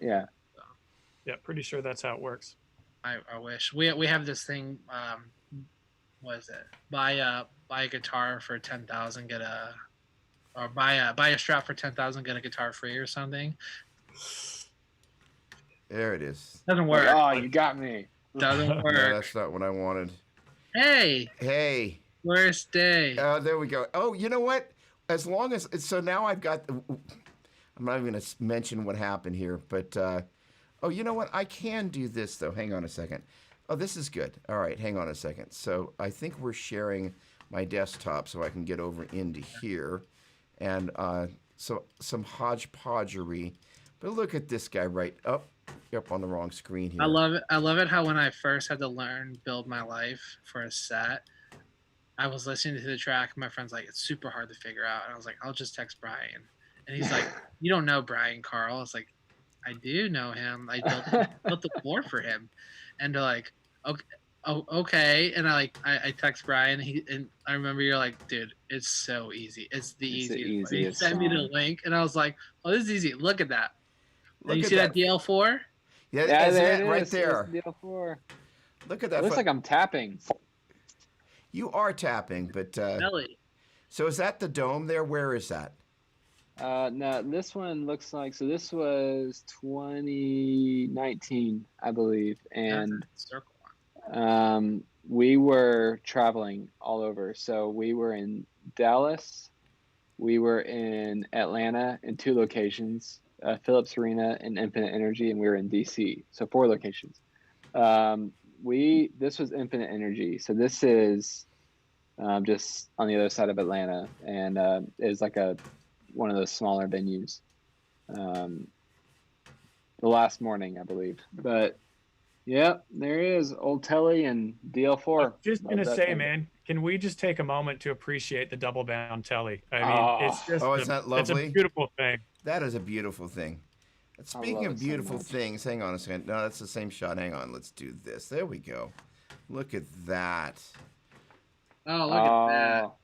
Yeah. Yeah, pretty sure that's how it works. I wish we have this thing. What is it? Buy a guitar for 10,000, or buy a strap for 10,000, get a guitar free or something. There it is. Doesn't work. Oh, you got me. Doesn't work. No, that's not what I wanted. Hey. Worst day. There we go. Oh, you know what? As long as, so now I've got, I'm not even going to mention what happened here, but Oh, you know what? I can do this though. Hang on a second. Oh, this is good. All right, hang on a second. So I think we're sharing my desktop, so I can get over into here, and so some hodgepodgery. But look at this guy right up, up on the wrong screen here. I love it. I love it how when I first had to learn Build My Life for a set, I was listening to the track. And my friend's like, it's super hard to figure out. And I was like, I'll just text Brian. And he's like, you don't know Brian Carl. I was like, I do know him. I built the floor for him. And they're like, okay. Oh, okay. And I text Brian. And I remember you're like, dude, it's so easy. It's the easiest. He sent me the link, and I was like, oh, this is easy. Look at that. You see that DL4? Yeah, there it is. right there. DL4. Look at that. It looks like I'm tapping. You are tapping, but Belly. so is that the dome there? Where is that? No, this one looks like, so this was 2019, I believe, and Circle one. we were traveling all over. So we were in Dallas, we were in Atlanta in 2 locations, Phillips Arena and Infinite Energy, and we were in DC. So 4 locations. This was Infinite Energy. So this is just on the other side of Atlanta, and it's like one of those smaller venues. The last morning, I believe. But yeah, there is Old Telly and DL4. I'm just gonna say, man, can we just take a moment to appreciate the double bound Telly? I mean, it's just isn't that lovely? It's a beautiful thing. That is a beautiful thing. And speaking of beautiful things, hang on a second. No, that's the same shot. Hang on, let's do this. There we go. Look at that. Oh, look at that.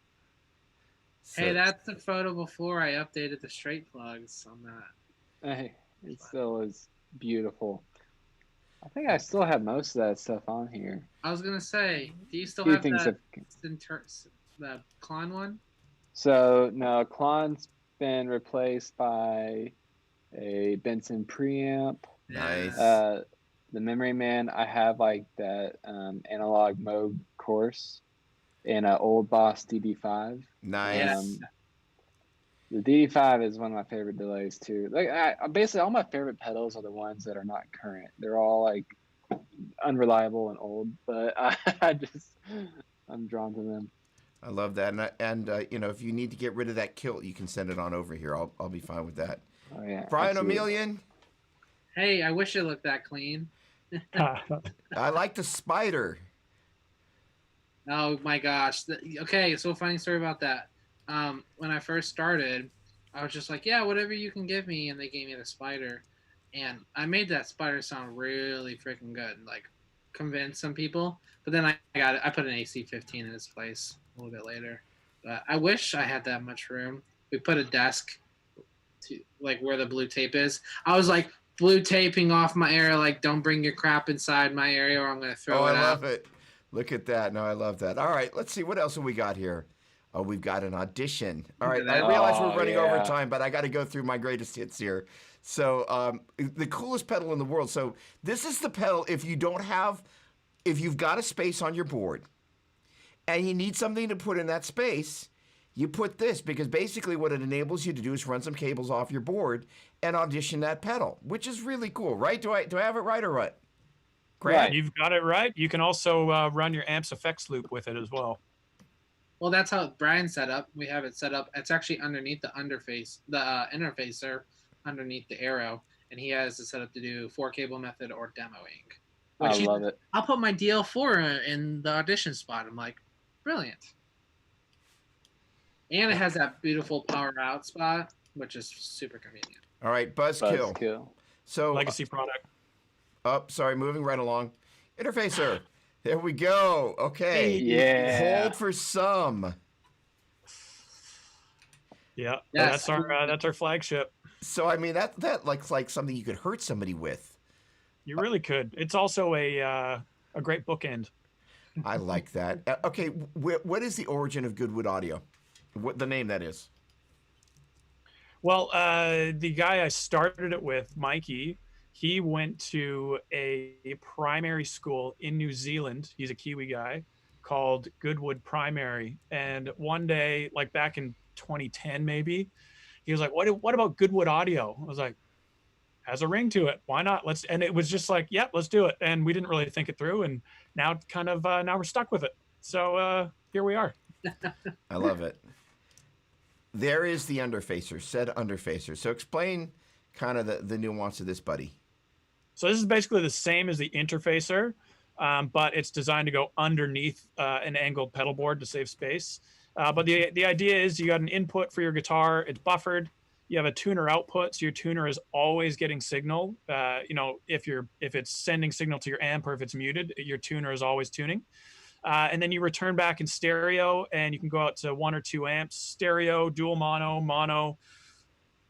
So, Hey, that's the photo before I updated the straight plugs on that. Hey, it still is beautiful. I think I still have most of that stuff on here. I was gonna say, do you still have that the Klon one? So no, Klon's been replaced by a Benson preamp. nice. The Memory Man, I have like that analog mode course in an old Boss DD5. Nice. The DD5 is one of my favorite delays too. Like basically all my favorite pedals are the ones that are not current. They're all like unreliable and old, but I'm drawn to them. I love that. And you know, if you need to get rid of that kilt, you can send it on over here. I'll be fine with that. Oh yeah. Brian absolutely. Omilion. Hey, I wish it looked that clean. I like the spider. Oh my gosh. Okay, so funny story about that. When I first started, I was just like, yeah, whatever you can give me, and they gave me the spider, and I made that spider sound really freaking good, and like convinced some people. But then I put an AC-15 in its place a little bit later. But I wish I had that much room. We put a desk to like where the blue tape is. I was like blue taping off my area, like don't bring your crap inside my area or I'm gonna throw it out. I love it. Look at that. No, I love that. All right, let's see what else have we got here. Oh, we've got an audition. All right, I realize we're running over time, but I got to go through my greatest hits here. So the coolest pedal in the world. So this is the pedal if you've got a space on your board and you need something to put in that space, you put this, because basically what it enables you to do is run some cables off your board and audition that pedal, which is really cool, right? Do I have it right or what? Right. You've got it right. You can also run your amps effects loop with it as well. Well, that's how Brian's set up. We have it set up. It's actually underneath the interfacer, underneath the arrow, and he has it set up to do 4-cable method or demoing. I love it. I'll put my DL4 in the audition spot. I'm like, brilliant. And it has that beautiful power out spot, which is super convenient. All right, Buzzkill. Buzzkill. So Legacy product. sorry, moving right along. Interfacer. There we go. Okay. Yeah. Hold for some. Yeah, Yes. that's our flagship. So I mean that like something you could hurt somebody with. You really could. It's also a great bookend. I like that. Okay, what is the origin of Goodwood Audio? What the name that is? Well, the guy I started it with, Mikey, he went to a primary school in New Zealand. He's a Kiwi guy, called Goodwood Primary. And one day, like back in 2010 maybe, he was like, what about Goodwood Audio? I was like, has a ring to it. Why not? And it was just like, yep, let's do it. And we didn't really think it through. And now now we're stuck with it. So here we are. I love it. There is the underfacer, said underfacer. So explain kind of the nuance of this, buddy. So this is basically the same as the interfacer, but it's designed to go underneath an angled pedal board to save space. But the idea is you got an input for your guitar. It's buffered. You have a tuner output, so your tuner is always getting signal. If it's sending signal to your amp or if it's muted, your tuner is always tuning. And then you return back in stereo, and you can go out to 1 or 2 amps, stereo, dual mono,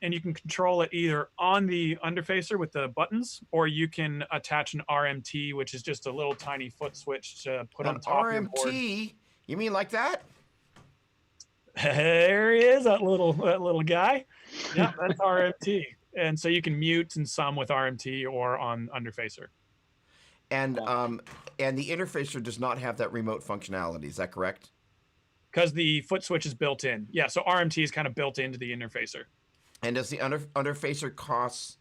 and you can control it either on the underfacer with the buttons, or you can attach an RMT, which is just a little tiny foot switch to put on top of your board. RMT? You mean like that? There he is, that little guy. Yeah, that's RMT. And so you can mute and some with RMT or on underfacer. And the interfacer does not have that remote functionality. Is that correct? Because the foot switch is built in. Yeah, so RMT is kind of built into the interfacer. And does the underfacer costs?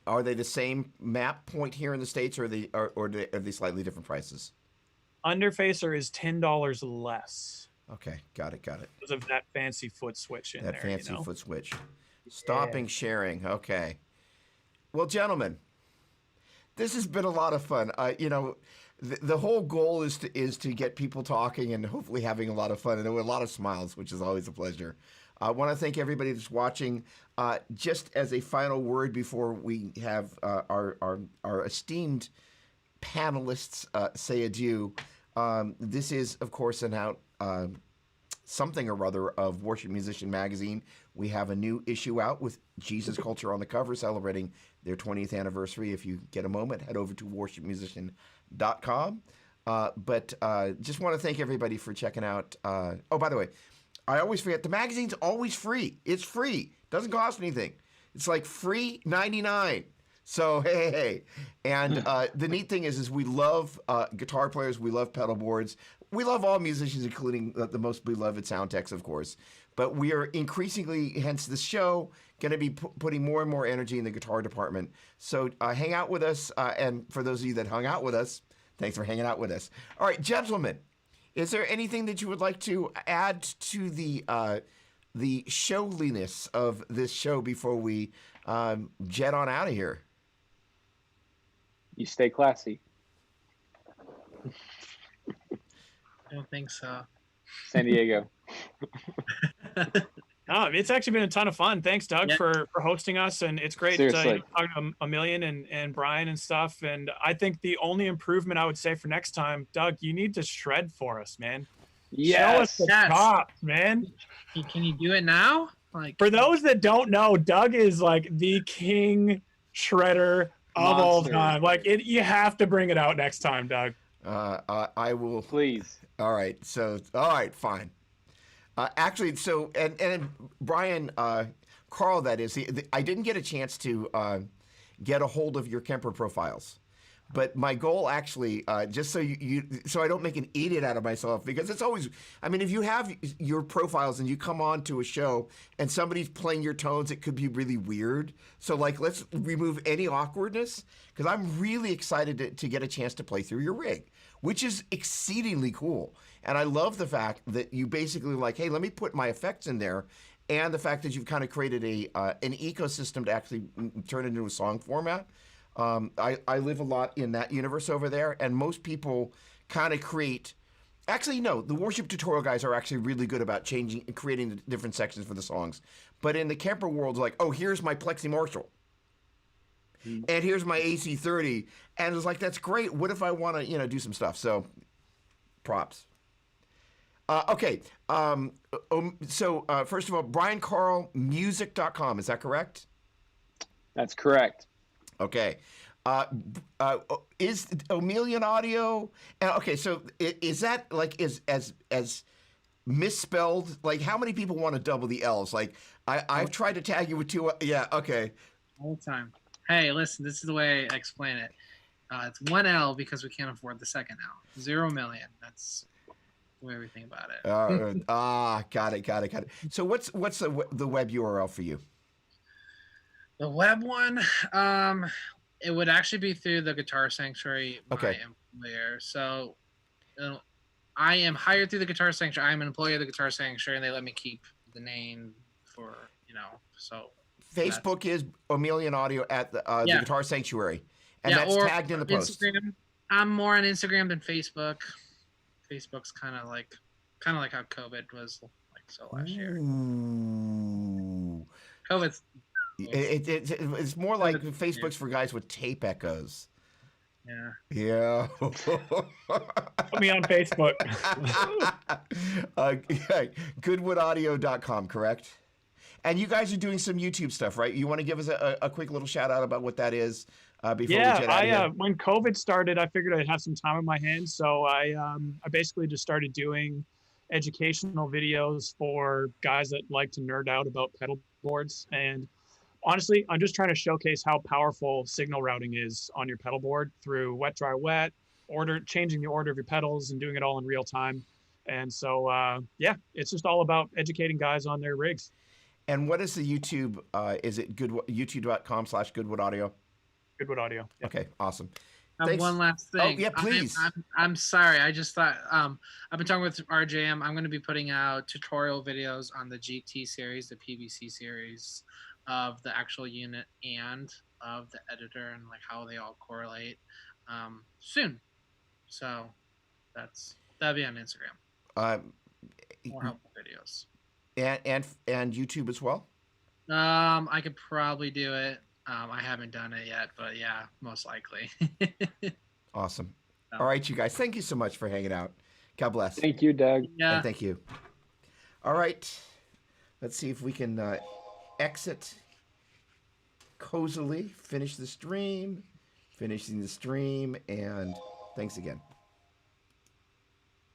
Are they the same map point here in the States, or are they slightly different prices? Underfacer is $10 less. Okay, got it. Because of that fancy foot switch in there. That fancy foot switch. Stopping sharing. Okay. Well, gentlemen, this has been a lot of fun. The whole goal is to get people talking and hopefully having a lot of fun and a lot of smiles, which is always a pleasure. I want to thank everybody that's watching. Just as a final word before we have our esteemed panelists say adieu. This is, of course, something or other of Worship Musician Magazine. We have a new issue out with Jesus Culture on the cover, celebrating their 20th anniversary. If you get a moment, head over to worshipmusician.com. But just want to thank everybody for checking out. Oh, by the way, I always forget, the magazine's always free. It's free. Doesn't cost anything. It's like free 99. So, hey. And the neat thing is we love guitar players. We love pedal boards. We love all musicians, including the most beloved sound techs, of course. But we are increasingly, hence the show, going to be putting more and more energy in the guitar department. So hang out with us. And for those of you that hung out with us, thanks for hanging out with us. All right, gentlemen, is there anything that you would like to add to the showliness of this show before we jet on out of here? You stay classy. I don't think so. San Diego. It's actually been a ton of fun. Thanks, Doug, for hosting us, and it's great talking to Omilion and Brian and stuff. And I think the only improvement I would say for next time, Doug, you need to shred for us, man. Show us the chops, man. Can you do it now? For those that don't know, Doug is like the king shredder of all time. You have to bring it out next time, Doug. I will. Please. All right. Fine. Actually, so and Brian, Carl, that is, I didn't get a chance to get a hold of your Kemper profiles, but my goal actually, just so so I don't make an idiot out of myself, because it's always, I mean, if you have your profiles and you come on to a show and somebody's playing your tones, it could be really weird. So let's remove any awkwardness, because I'm really excited to get a chance to play through your rig, which is exceedingly cool. And I love the fact that you basically hey, let me put my effects in there, and the fact that you've kind of created an ecosystem to actually turn it into a song format. I live a lot in that universe over there, and most people kind of create. Actually, no, the worship tutorial guys are actually really good about changing and creating the different sections for the songs. But in the Kemper world, here's my Plexi Marshall. And here's my AC30. And it's that's great. What if I want to, do some stuff? So, props. Okay. So, first of all, BrianCarlMusic.com. Is that correct? That's correct. Okay. Is Omilion Audio? Okay. So, is that as misspelled? How many people want to double the L's? I've tried to tag you with 2. Yeah. Okay. All the time. Hey, listen, this is the way I explain it. It's 1 L because we can't afford the second L. 0 million. That's the way we think about it. Got it. So what's the web URL for you? The web one, it would actually be through the Guitar Sanctuary, my Okay. employer. So uh, I am hired through the Guitar Sanctuary. I'm an employee of the Guitar Sanctuary, and they let me keep the name for So Facebook is Omilion Audio at the yeah, Guitar Sanctuary, and yeah, that's or tagged in the post. Instagram. I'm more on Instagram than Facebook. Facebook's kind of like how COVID was like so last year. Ooh. COVID's It's more like COVID's Facebook's for guys with tape echoes. yeah. Yeah. Put me on Facebook. Goodwoodaudio.com, correct? And you guys are doing some YouTube stuff, right? You want to give us a quick little shout out about what that is before we jet out of here? When COVID started, I figured I'd have some time on my hands, so I basically just started doing educational videos for guys that like to nerd out about pedal boards. And honestly, I'm just trying to showcase how powerful signal routing is on your pedal board through wet, dry, wet, changing the order of your pedals and doing it all in real time. And so, it's just all about educating guys on their rigs. And what is the YouTube? Is it youtube.com/Goodwood Audio? Goodwood Audio. Yep. Okay, awesome. I have Thanks. one last thing. Oh, yeah, please. I'm sorry. I just thought I've been talking with RJM. I'm going to be putting out tutorial videos on the GT series, the PVC series of the actual unit and of the editor and like how they all correlate soon. So that'll be on Instagram. More helpful videos. And YouTube as well. I could probably do it. I haven't done it yet, but yeah, most likely. Awesome. All right, you guys. Thank you so much for hanging out. God bless. Thank you, Doug. Yeah. And thank you. All right. Let's see if we can exit cozily, finishing the stream, and thanks again.